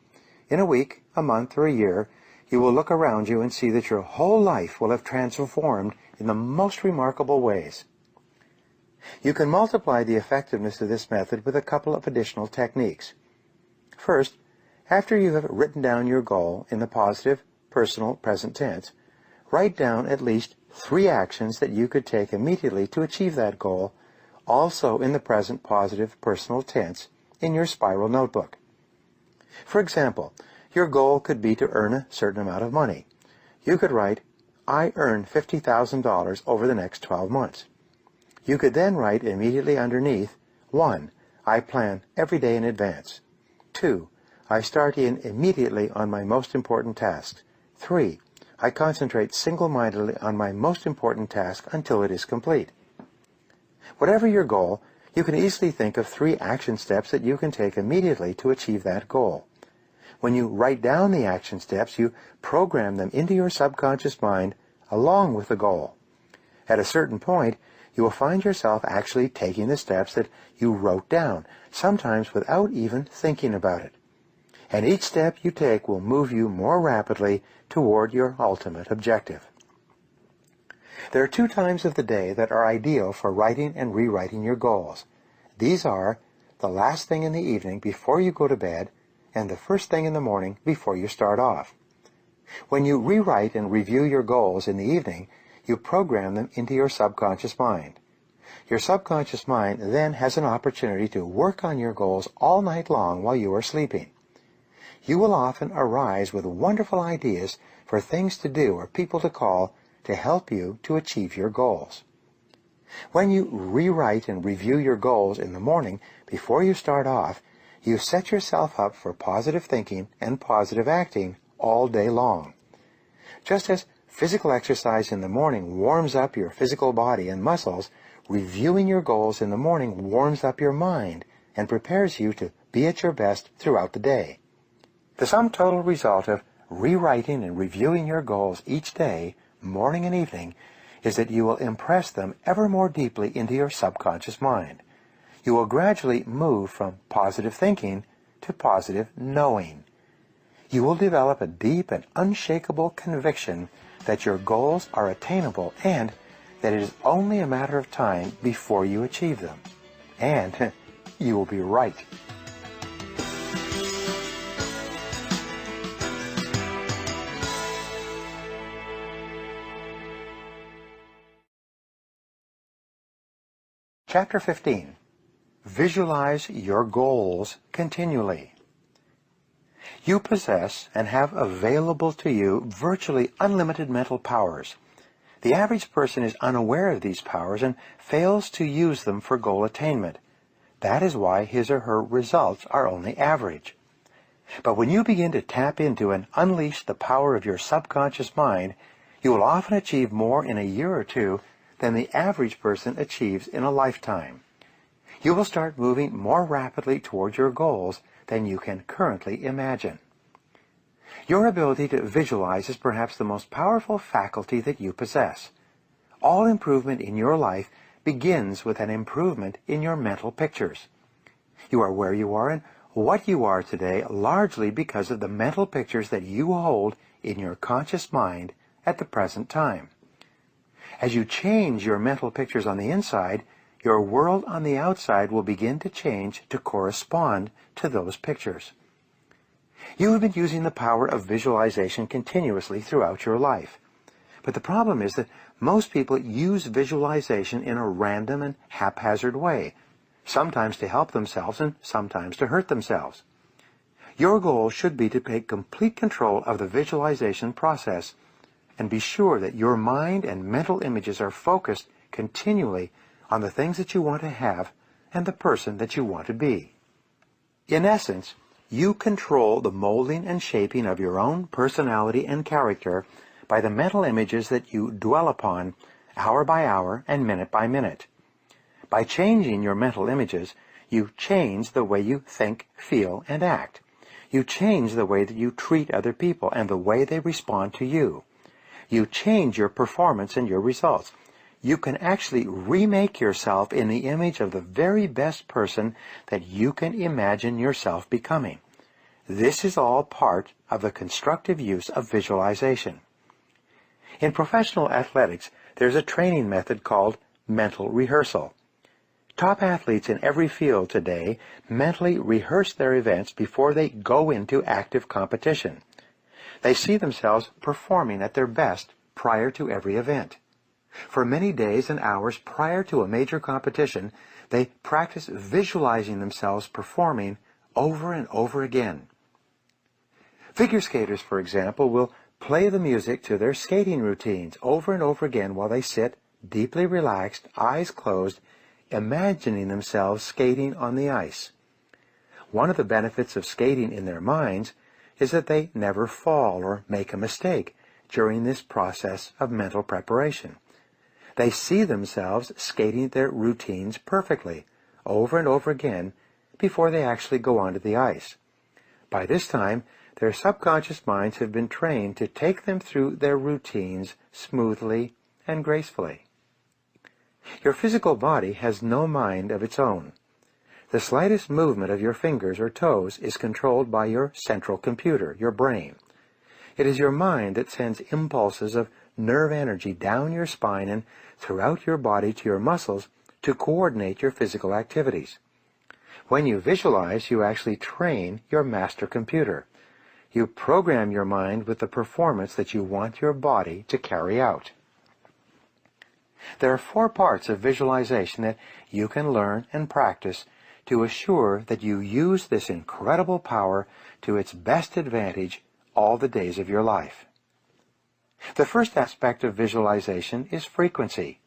In a week, a month, or a year, you will look around you and see that your whole life will have transformed in the most remarkable ways. You can multiply the effectiveness of this method with a couple of additional techniques. First, after you have written down your goal in the positive, personal, present tense, write down at least 3 actions that you could take immediately to achieve that goal, also in the present positive personal tense, in your spiral notebook. For example, your goal could be to earn a certain amount of money. You could write, I earn $50,000 over the next 12 months. You could then write immediately underneath, 1. I plan every day in advance. 2. I start in immediately on my most important tasks. 3. I concentrate single-mindedly on my most important task until it is complete. Whatever your goal, you can easily think of 3 action steps that you can take immediately to achieve that goal. When you write down the action steps, you program them into your subconscious mind along with the goal. At a certain point, you will find yourself actually taking the steps that you wrote down, sometimes without even thinking about it. And each step you take will move you more rapidly toward your ultimate objective. There are 2 times of the day that are ideal for writing and rewriting your goals. These are the last thing in the evening before you go to bed and the first thing in the morning before you start off. When you rewrite and review your goals in the evening, you program them into your subconscious mind. Your subconscious mind then has an opportunity to work on your goals all night long while you are sleeping. You will often arise with wonderful ideas for things to do or people to call to help you to achieve your goals. When you rewrite and review your goals in the morning before you start off, you set yourself up for positive thinking and positive acting all day long. Just as physical exercise in the morning warms up your physical body and muscles, reviewing your goals in the morning warms up your mind and prepares you to be at your best throughout the day. The sum total result of rewriting and reviewing your goals each day, morning and evening, is that you will impress them ever more deeply into your subconscious mind. You will gradually move from positive thinking to positive knowing. You will develop a deep and unshakable conviction that your goals are attainable and that it is only a matter of time before you achieve them. And you will be right. Chapter 15. Visualize your goals continually. You possess and have available to you virtually unlimited mental powers. The average person is unaware of these powers and fails to use them for goal attainment. That is why his or her results are only average. But when you begin to tap into and unleash the power of your subconscious mind, you will often achieve more in a year or 2 than the average person achieves in a lifetime. You will start moving more rapidly towards your goals than you can currently imagine. Your ability to visualize is perhaps the most powerful faculty that you possess. All improvement in your life begins with an improvement in your mental pictures. You are where you are and what you are today largely because of the mental pictures that you hold in your conscious mind at the present time. As you change your mental pictures on the inside, your world on the outside will begin to change to correspond to those pictures. You have been using the power of visualization continuously throughout your life. But the problem is that most people use visualization in a random and haphazard way, sometimes to help themselves and sometimes to hurt themselves. Your goal should be to take complete control of the visualization process and be sure that your mind and mental images are focused continually on the things that you want to have and the person that you want to be. In essence, you control the molding and shaping of your own personality and character by the mental images that you dwell upon hour by hour and minute by minute. By changing your mental images, you change the way you think, feel, and act. You change the way that you treat other people and the way they respond to you. You change your performance and your results. You can actually remake yourself in the image of the very best person that you can imagine yourself becoming. This is all part of the constructive use of visualization. In professional athletics, there's a training method called mental rehearsal. Top athletes in every field today mentally rehearse their events before they go into active competition. They see themselves performing at their best prior to every event. For many days and hours prior to a major competition, They practice visualizing themselves performing over and over again. Figure skaters, for example, will play the music to their skating routines over and over again while they sit, deeply relaxed, eyes closed, imagining themselves skating on the ice. One of the benefits of skating in their minds is that they never fall or make a mistake during this process of mental preparation. They see themselves skating their routines perfectly, over and over again, before they actually go onto the ice. By this time, their subconscious minds have been trained to take them through their routines smoothly and gracefully. Your physical body has no mind of its own. The slightest movement of your fingers or toes is controlled by your central computer, your brain. It is your mind that sends impulses of nerve energy down your spine and throughout your body to your muscles to coordinate your physical activities. When you visualize, you actually train your master computer. You program your mind with the performance that you want your body to carry out. There are 4 parts of visualization that you can learn and practice to assure that you use this incredible power to its best advantage all the days of your life. The first aspect of visualization is frequency.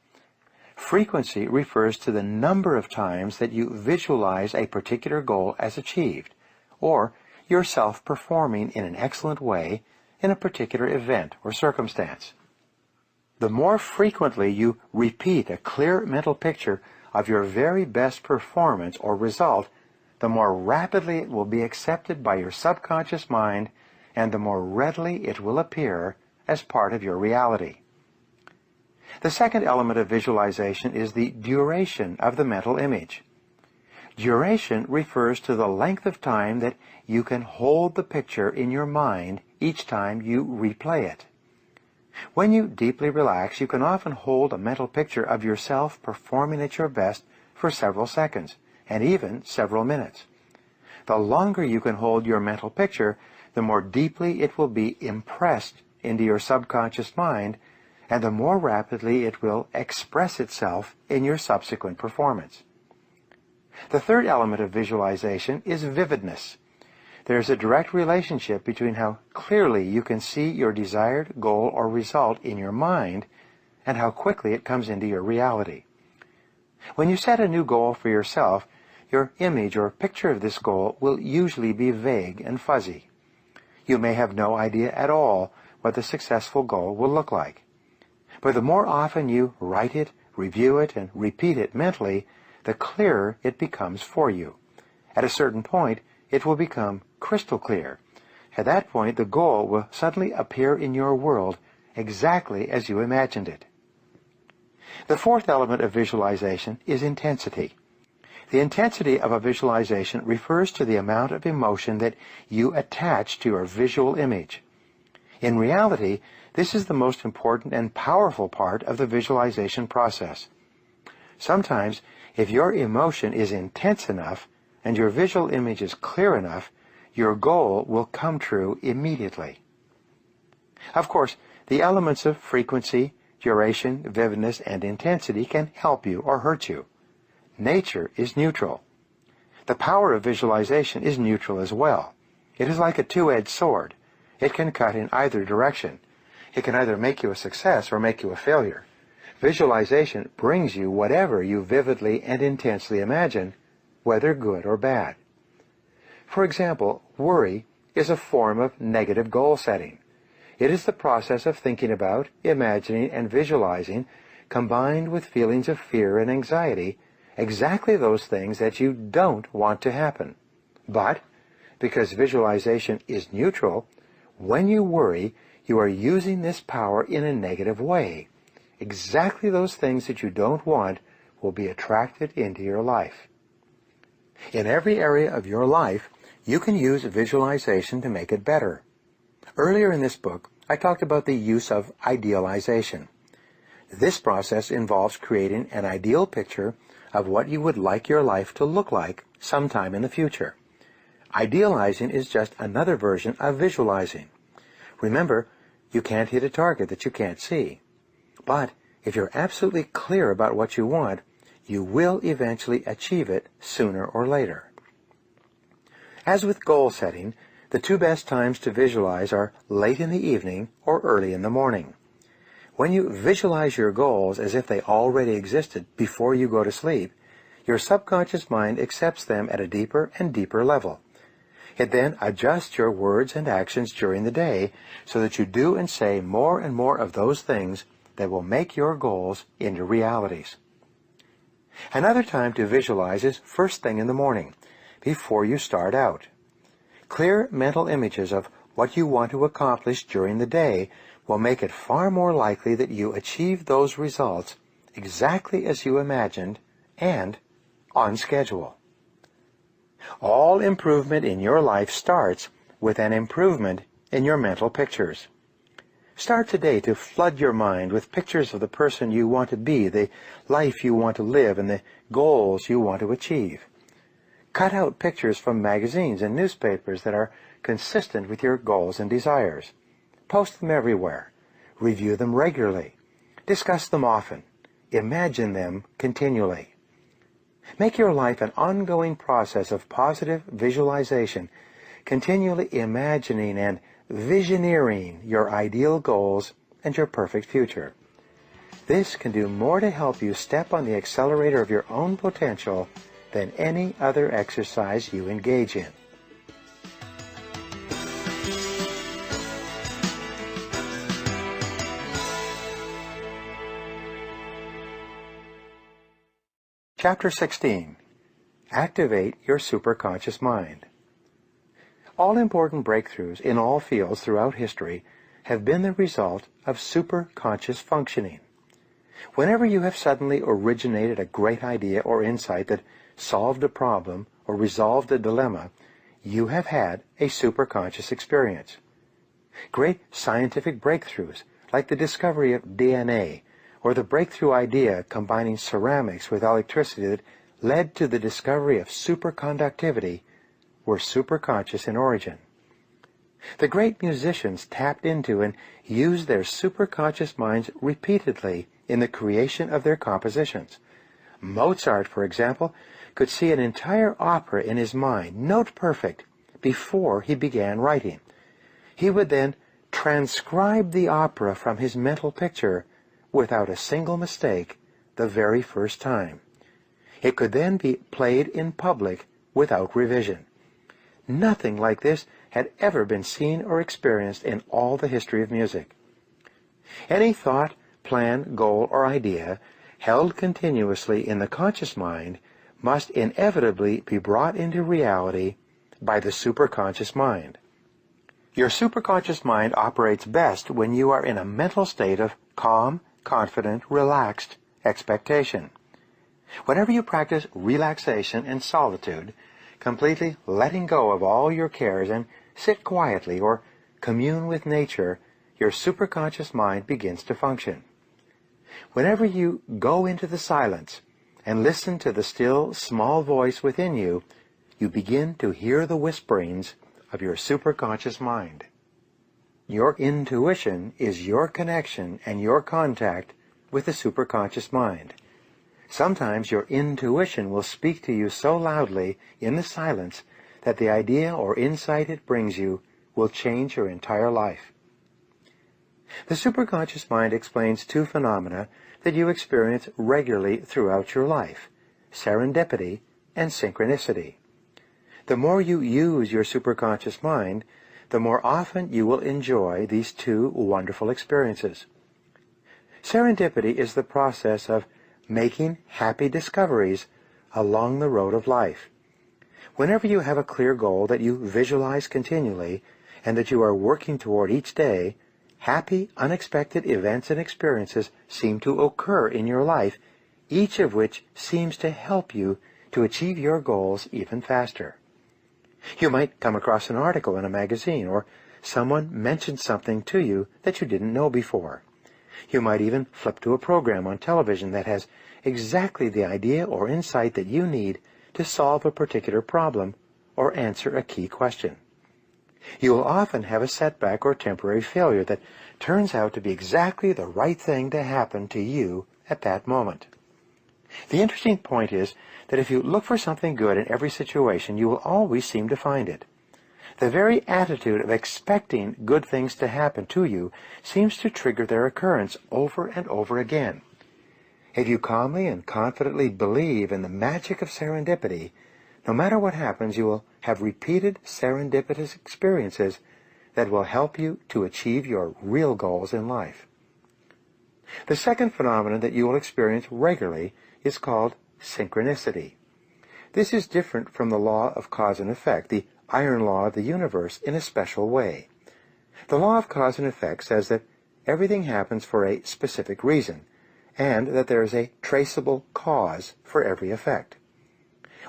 Frequency refers to the number of times that you visualize a particular goal as achieved, or yourself performing in an excellent way in a particular event or circumstance. The more frequently you repeat a clear mental picture of your very best performance or result, the more rapidly it will be accepted by your subconscious mind, and the more readily it will appear as part of your reality. The second element of visualization is the duration of the mental image. Duration refers to the length of time that you can hold the picture in your mind each time you replay it. When you deeply relax, you can often hold a mental picture of yourself performing at your best for several seconds, and even several minutes. The longer you can hold your mental picture, the more deeply it will be impressed into your subconscious mind, and the more rapidly it will express itself in your subsequent performance. The third element of visualization is vividness. There is a direct relationship between how clearly you can see your desired goal or result in your mind and how quickly it comes into your reality. When you set a new goal for yourself, your image or picture of this goal will usually be vague and fuzzy. You may have no idea at all what the successful goal will look like. But the more often you write it, review it, and repeat it mentally, the clearer it becomes for you. At a certain point, it will become crystal clear. At that point, the goal will suddenly appear in your world exactly as you imagined it. The fourth element of visualization is intensity. The intensity of a visualization refers to the amount of emotion that you attach to your visual image. In reality, this is the most important and powerful part of the visualization process. Sometimes, if your emotion is intense enough and your visual image is clear enough, your goal will come true immediately. Of course, the elements of frequency, duration, vividness, and intensity can help you or hurt you. Nature is neutral. The power of visualization is neutral as well. It is like a two-edged sword. It can cut in either direction. It can either make you a success or make you a failure. Visualization brings you whatever you vividly and intensely imagine, whether good or bad. For example, worry is a form of negative goal setting. It is the process of thinking about, imagining, and visualizing, combined with feelings of fear and anxiety, exactly those things that you don't want to happen. But, because visualization is neutral, when you worry, you are using this power in a negative way. Exactly those things that you don't want will be attracted into your life. In every area of your life, you can use visualization to make it better. Earlier in this book, I talked about the use of idealization. This process involves creating an ideal picture of what you would like your life to look like sometime in the future. Idealizing is just another version of visualizing. Remember, you can't hit a target that you can't see. But if you're absolutely clear about what you want, you will eventually achieve it sooner or later. As with goal setting, the two best times to visualize are late in the evening or early in the morning. When you visualize your goals as if they already existed before you go to sleep, your subconscious mind accepts them at a deeper and deeper level. It then adjusts your words and actions during the day so that you do and say more and more of those things that will make your goals into realities. Another time to visualize is first thing in the morning, before you start out. Clear mental images of what you want to accomplish during the day will make it far more likely that you achieve those results exactly as you imagined and on schedule. All improvement in your life starts with an improvement in your mental pictures. Start today to flood your mind with pictures of the person you want to be, the life you want to live, and the goals you want to achieve. Cut out pictures from magazines and newspapers that are consistent with your goals and desires. Post them everywhere. Review them regularly. Discuss them often. Imagine them continually. Make your life an ongoing process of positive visualization, continually imagining and visioneering your ideal goals and your perfect future. This can do more to help you step on the accelerator of your own potential than any other exercise you engage in. Chapter 16. Activate your superconscious mind. All important breakthroughs in all fields throughout history have been the result of superconscious functioning. Whenever you have suddenly originated a great idea or insight that solved a problem or resolved a dilemma, you have had a superconscious experience. Great scientific breakthroughs, like the discovery of DNA, or the breakthrough idea combining ceramics with electricity that led to the discovery of superconductivity, were superconscious in origin. The great musicians tapped into and used their superconscious minds repeatedly in the creation of their compositions. Mozart, for example, could see an entire opera in his mind, note perfect, before he began writing. He would then transcribe the opera from his mental picture without a single mistake the very first time. It could then be played in public without revision. Nothing like this had ever been seen or experienced in all the history of music. Any thought, plan, goal, or idea held continuously in the conscious mind must inevitably be brought into reality by the superconscious mind. Your superconscious mind operates best when you are in a mental state of calm, confident, relaxed expectation. Whenever you practice relaxation and solitude, completely letting go of all your cares and sit quietly or commune with nature, your superconscious mind begins to function. Whenever you go into the silence and listen to the still, small voice within you, you begin to hear the whisperings of your superconscious mind. Your intuition is your connection and your contact with the superconscious mind. Sometimes your intuition will speak to you so loudly in the silence that the idea or insight it brings you will change your entire life. The superconscious mind explains two phenomena that you experience regularly throughout your life: serendipity and synchronicity. The more you use your superconscious mind, the more often you will enjoy these two wonderful experiences. Serendipity is the process of making happy discoveries along the road of life. Whenever you have a clear goal that you visualize continually and that you are working toward each day, happy, unexpected events and experiences seem to occur in your life, each of which seems to help you to achieve your goals even faster. You might come across an article in a magazine, or someone mentioned something to you that you didn't know before. You might even flip to a program on television that has exactly the idea or insight that you need to solve a particular problem or answer a key question. You will often have a setback or temporary failure that turns out to be exactly the right thing to happen to you at that moment. The interesting point is that if you look for something good in every situation, you will always seem to find it. The very attitude of expecting good things to happen to you seems to trigger their occurrence over and over again. If you calmly and confidently believe in the magic of serendipity, no matter what happens, you will have repeated serendipitous experiences that will help you to achieve your real goals in life. The second phenomenon that you will experience regularly is called synchronicity. This is different from the law of cause and effect, the iron law of the universe, in a special way. The law of cause and effect says that everything happens for a specific reason, and that there is a traceable cause for every effect.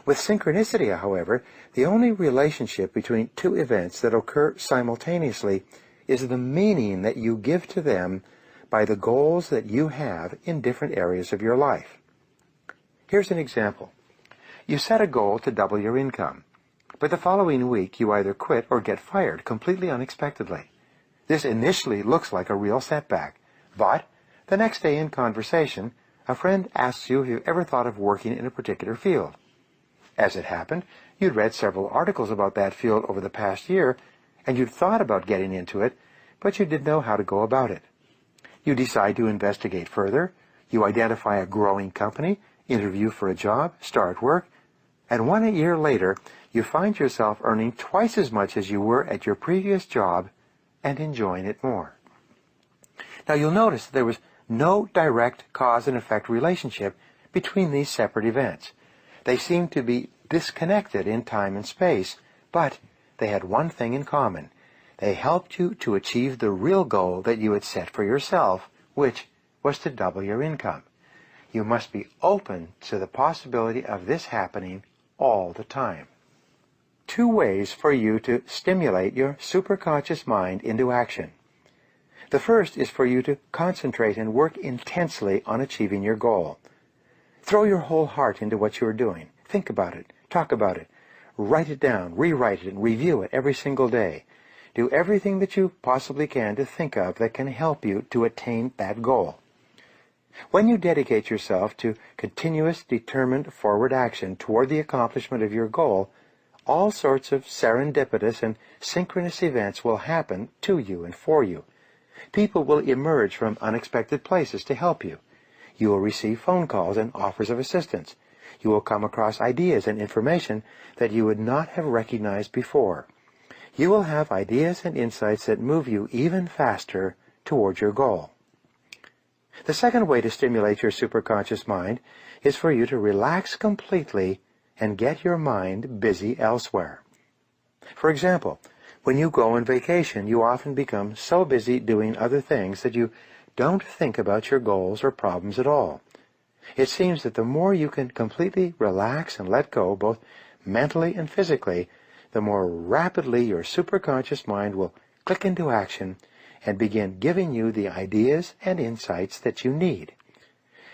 With synchronicity, however, the only relationship between two events that occur simultaneously is the meaning that you give to them by the goals that you have in different areas of your life. Here's an example. You set a goal to double your income, but the following week you either quit or get fired completely unexpectedly. This initially looks like a real setback, but the next day in conversation, a friend asks you if you've ever thought of working in a particular field. As it happened, you'd read several articles about that field over the past year, and you'd thought about getting into it, but you didn't know how to go about it. You decide to investigate further, you identify a growing company, interview for a job, start work, and 1 year later, you find yourself earning twice as much as you were at your previous job and enjoying it more. Now you'll notice there was no direct cause and effect relationship between these separate events. They seemed to be disconnected in time and space, but they had one thing in common. They helped you to achieve the real goal that you had set for yourself, which was to double your income. You must be open to the possibility of this happening all the time. 2 ways for you to stimulate your superconscious mind into action. The first is for you to concentrate and work intensely on achieving your goal. Throw your whole heart into what you are doing. Think about it. Talk about it. Write it down, rewrite it, and review it every single day. Do everything that you possibly can to think of that can help you to attain that goal. When you dedicate yourself to continuous, determined forward action toward the accomplishment of your goal, all sorts of serendipitous and synchronous events will happen to you and for you. People will emerge from unexpected places to help you. You will receive phone calls and offers of assistance. You will come across ideas and information that you would not have recognized before. You will have ideas and insights that move you even faster towards your goal. The second way to stimulate your superconscious mind is for you to relax completely and get your mind busy elsewhere. For example, when you go on vacation, you often become so busy doing other things that you don't think about your goals or problems at all. It seems that the more you can completely relax and let go, both mentally and physically, the more rapidly your superconscious mind will click into action and begin giving you the ideas and insights that you need.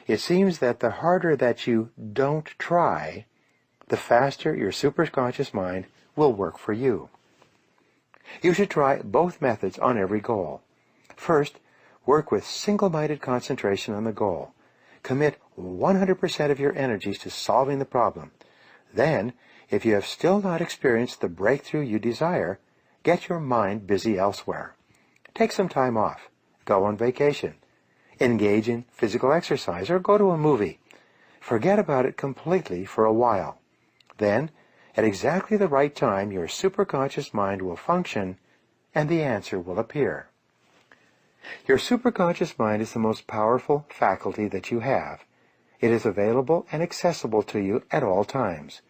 It seems that the harder that you don't try, the faster your superconscious mind will work for you. You should try both methods on every goal. First, work with single-minded concentration on the goal. Commit 100% of your energies to solving the problem. Then, if you have still not experienced the breakthrough you desire, get your mind busy elsewhere. Take some time off. Go on vacation. Engage in physical exercise or go to a movie. Forget about it completely for a while. Then, at exactly the right time, your superconscious mind will function and the answer will appear. Your superconscious mind is the most powerful faculty that you have. It is available and accessible to you at all times.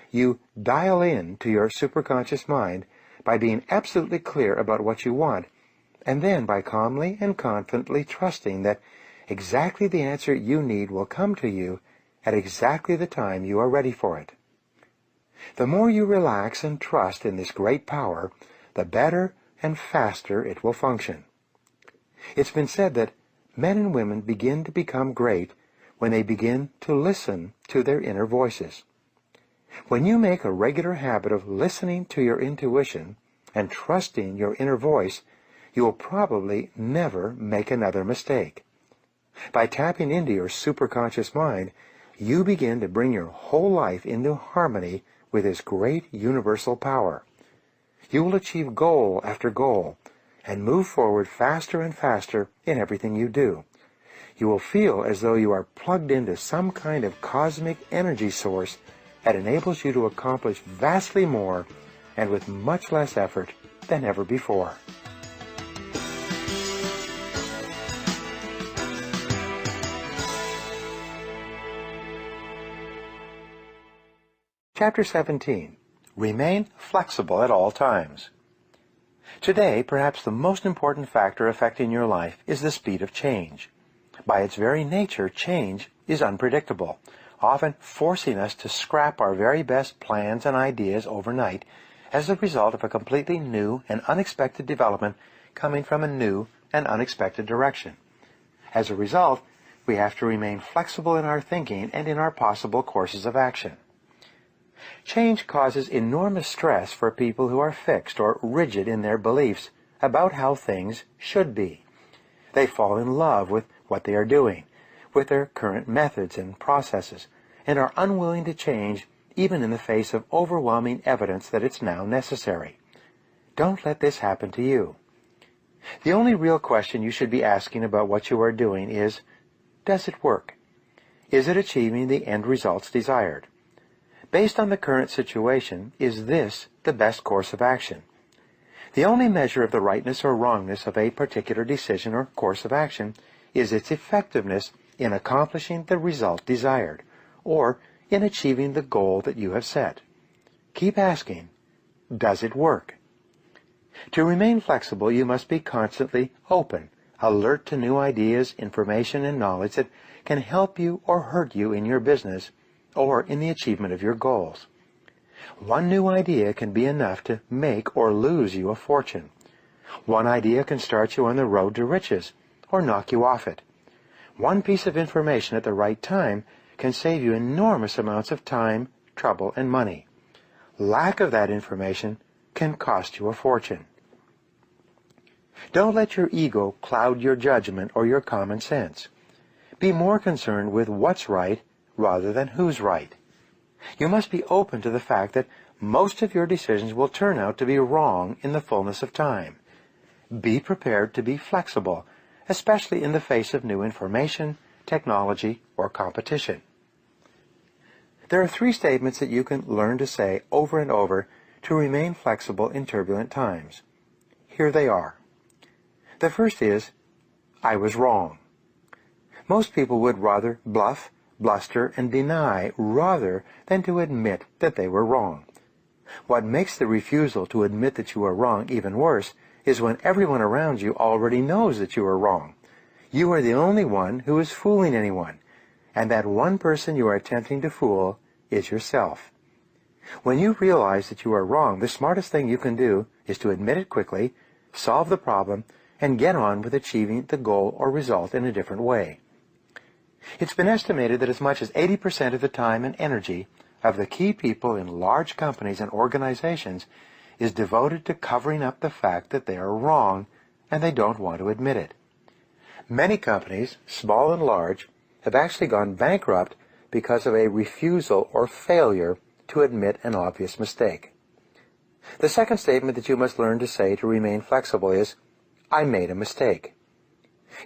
You dial in to your superconscious mind by being absolutely clear about what you want, and then by calmly and confidently trusting that exactly the answer you need will come to you at exactly the time you are ready for it. The more you relax and trust in this great power, the better and faster it will function. It's been said that men and women begin to become great when they begin to listen to their inner voices. When you make a regular habit of listening to your intuition and trusting your inner voice, you will probably never make another mistake. By tapping into your superconscious mind, you begin to bring your whole life into harmony with this great universal power. You will achieve goal after goal and move forward faster and faster in everything you do. You will feel as though you are plugged into some kind of cosmic energy source that enables you to accomplish vastly more and with much less effort than ever before. Chapter 17. Remain flexible at all times. Today, perhaps the most important factor affecting your life is the speed of change. By its very nature, change is unpredictable, often forcing us to scrap our very best plans and ideas overnight as a result of a completely new and unexpected development coming from a new and unexpected direction. As a result, we have to remain flexible in our thinking and in our possible courses of action. Change causes enormous stress for people who are fixed or rigid in their beliefs about how things should be. They fall in love with what they are doing, with their current methods and processes, and are unwilling to change even in the face of overwhelming evidence that it's now necessary. Don't let this happen to you. The only real question you should be asking about what you are doing is, does it work? Is it achieving the end results desired? Based on the current situation, is this the best course of action? The only measure of the rightness or wrongness of a particular decision or course of action is its effectiveness in accomplishing the result desired, or in achieving the goal that you have set. Keep asking, does it work? To remain flexible, you must be constantly open, alert to new ideas, information, and knowledge that can help you or hurt you in your business or in the achievement of your goals. One new idea can be enough to make or lose you a fortune. One idea can start you on the road to riches or knock you off it. One piece of information at the right time can save you enormous amounts of time, trouble, and money. Lack of that information can cost you a fortune. Don't let your ego cloud your judgment or your common sense. Be more concerned with what's right rather than who's right. You must be open to the fact that most of your decisions will turn out to be wrong in the fullness of time. Be prepared to be flexible, especially in the face of new information, technology, or competition. There are 3 statements that you can learn to say over and over to remain flexible in turbulent times. Here they are. The first is, I was wrong. Most people would rather bluff, bluster, and deny rather than to admit that they were wrong. What makes the refusal to admit that you are wrong even worse is when everyone around you already knows that you are wrong. You are the only one who is fooling anyone, and that one person you are attempting to fool is yourself. When you realize that you are wrong, the smartest thing you can do is to admit it quickly, solve the problem, and get on with achieving the goal or result in a different way. It's been estimated that as much as 80% of the time and energy of the key people in large companies and organizations is devoted to covering up the fact that they are wrong and they don't want to admit it. Many companies, small and large, have actually gone bankrupt because of a refusal or failure to admit an obvious mistake. The second statement that you must learn to say to remain flexible is, I made a mistake.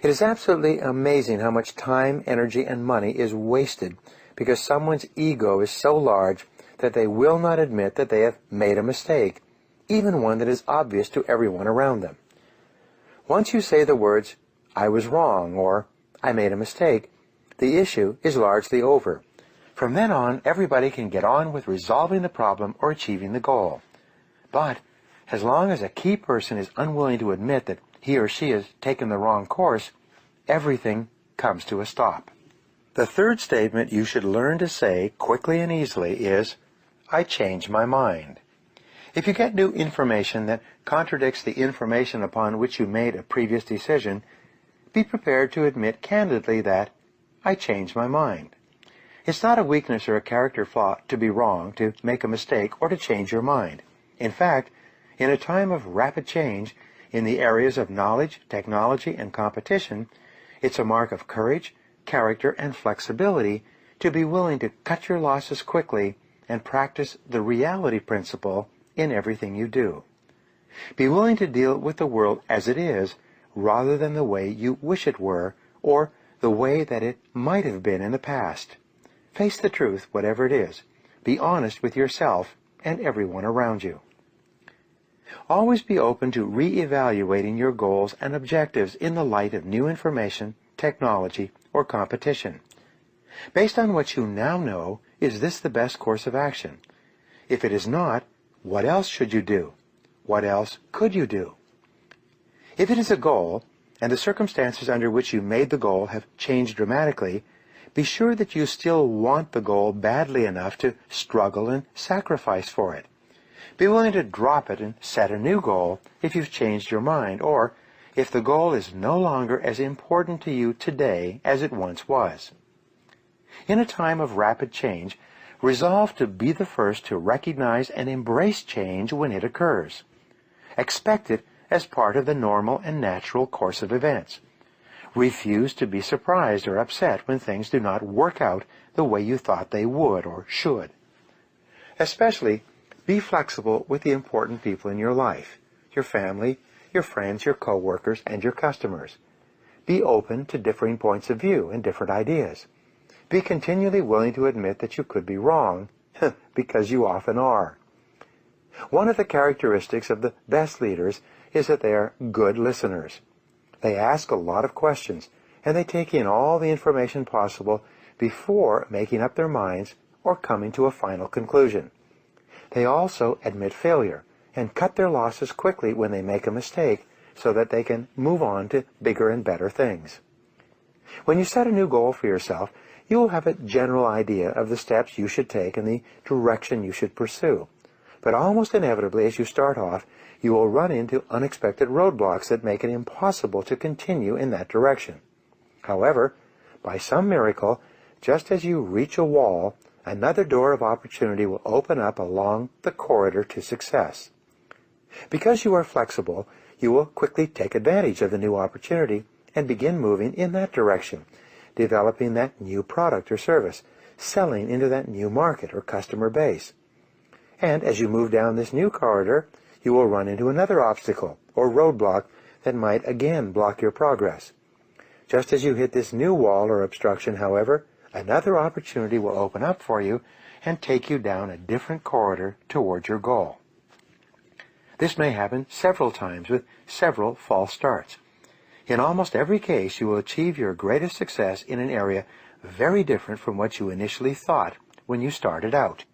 It is absolutely amazing how much time, energy, and money is wasted because someone's ego is so large that they will not admit that they have made a mistake, even one that is obvious to everyone around them. Once you say the words, I was wrong, or I made a mistake, the issue is largely over. From then on, everybody can get on with resolving the problem or achieving the goal. But as long as a key person is unwilling to admit that he or she has taken the wrong course, everything comes to a stop. The third statement you should learn to say quickly and easily is, I changed my mind. If you get new information that contradicts the information upon which you made a previous decision, be prepared to admit candidly that, I changed my mind. It's not a weakness or a character flaw to be wrong, to make a mistake, or to change your mind. In fact, in a time of rapid change in the areas of knowledge, technology, and competition, it's a mark of courage, character, and flexibility to be willing to cut your losses quickly and practice the reality principle in everything you do. Be willing to deal with the world as it is rather than the way you wish it were or the way that it might have been in the past. Face the truth, whatever it is. Be honest with yourself and everyone around you. Always be open to re-evaluating your goals and objectives in the light of new information, technology, or competition. Based on what you now know, is this the best course of action? If it is not, what else should you do? What else could you do? If it is a goal, and the circumstances under which you made the goal have changed dramatically, be sure that you still want the goal badly enough to struggle and sacrifice for it. Be willing to drop it and set a new goal if you've changed your mind, or if the goal is no longer as important to you today as it once was. In a time of rapid change, resolve to be the first to recognize and embrace change when it occurs. Expect it as part of the normal and natural course of events. Refuse to be surprised or upset when things do not work out the way you thought they would or should. Especially, be flexible with the important people in your life, your family, your friends, your co-workers, and your customers. Be open to differing points of view and different ideas. Be continually willing to admit that you could be wrong, because you often are. One of the characteristics of the best leaders is that they are good listeners. They ask a lot of questions, and they take in all the information possible before making up their minds or coming to a final conclusion. They also admit failure and cut their losses quickly when they make a mistake so that they can move on to bigger and better things. When you set a new goal for yourself, you will have a general idea of the steps you should take and the direction you should pursue. But almost inevitably, as you start off, you will run into unexpected roadblocks that make it impossible to continue in that direction. However, by some miracle, just as you reach a wall, another door of opportunity will open up along the corridor to success. Because you are flexible, you will quickly take advantage of the new opportunity and begin moving in that direction, developing that new product or service, selling into that new market or customer base. And as you move down this new corridor, you will run into another obstacle or roadblock that might again block your progress. Just as you hit this new wall or obstruction, however, another opportunity will open up for you and take you down a different corridor towards your goal. This may happen several times with several false starts. In almost every case, you will achieve your greatest success in an area very different from what you initially thought when you started out.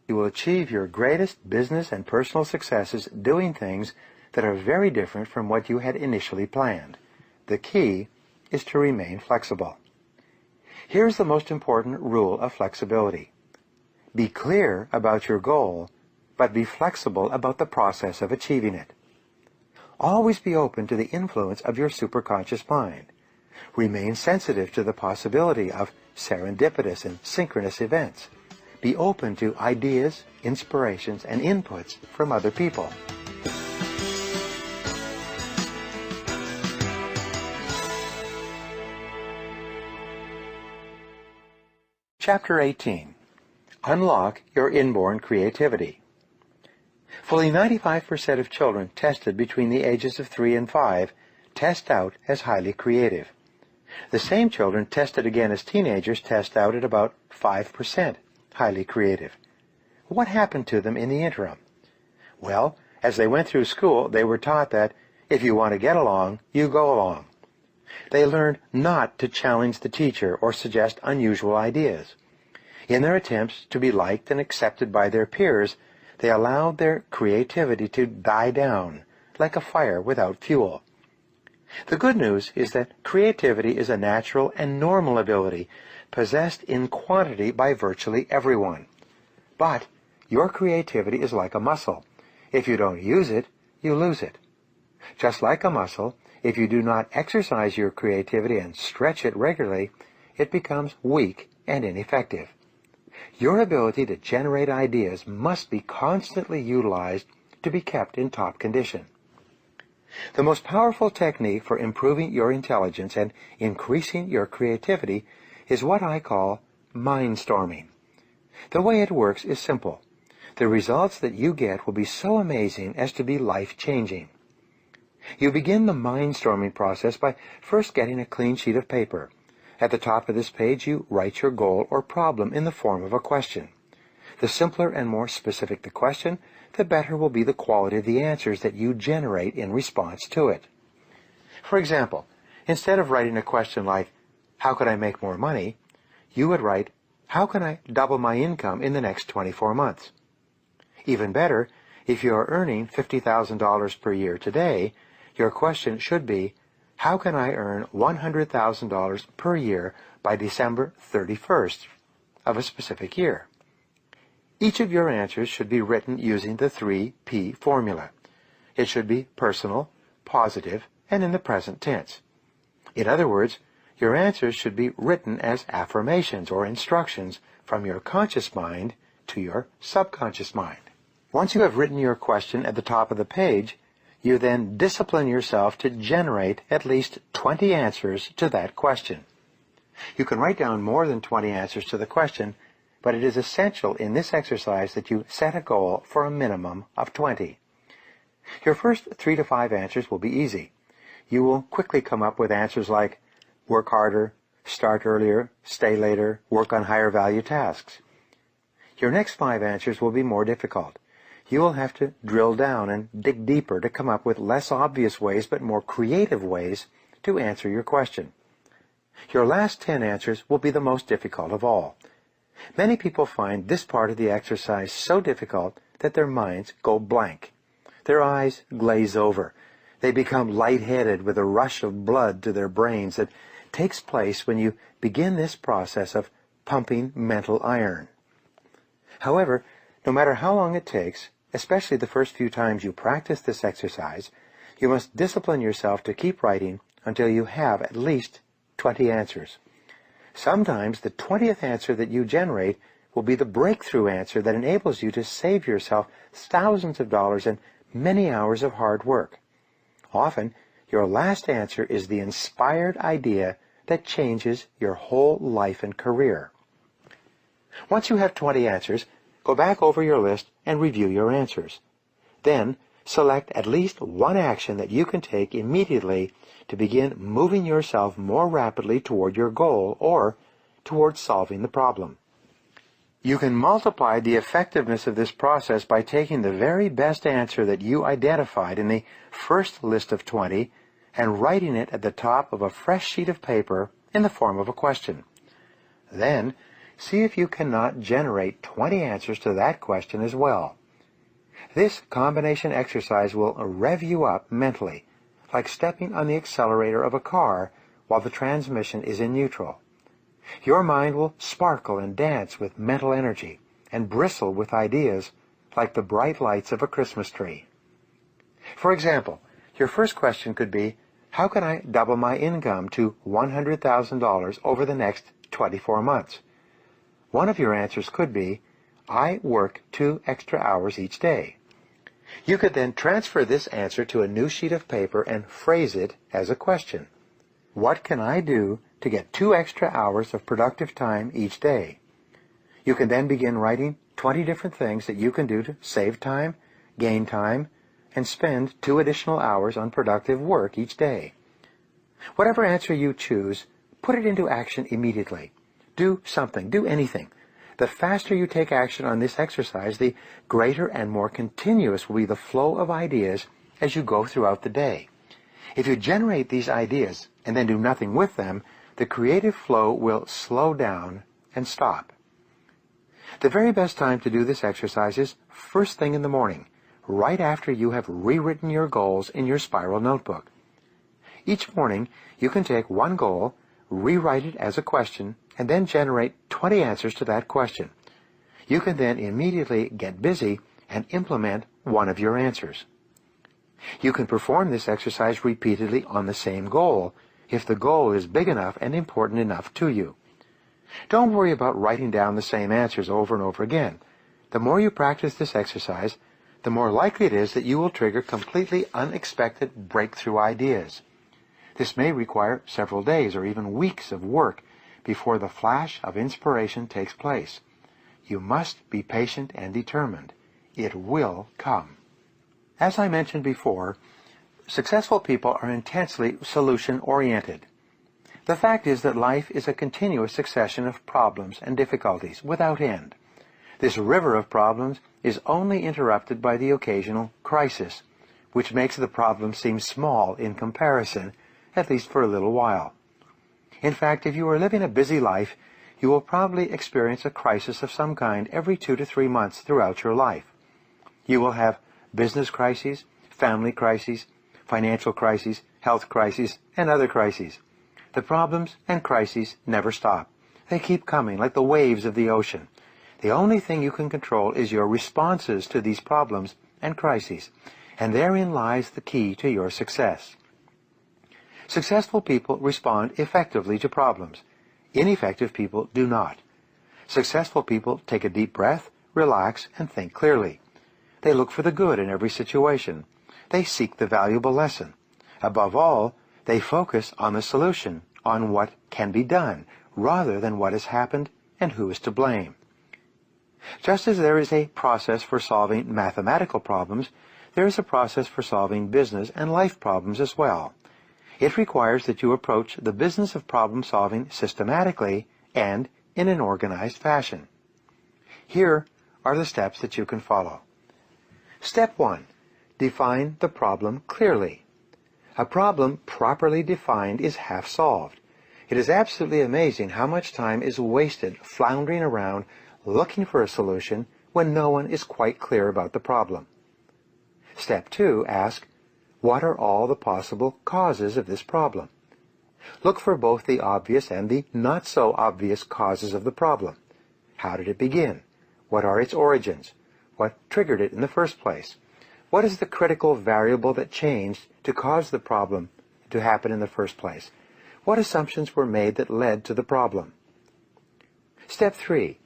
You will achieve your greatest business and personal successes doing things that are very different from what you had initially planned. The key is to remain flexible. Here's the most important rule of flexibility. Be clear about your goal, but be flexible about the process of achieving it. Always be open to the influence of your superconscious mind. Remain sensitive to the possibility of serendipitous and synchronous events. Be open to ideas, inspirations, and inputs from other people. Chapter 18. Unlock your inborn creativity. Fully 95% of children tested between the ages of 3 and 5 test out as highly creative. The same children tested again as teenagers test out at about 5% highly creative. What happened to them in the interim? Well, as they went through school, they were taught that if you want to get along, you go along. They learned not to challenge the teacher or suggest unusual ideas. In their attempts to be liked and accepted by their peers, they allowed their creativity to die down like a fire without fuel. The good news is that creativity is a natural and normal ability possessed in quantity by virtually everyone. But your creativity is like a muscle. If you don't use it, you lose it. Just like a muscle, if you do not exercise your creativity and stretch it regularly, it becomes weak and ineffective. Your ability to generate ideas must be constantly utilized to be kept in top condition. The most powerful technique for improving your intelligence and increasing your creativity is what I call mindstorming. The way it works is simple. The results that you get will be so amazing as to be life-changing. You begin the mindstorming process by first getting a clean sheet of paper. At the top of this page, you write your goal or problem in the form of a question. The simpler and more specific the question, the better will be the quality of the answers that you generate in response to it. For example, instead of writing a question like, "How could I make more money?" you would write, "How can I double my income in the next 24 months?" Even better, if you are earning $50,000 per year today, your question should be, "How can I earn $100,000 per year by December 31st of a specific year?" Each of your answers should be written using the 3P formula. It should be personal, positive, and in the present tense. In other words, your answers should be written as affirmations or instructions from your conscious mind to your subconscious mind. Once you have written your question at the top of the page, you then discipline yourself to generate at least 20 answers to that question. You can write down more than 20 answers to the question, but it is essential in this exercise that you set a goal for a minimum of 20. Your first 3 to 5 answers will be easy. You will quickly come up with answers like work harder, start earlier, stay later, work on higher value tasks. Your next 5 answers will be more difficult. You will have to drill down and dig deeper to come up with less obvious ways but more creative ways to answer your question. Your last 10 answers will be the most difficult of all. Many people find this part of the exercise so difficult that their minds go blank. Their eyes glaze over. They become lightheaded with a rush of blood to their brains that takes place when you begin this process of pumping mental iron. However, no matter how long it takes, especially the first few times you practice this exercise, you must discipline yourself to keep writing until you have at least 20 answers. Sometimes the 20th answer that you generate will be the breakthrough answer that enables you to save yourself thousands of dollars and many hours of hard work. Often, your last answer is the inspired idea that changes your whole life and career. Once you have 20 answers, go back over your list and review your answers. Then, select at least one action that you can take immediately to begin moving yourself more rapidly toward your goal or toward solving the problem. You can multiply the effectiveness of this process by taking the very best answer that you identified in the first list of 20 and writing it at the top of a fresh sheet of paper in the form of a question. Then, see if you cannot generate 20 answers to that question as well. This combination exercise will rev you up mentally, like stepping on the accelerator of a car while the transmission is in neutral. Your mind will sparkle and dance with mental energy and bristle with ideas like the bright lights of a Christmas tree. For example, your first question could be, how can I double my income to $100,000 over the next 24 months? One of your answers could be, I work 2 extra hours each day. You could then transfer this answer to a new sheet of paper and phrase it as a question. What can I do to get 2 extra hours of productive time each day? You can then begin writing 20 different things that you can do to save time, gain time, and spend 2 additional hours on productive work each day. Whatever answer you choose, put it into action immediately. Do something, do anything. The faster you take action on this exercise, the greater and more continuous will be the flow of ideas as you go throughout the day. If you generate these ideas and then do nothing with them, the creative flow will slow down and stop. The very best time to do this exercise is first thing in the morning, right after you have rewritten your goals in your spiral notebook. Each morning, you can take one goal, rewrite it as a question, and then generate 20 answers to that question. You can then immediately get busy and implement one of your answers. You can perform this exercise repeatedly on the same goal if the goal is big enough and important enough to you. Don't worry about writing down the same answers over and over again. The more you practice this exercise, the more likely it is that you will trigger completely unexpected breakthrough ideas. This may require several days or even weeks of work, before the flash of inspiration takes place. You must be patient and determined. It will come. As I mentioned before, successful people are intensely solution-oriented. The fact is that life is a continuous succession of problems and difficulties without end. This river of problems is only interrupted by the occasional crisis, which makes the problem seem small in comparison, at least for a little while. In fact, if you are living a busy life, you will probably experience a crisis of some kind every 2 to 3 months throughout your life. You will have business crises, family crises, financial crises, health crises, and other crises. The problems and crises never stop. They keep coming like the waves of the ocean. The only thing you can control is your responses to these problems and crises, and therein lies the key to your success. Successful people respond effectively to problems. Ineffective people do not. Successful people take a deep breath, relax, and think clearly. They look for the good in every situation. They seek the valuable lesson. Above all, they focus on the solution, on what can be done, rather than what has happened and who is to blame. Just as there is a process for solving mathematical problems, there is a process for solving business and life problems as well. It requires that you approach the business of problem-solving systematically and in an organized fashion. Here are the steps that you can follow. Step 1. Define the problem clearly. A problem properly defined is half solved. It is absolutely amazing how much time is wasted floundering around looking for a solution when no one is quite clear about the problem. Step 2. Ask, what are all the possible causes of this problem? Look for both the obvious and the not-so-obvious causes of the problem. How did it begin? What are its origins? What triggered it in the first place? What is the critical variable that changed to cause the problem to happen in the first place? What assumptions were made that led to the problem? Step 3.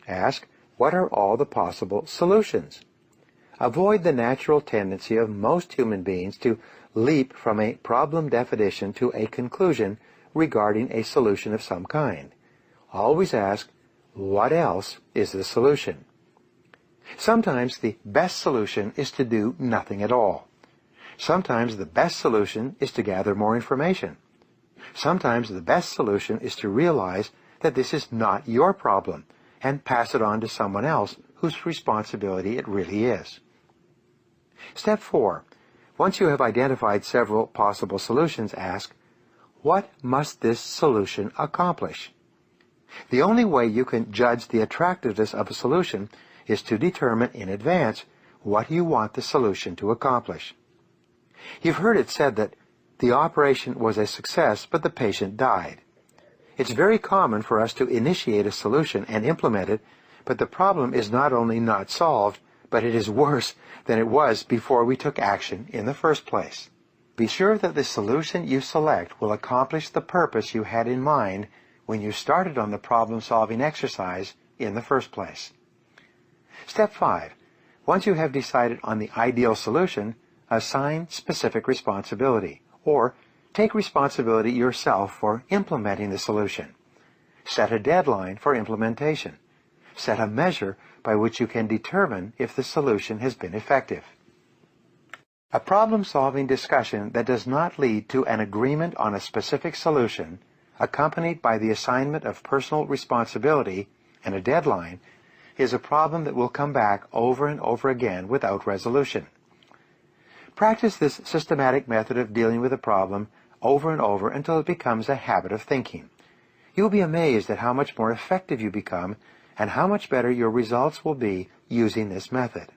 Ask, what are all the possible solutions? Avoid the natural tendency of most human beings to leap from a problem definition to a conclusion regarding a solution of some kind. Always ask, what else is the solution? Sometimes the best solution is to do nothing at all. Sometimes the best solution is to gather more information. Sometimes the best solution is to realize that this is not your problem and pass it on to someone else whose responsibility it really is. Step 4. Once you have identified several possible solutions, ask, what must this solution accomplish? The only way you can judge the attractiveness of a solution is to determine in advance what you want the solution to accomplish. You've heard it said that the operation was a success, but the patient died. It's very common for us to initiate a solution and implement it, but the problem is not only not solved, but it is worse than it was before we took action in the first place. Be sure that the solution you select will accomplish the purpose you had in mind when you started on the problem-solving exercise in the first place. Step 5. Once you have decided on the ideal solution, assign specific responsibility, or take responsibility yourself for implementing the solution. Set a deadline for implementation. Set a measure by which you can determine if the solution has been effective. A problem-solving discussion that does not lead to an agreement on a specific solution, accompanied by the assignment of personal responsibility and a deadline, is a problem that will come back over and over again without resolution. Practice this systematic method of dealing with a problem over and over until it becomes a habit of thinking. You'll be amazed at how much more effective you become and how much better your results will be using this method.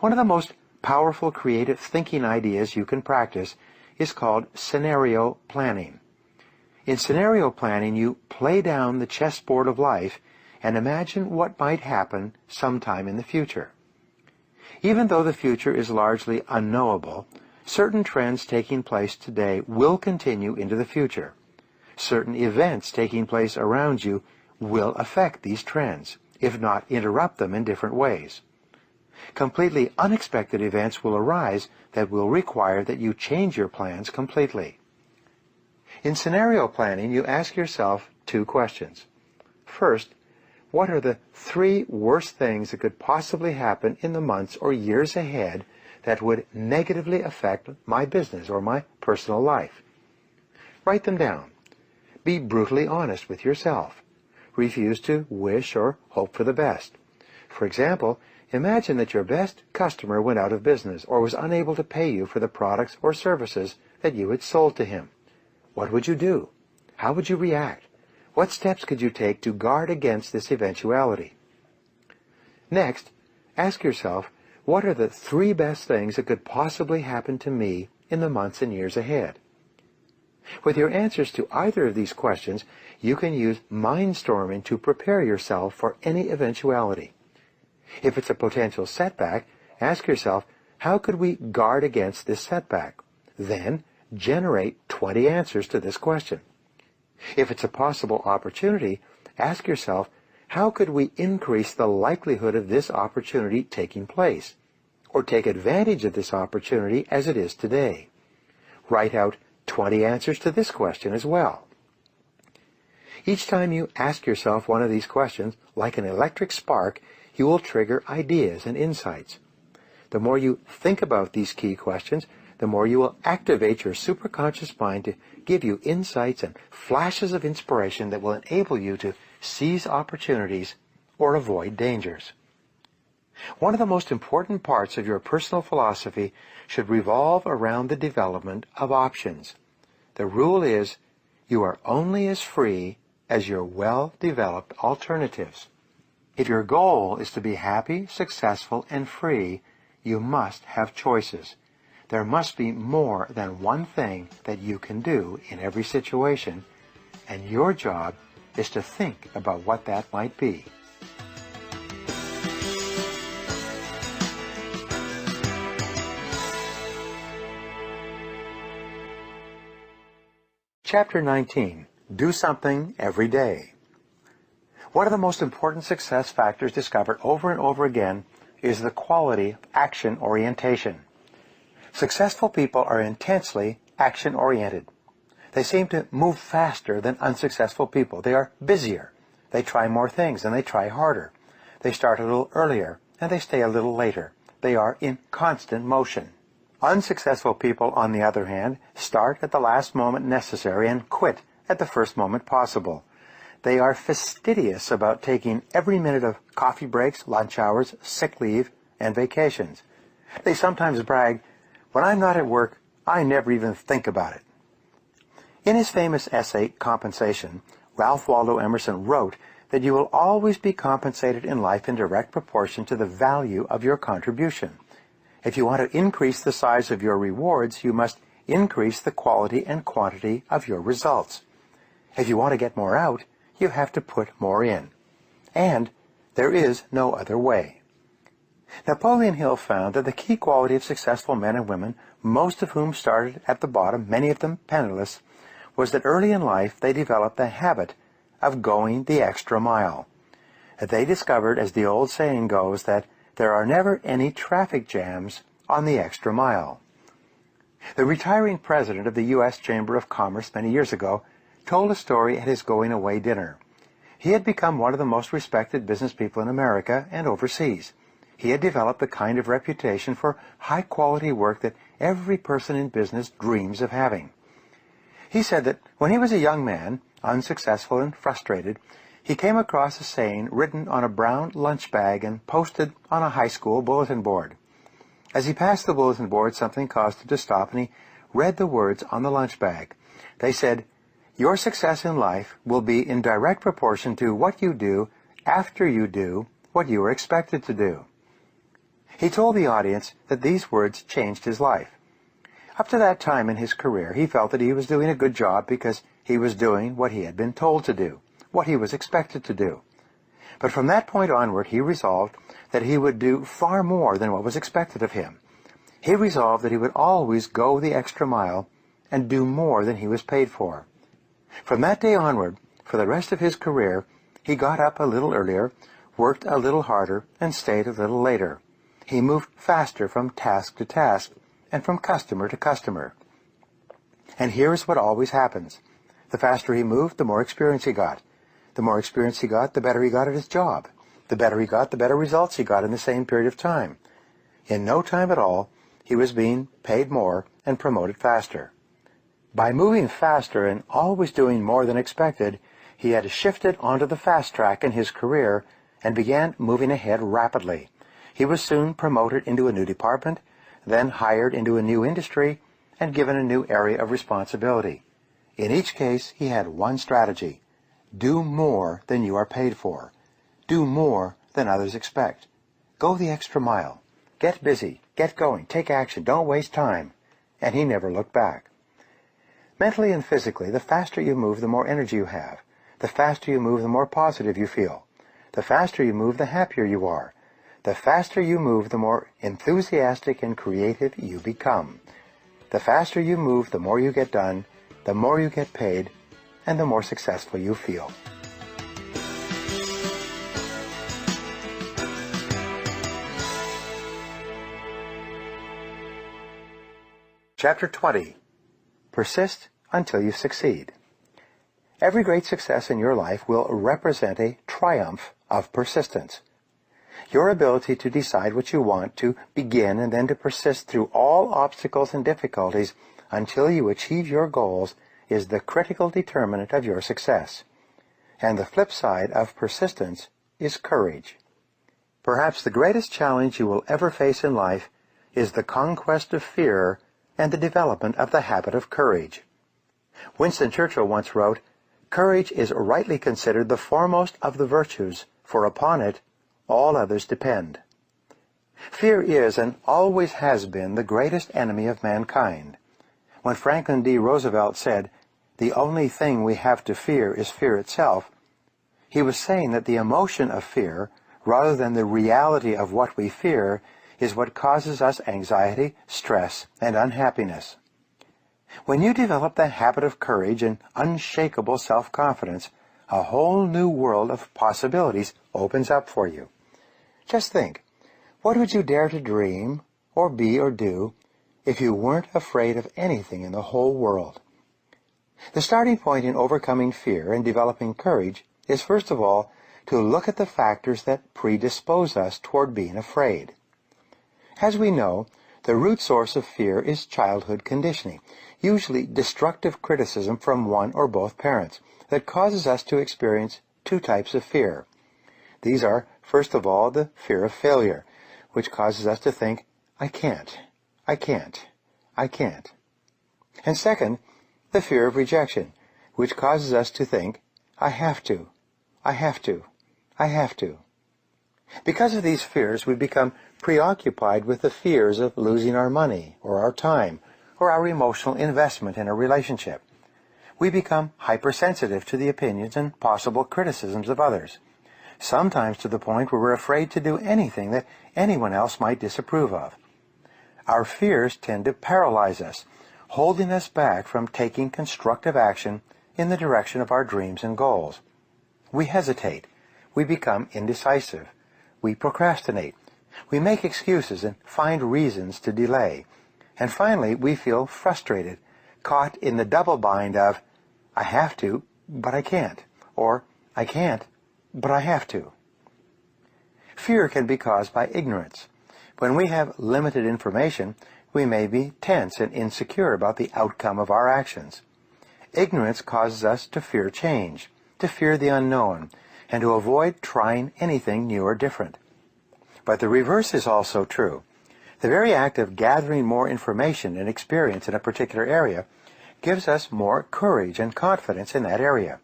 One of the most powerful creative thinking ideas you can practice is called scenario planning. In scenario planning, you play down the chessboard of life and imagine what might happen sometime in the future. Even though the future is largely unknowable, certain trends taking place today will continue into the future. Certain events taking place around you will affect these trends, if not interrupt them in different ways. Completely unexpected events will arise that will require that you change your plans completely. In scenario planning, you ask yourself two questions. First, what are the 3 worst things that could possibly happen in the months or years ahead that would negatively affect my business or my personal life? Write them down. Be brutally honest with yourself. Refuse to wish or hope for the best. For example, imagine that your best customer went out of business or was unable to pay you for the products or services that you had sold to him. What would you do? How would you react? What steps could you take to guard against this eventuality? Next, ask yourself, what are the 3 best things that could possibly happen to me in the months and years ahead? With your answers to either of these questions, you can use mindstorming to prepare yourself for any eventuality. If it's a potential setback, ask yourself, how could we guard against this setback? Then, generate 20 answers to this question. If it's a possible opportunity, ask yourself, how could we increase the likelihood of this opportunity taking place, or take advantage of this opportunity as it is today? Write out 20 answers to this question as well. Each time you ask yourself one of these questions, like an electric spark, you will trigger ideas and insights. The more you think about these key questions, the more you will activate your superconscious mind to give you insights and flashes of inspiration that will enable you to seize opportunities or avoid dangers. One of the most important parts of your personal philosophy should revolve around the development of options. The rule is, you are only as free as your well-developed alternatives. If your goal is to be happy, successful, and free, you must have choices. There must be more than one thing that you can do in every situation, and your job is to think about what that might be. Chapter 19. Do something every day. One of the most important success factors discovered over and over again is the quality of action orientation. Successful people are intensely action-oriented. They seem to move faster than unsuccessful people. They are busier. They try more things and they try harder. They start a little earlier and they stay a little later. They are in constant motion. Unsuccessful people, on the other hand, start at the last moment necessary and quit at the first moment possible. They are fastidious about taking every minute of coffee breaks, lunch hours, sick leave, and vacations. They sometimes brag, "When I'm not at work, I never even think about it." In his famous essay, Compensation, Ralph Waldo Emerson wrote that you will always be compensated in life in direct proportion to the value of your contribution. If you want to increase the size of your rewards, you must increase the quality and quantity of your results. If you want to get more out, you have to put more in. And there is no other way. Napoleon Hill found that the key quality of successful men and women, most of whom started at the bottom, many of them penniless, was that early in life they developed the habit of going the extra mile. They discovered, as the old saying goes, that there are never any traffic jams on the extra mile. The retiring president of the U.S. Chamber of Commerce many years ago told a story at his going-away dinner. He had become one of the most respected business people in America and overseas. He had developed the kind of reputation for high-quality work that every person in business dreams of having. He said that when he was a young man, unsuccessful and frustrated, he came across a saying written on a brown lunch bag and posted on a high school bulletin board. As he passed the bulletin board, something caused him to stop, and he read the words on the lunch bag. They said, "Your success in life will be in direct proportion to what you do after you do what you are expected to do." He told the audience that these words changed his life. Up to that time in his career, he felt that he was doing a good job because he was doing what he had been told to do, what he was expected to do. But from that point onward, he resolved that he would do far more than what was expected of him. He resolved that he would always go the extra mile and do more than he was paid for. From that day onward, for the rest of his career, he got up a little earlier, worked a little harder, and stayed a little later. He moved faster from task to task and from customer to customer. And here is what always happens. The faster he moved, the more experience he got. The more experience he got, the better he got at his job. The better he got, the better results he got in the same period of time. In no time at all, he was being paid more and promoted faster. By moving faster and always doing more than expected, he had shifted onto the fast track in his career and began moving ahead rapidly. He was soon promoted into a new department, then hired into a new industry, and given a new area of responsibility. In each case, he had one strategy: do more than you are paid for. Do more than others expect. Go the extra mile. Get busy. Get going. Take action. Don't waste time. And he never looked back. Mentally and physically, the faster you move, the more energy you have. The faster you move, the more positive you feel. The faster you move, the happier you are. The faster you move, the more enthusiastic and creative you become. The faster you move, the more you get done, the more you get paid, and the more successful you feel. Chapter 20. Persist until you succeed. Every great success in your life will represent a triumph of persistence. Your ability to decide what you want, to begin and then to persist through all obstacles and difficulties until you achieve your goals is the critical determinant of your success. And the flip side of persistence is courage. Perhaps the greatest challenge you will ever face in life is the conquest of fear and the development of the habit of courage. Winston Churchill once wrote, "Courage is rightly considered the foremost of the virtues, for upon it all others depend." Fear is and always has been the greatest enemy of mankind. When Franklin D. Roosevelt said, "The only thing we have to fear is fear itself," he was saying that the emotion of fear, rather than the reality of what we fear, is what causes us anxiety, stress, and unhappiness. When you develop the habit of courage and unshakable self-confidence, a whole new world of possibilities opens up for you. Just think, what would you dare to dream, or be, or do, if you weren't afraid of anything in the whole world? The starting point in overcoming fear and developing courage is, first of all, to look at the factors that predispose us toward being afraid. As we know, the root source of fear is childhood conditioning, usually destructive criticism from one or both parents, that causes us to experience two types of fear. These are, first of all, the fear of failure, which causes us to think, I can't. And second, the fear of rejection, which causes us to think, I have to. Because of these fears, we become preoccupied with the fears of losing our money, or our time, or our emotional investment in a relationship. We become hypersensitive to the opinions and possible criticisms of others, sometimes to the point where we're afraid to do anything that anyone else might disapprove of. Our fears tend to paralyze us, holding us back from taking constructive action in the direction of our dreams and goals. We hesitate. We become indecisive. We procrastinate. We make excuses and find reasons to delay. And finally, we feel frustrated, caught in the double bind of, I have to, but I can't, or I can't, but I have to. Fear can be caused by ignorance. When we have limited information, we may be tense and insecure about the outcome of our actions. Ignorance causes us to fear change, to fear the unknown, and to avoid trying anything new or different. But the reverse is also true. The very act of gathering more information and experience in a particular area gives us more courage and confidence in that area.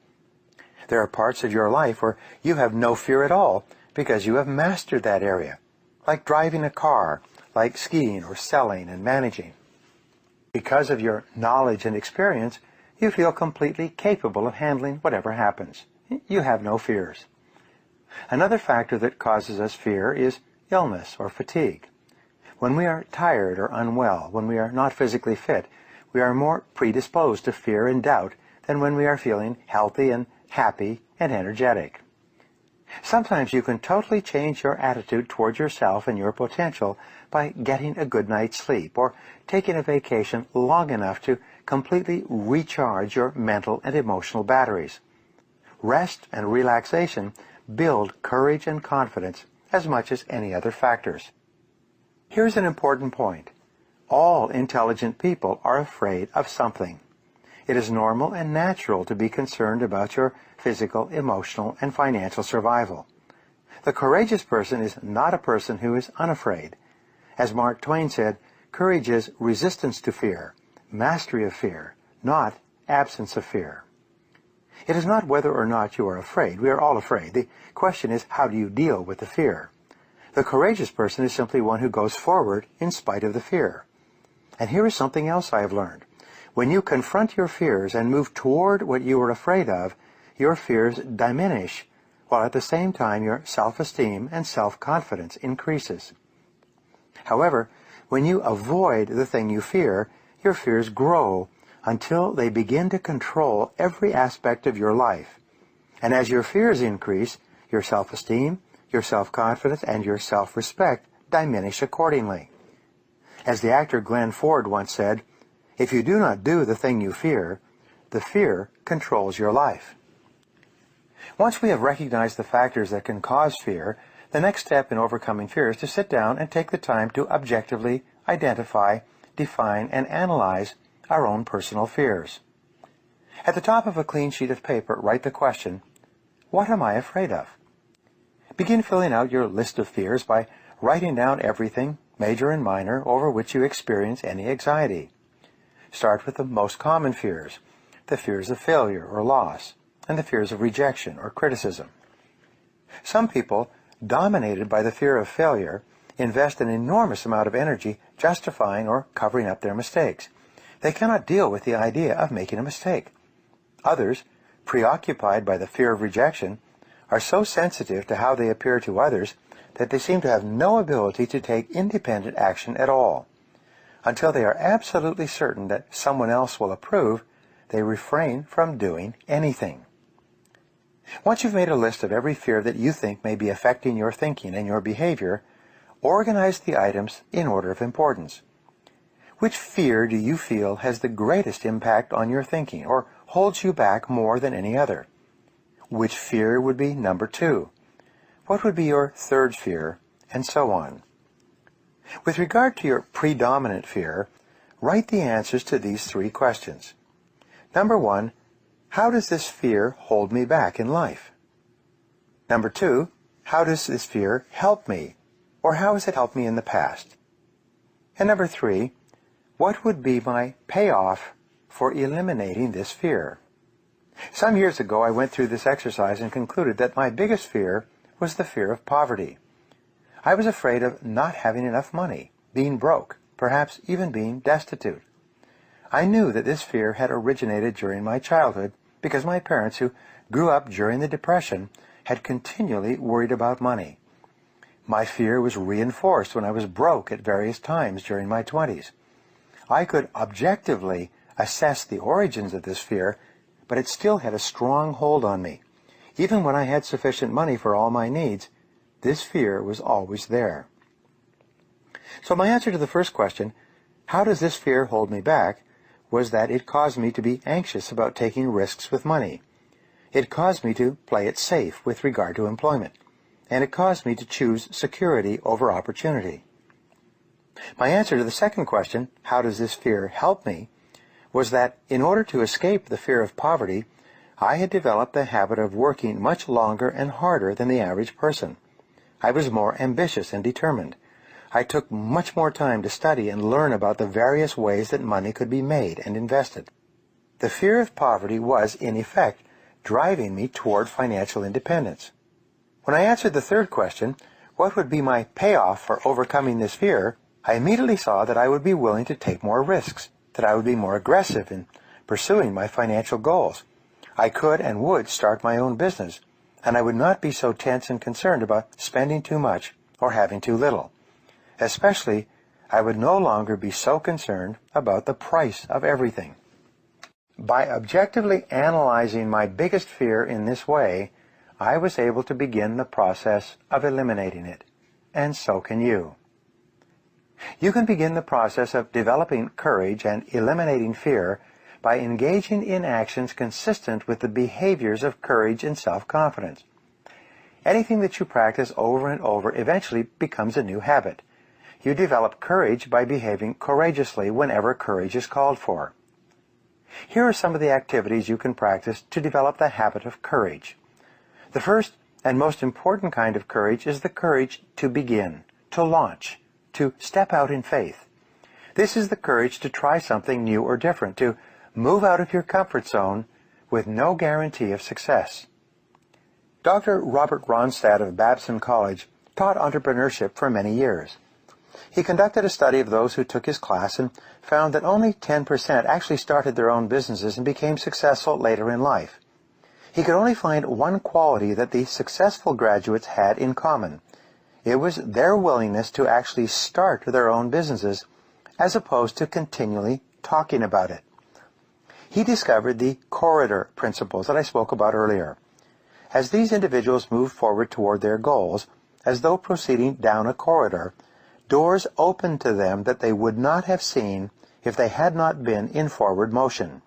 There are parts of your life where you have no fear at all because you have mastered that area, like driving a car, like skiing or selling and managing. Because of your knowledge and experience, you feel completely capable of handling whatever happens. You have no fears. Another factor that causes us fear is illness or fatigue. When we are tired or unwell, when we are not physically fit, we are more predisposed to fear and doubt than when we are feeling healthy and happy and energetic. Sometimes you can totally change your attitude toward yourself and your potential by getting a good night's sleep or taking a vacation long enough to completely recharge your mental and emotional batteries. Rest and relaxation build courage and confidence as much as any other factors. Here's an important point. All intelligent people are afraid of something. It is normal and natural to be concerned about your physical, emotional, and financial survival. The courageous person is not a person who is unafraid. As Mark Twain said, courage is resistance to fear, mastery of fear, not absence of fear. It is not whether or not you are afraid. We are all afraid. The question is, how do you deal with the fear? The courageous person is simply one who goes forward in spite of the fear. And here is something else I have learned. When you confront your fears and move toward what you are afraid of, your fears diminish, while at the same time your self-esteem and self-confidence increases. However, when you avoid the thing you fear, your fears grow until they begin to control every aspect of your life. And as your fears increase, your self-esteem, your self-confidence, and your self-respect diminish accordingly. As the actor Glenn Ford once said, if you do not do the thing you fear, the fear controls your life. Once we have recognized the factors that can cause fear, the next step in overcoming fear is to sit down and take the time to objectively identify, define, and analyze our own personal fears. At the top of a clean sheet of paper, write the question, what am I afraid of? Begin filling out your list of fears by writing down everything, major and minor, over which you experience any anxiety. Start with the most common fears, the fears of failure or loss, and the fears of rejection or criticism. Some people, dominated by the fear of failure, invest an enormous amount of energy justifying or covering up their mistakes. They cannot deal with the idea of making a mistake. Others, preoccupied by the fear of rejection, are so sensitive to how they appear to others that they seem to have no ability to take independent action at all. Until they are absolutely certain that someone else will approve, they refrain from doing anything. Once you've made a list of every fear that you think may be affecting your thinking and your behavior, organize the items in order of importance. Which fear do you feel has the greatest impact on your thinking or holds you back more than any other? Which fear would be number 2? What would be your third fear? And so on. With regard to your predominant fear, write the answers to these 3 questions. Number 1, how does this fear hold me back in life? Number 2, how does this fear help me? Or how has it helped me in the past? And number 3, what would be my payoff for eliminating this fear? Some years ago, I went through this exercise and concluded that my biggest fear was the fear of poverty. I was afraid of not having enough money, being broke, perhaps even being destitute. I knew that this fear had originated during my childhood because my parents, who grew up during the Depression, had continually worried about money. My fear was reinforced when I was broke at various times during my 20s. I could objectively assess the origins of this fear, but it still had a strong hold on me. Even when I had sufficient money for all my needs, this fear was always there. So my answer to the first question, how does this fear hold me back, was that it caused me to be anxious about taking risks with money. It caused me to play it safe with regard to employment, and it caused me to choose security over opportunity. My answer to the second question, how does this fear help me, was that in order to escape the fear of poverty, I had developed the habit of working much longer and harder than the average person. I was more ambitious and determined. I took much more time to study and learn about the various ways that money could be made and invested. The fear of poverty was, in effect, driving me toward financial independence. When I answered the third question, what would be my payoff for overcoming this fear, I immediately saw that I would be willing to take more risks, that I would be more aggressive in pursuing my financial goals. I could and would start my own business, and I would not be so tense and concerned about spending too much or having too little. Especially, I would no longer be so concerned about the price of everything. By objectively analyzing my biggest fear in this way, I was able to begin the process of eliminating it, and so can you. You can begin the process of developing courage and eliminating fear by engaging in actions consistent with the behaviors of courage and self-confidence. Anything that you practice over and over eventually becomes a new habit. You develop courage by behaving courageously whenever courage is called for. Here are some of the activities you can practice to develop the habit of courage. The first and most important kind of courage is the courage to begin, to launch, to step out in faith. This is the courage to try something new or different, to move out of your comfort zone with no guarantee of success. Dr. Robert Ronstadt of Babson College taught entrepreneurship for many years. He conducted a study of those who took his class and found that only 10% actually started their own businesses and became successful later in life. He could only find one quality that the successful graduates had in common. It was their willingness to actually start their own businesses as opposed to continually talking about it. He discovered the corridor principles that I spoke about earlier. As these individuals moved forward toward their goals, as though proceeding down a corridor, doors opened to them that they would not have seen if they had not been in forward motion.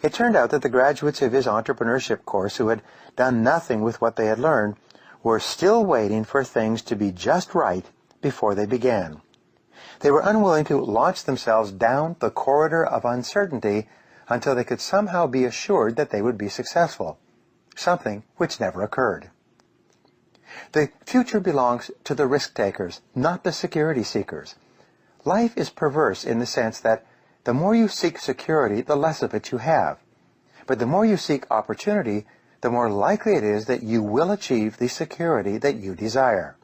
It turned out that the graduates of his entrepreneurship course who had done nothing with what they had learned were still waiting for things to be just right before they began. They were unwilling to launch themselves down the corridor of uncertainty until they could somehow be assured that they would be successful, something which never occurred. The future belongs to the risk-takers, not the security seekers. Life is perverse in the sense that the more you seek security, the less of it you have. But the more you seek opportunity, the more likely it is that you will achieve the security that you desire.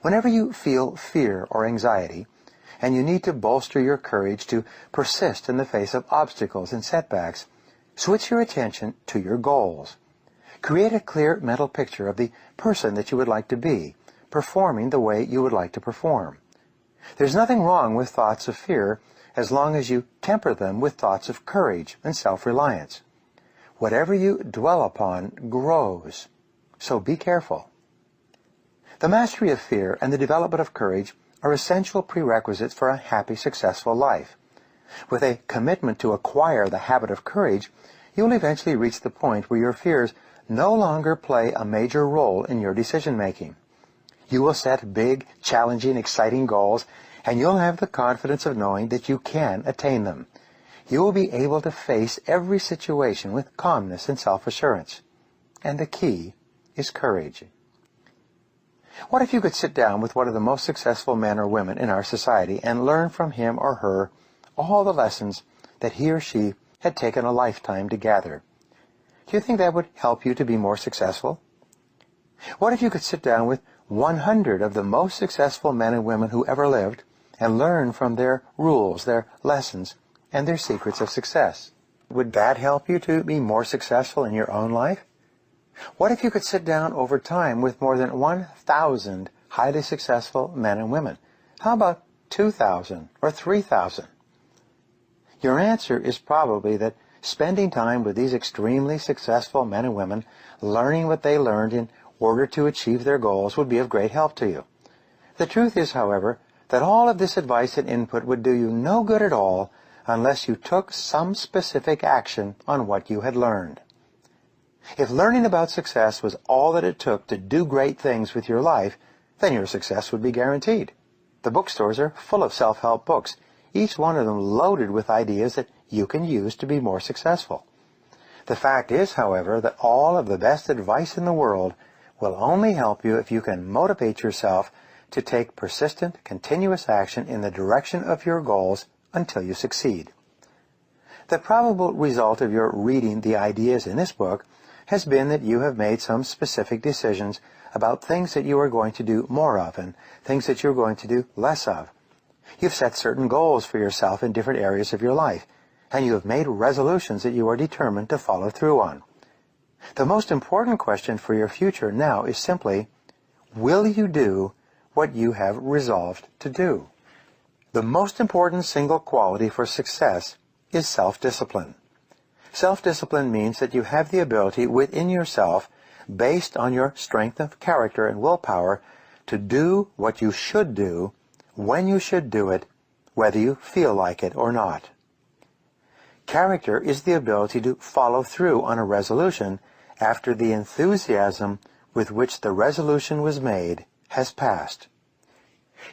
Whenever you feel fear or anxiety, and you need to bolster your courage to persist in the face of obstacles and setbacks, switch your attention to your goals. Create a clear mental picture of the person that you would like to be, performing the way you would like to perform. There's nothing wrong with thoughts of fear as long as you temper them with thoughts of courage and self-reliance. Whatever you dwell upon grows, so be careful. The mastery of fear and the development of courage are essential prerequisites for a happy, successful life. With a commitment to acquire the habit of courage, you'll eventually reach the point where your fears no longer play a major role in your decision-making. You will set big, challenging, exciting goals, and you'll have the confidence of knowing that you can attain them. You will be able to face every situation with calmness and self-assurance. And the key is courage. What if you could sit down with one of the most successful men or women in our society and learn from him or her all the lessons that he or she had taken a lifetime to gather? Do you think that would help you to be more successful? What if you could sit down with 100 of the most successful men and women who ever lived and learn from their rules, their lessons, and their secrets of success? Would that help you to be more successful in your own life? What if you could sit down over time with more than 1,000 highly successful men and women? How about 2,000 or 3,000? Your answer is probably that spending time with these extremely successful men and women, learning what they learned in order to achieve their goals, would be of great help to you. The truth is, however, that all of this advice and input would do you no good at all unless you took some specific action on what you had learned. If learning about success was all that it took to do great things with your life, then your success would be guaranteed. The bookstores are full of self-help books, each one of them loaded with ideas that you can use to be more successful. The fact is, however, that all of the best advice in the world will only help you if you can motivate yourself to take persistent, continuous action in the direction of your goals until you succeed. The probable result of your reading the ideas in this book has been that you have made some specific decisions about things that you are going to do more of and things that you're going to do less of. You've set certain goals for yourself in different areas of your life, and you have made resolutions that you are determined to follow through on. The most important question for your future now is simply, will you do what you have resolved to do? The most important single quality for success is self-discipline. Self-discipline means that you have the ability within yourself, based on your strength of character and willpower, to do what you should do, when you should do it, whether you feel like it or not. Character is the ability to follow through on a resolution after the enthusiasm with which the resolution was made has passed.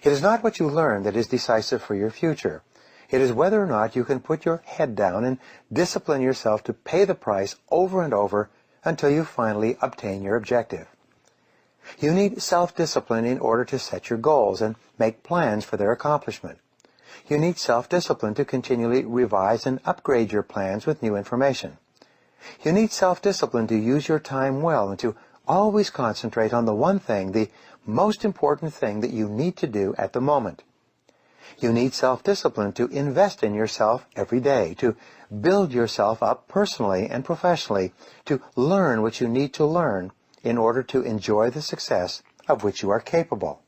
It is not what you learn that is decisive for your future. It is whether or not you can put your head down and discipline yourself to pay the price over and over until you finally obtain your objective. You need self-discipline in order to set your goals and make plans for their accomplishment. You need self-discipline to continually revise and upgrade your plans with new information. You need self-discipline to use your time well and to always concentrate on the one thing, the most important thing that you need to do at the moment. You need self-discipline to invest in yourself every day, to build yourself up personally and professionally, to learn what you need to learn in order to enjoy the success of which you are capable.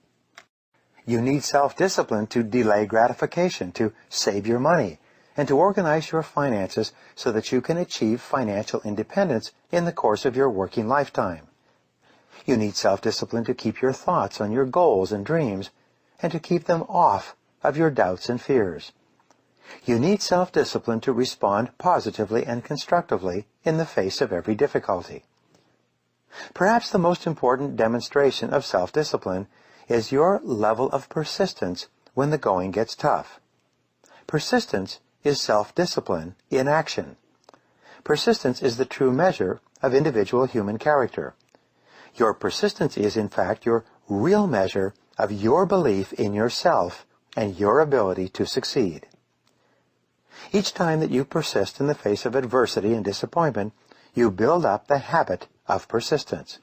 You need self-discipline to delay gratification, to save your money, and to organize your finances so that you can achieve financial independence in the course of your working lifetime. You need self-discipline to keep your thoughts on your goals and dreams, and to keep them off of your doubts and fears. You need self-discipline to respond positively and constructively in the face of every difficulty. Perhaps the most important demonstration of self-discipline is your level of persistence when the going gets tough. Persistence is self-discipline in action. Persistence is the true measure of individual human character. Your persistence is, in fact, your real measure of your belief in yourself and your ability to succeed. Each time that you persist in the face of adversity and disappointment, you build up the habit of persistence.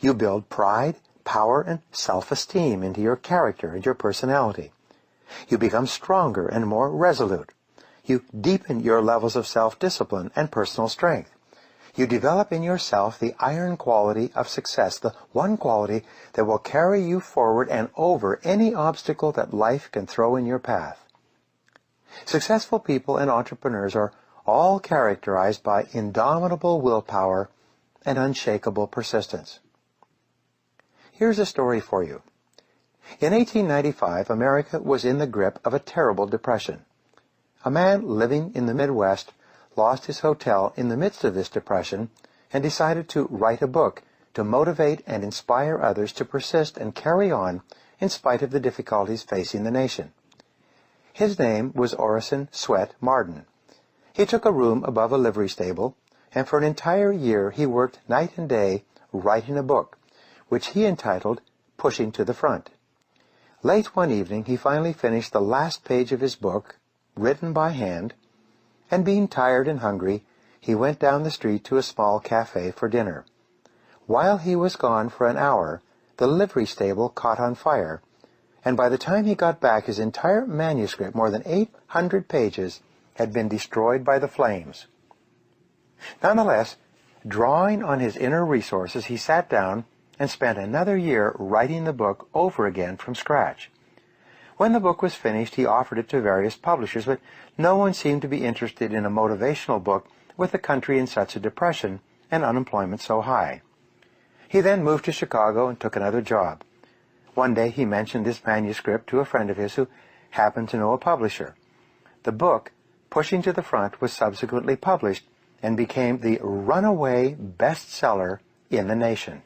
You build pride, power, and self-esteem into your character and your personality. You become stronger and more resolute. You deepen your levels of self-discipline and personal strength. You develop in yourself the iron quality of success, the one quality that will carry you forward and over any obstacle that life can throw in your path. Successful people and entrepreneurs are all characterized by indomitable willpower and unshakable persistence. Here's a story for you. In 1895, America was in the grip of a terrible depression. A man living in the Midwest lost his hotel in the midst of this depression and decided to write a book to motivate and inspire others to persist and carry on in spite of the difficulties facing the nation. His name was Orison Swett Marden. He took a room above a livery stable, and for an entire year he worked night and day writing a book, which he entitled Pushing to the Front. Late one evening he finally finished the last page of his book, written by hand, and being tired and hungry, he went down the street to a small cafe for dinner. While he was gone for an hour, the livery stable caught on fire, and by the time he got back, his entire manuscript, more than 800 pages, had been destroyed by the flames. Nonetheless, drawing on his inner resources, he sat down and spent another year writing the book over again from scratch. When the book was finished, he offered it to various publishers, but no one seemed to be interested in a motivational book with the country in such a depression and unemployment so high. He then moved to Chicago and took another job. One day he mentioned this manuscript to a friend of his who happened to know a publisher. The book, Pushing to the Front, was subsequently published and became the runaway bestseller in the nation.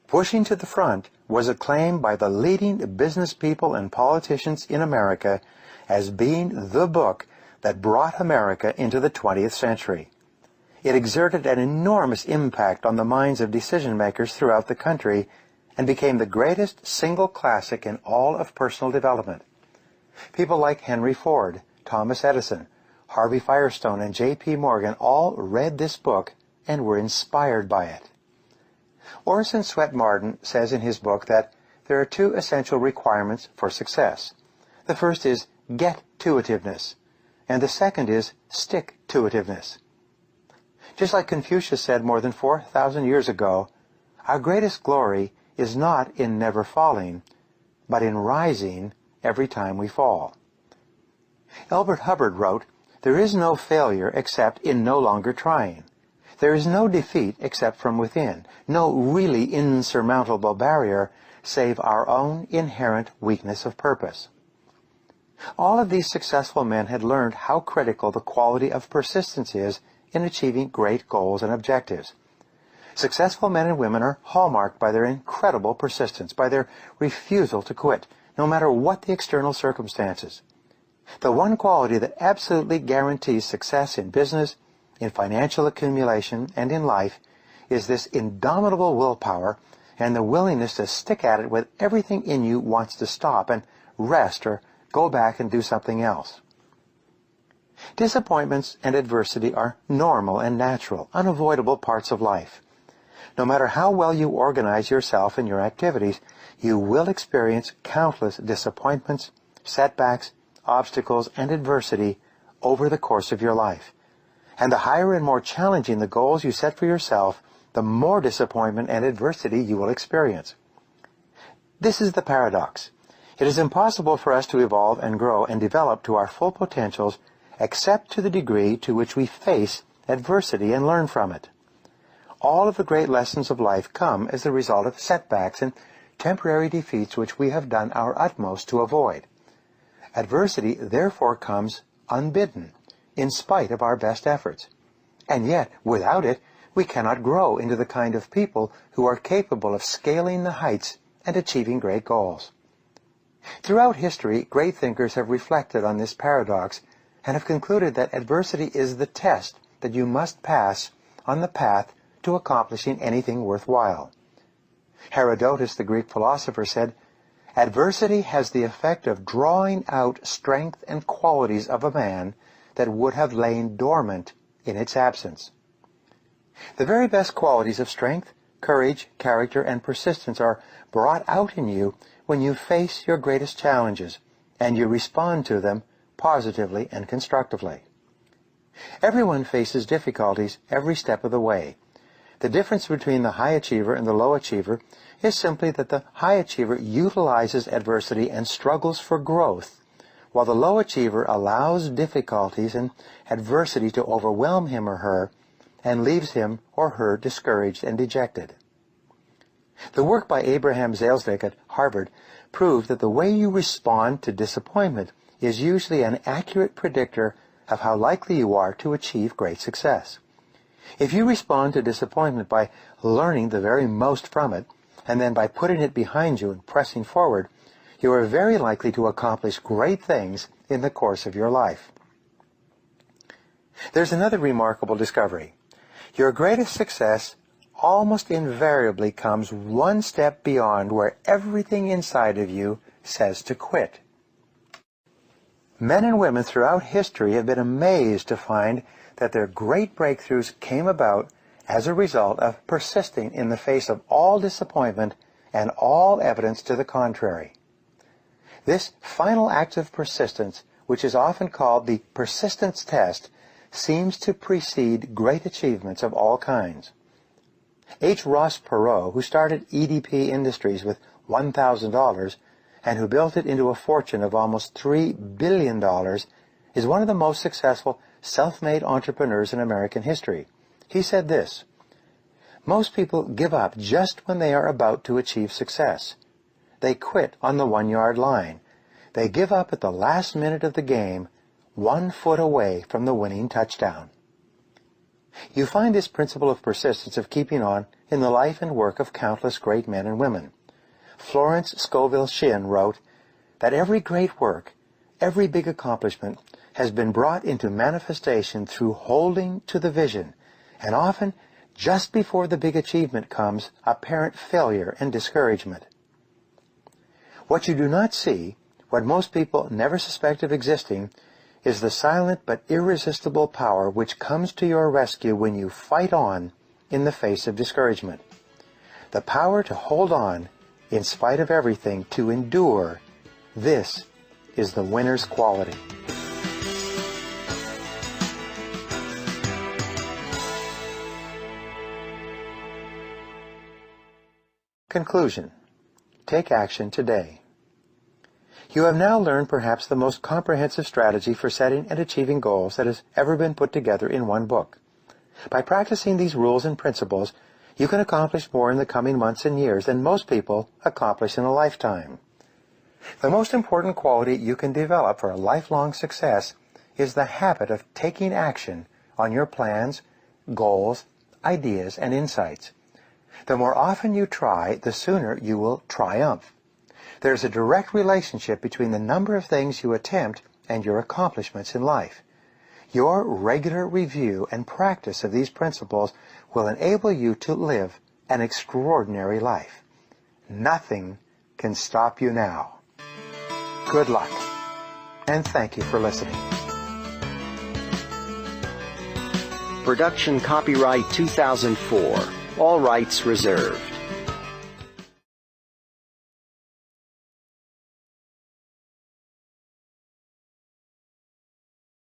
Pushing to the Front was acclaimed by the leading business people and politicians in America as being the book that brought America into the 20th century. It exerted an enormous impact on the minds of decision-makers throughout the country and became the greatest single classic in all of personal development. People like Henry Ford, Thomas Edison, Harvey Firestone, and J.P. Morgan all read this book and were inspired by it. Orison Swett Marden says in his book that there are two essential requirements for success. The first is get-to-itiveness, and the second is stick-to-itiveness. Just like Confucius said more than 4,000 years ago, our greatest glory is not in never falling, but in rising every time we fall. Elbert Hubbard wrote, "There is no failure except in no longer trying. There is no defeat except from within, no really insurmountable barrier save our own inherent weakness of purpose." All of these successful men had learned how critical the quality of persistence is in achieving great goals and objectives. Successful men and women are hallmarked by their incredible persistence, by their refusal to quit, no matter what the external circumstances. The one quality that absolutely guarantees success in business, in financial accumulation, and in life is this indomitable willpower and the willingness to stick at it when everything in you wants to stop and rest or go back and do something else. Disappointments and adversity are normal and natural, unavoidable parts of life. No matter how well you organize yourself and your activities, you will experience countless disappointments, setbacks, obstacles, and adversity over the course of your life. And the higher and more challenging the goals you set for yourself, the more disappointment and adversity you will experience. This is the paradox. It is impossible for us to evolve and grow and develop to our full potentials except to the degree to which we face adversity and learn from it. All of the great lessons of life come as the result of setbacks and temporary defeats which we have done our utmost to avoid. Adversity therefore comes unbidden, in spite of our best efforts. And yet, without it, we cannot grow into the kind of people who are capable of scaling the heights and achieving great goals. Throughout history, great thinkers have reflected on this paradox and have concluded that adversity is the test that you must pass on the path to accomplishing anything worthwhile. Herodotus, the Greek philosopher, said, "Adversity has the effect of drawing out strength and qualities of a man that would have lain dormant in its absence." The very best qualities of strength, courage, character, and persistence are brought out in you when you face your greatest challenges and you respond to them positively and constructively. Everyone faces difficulties every step of the way. The difference between the high achiever and the low achiever is simply that the high achiever utilizes adversity and struggles for growth, while the low achiever allows difficulties and adversity to overwhelm him or her and leaves him or her discouraged and dejected. The work by Abraham Zalesnik at Harvard proved that the way you respond to disappointment is usually an accurate predictor of how likely you are to achieve great success. If you respond to disappointment by learning the very most from it, and then by putting it behind you and pressing forward, you are very likely to accomplish great things in the course of your life. There's another remarkable discovery. Your greatest success almost invariably comes one step beyond where everything inside of you says to quit. Men and women throughout history have been amazed to find that their great breakthroughs came about as a result of persisting in the face of all disappointment and all evidence to the contrary. This final act of persistence, which is often called the persistence test, seems to precede great achievements of all kinds. H. Ross Perot, who started EDP Industries with $1,000 and who built it into a fortune of almost $3 billion, is one of the most successful self-made entrepreneurs in American history. He said this, "Most people give up just when they are about to achieve success. They quit on the 1-yard line. They give up at the last minute of the game, 1 foot away from the winning touchdown." You find this principle of persistence of keeping on in the life and work of countless great men and women. Florence Scovel Shinn wrote that every great work, every big accomplishment has been brought into manifestation through holding to the vision, and often, just before the big achievement comes, apparent failure and discouragement. What you do not see, what most people never suspect of existing, is the silent but irresistible power which comes to your rescue when you fight on in the face of discouragement. The power to hold on in spite of everything, to endure. This is the winner's quality. Conclusion. Take action today. You have now learned perhaps the most comprehensive strategy for setting and achieving goals that has ever been put together in one book. By practicing these rules and principles, you can accomplish more in the coming months and years than most people accomplish in a lifetime. The most important quality you can develop for a lifelong success is the habit of taking action on your plans, goals, ideas, and insights. The more often you try, the sooner you will triumph. There's a direct relationship between the number of things you attempt and your accomplishments in life. Your regular review and practice of these principles will enable you to live an extraordinary life. Nothing can stop you now. Good luck, and thank you for listening. Production copyright 2004. All rights reserved.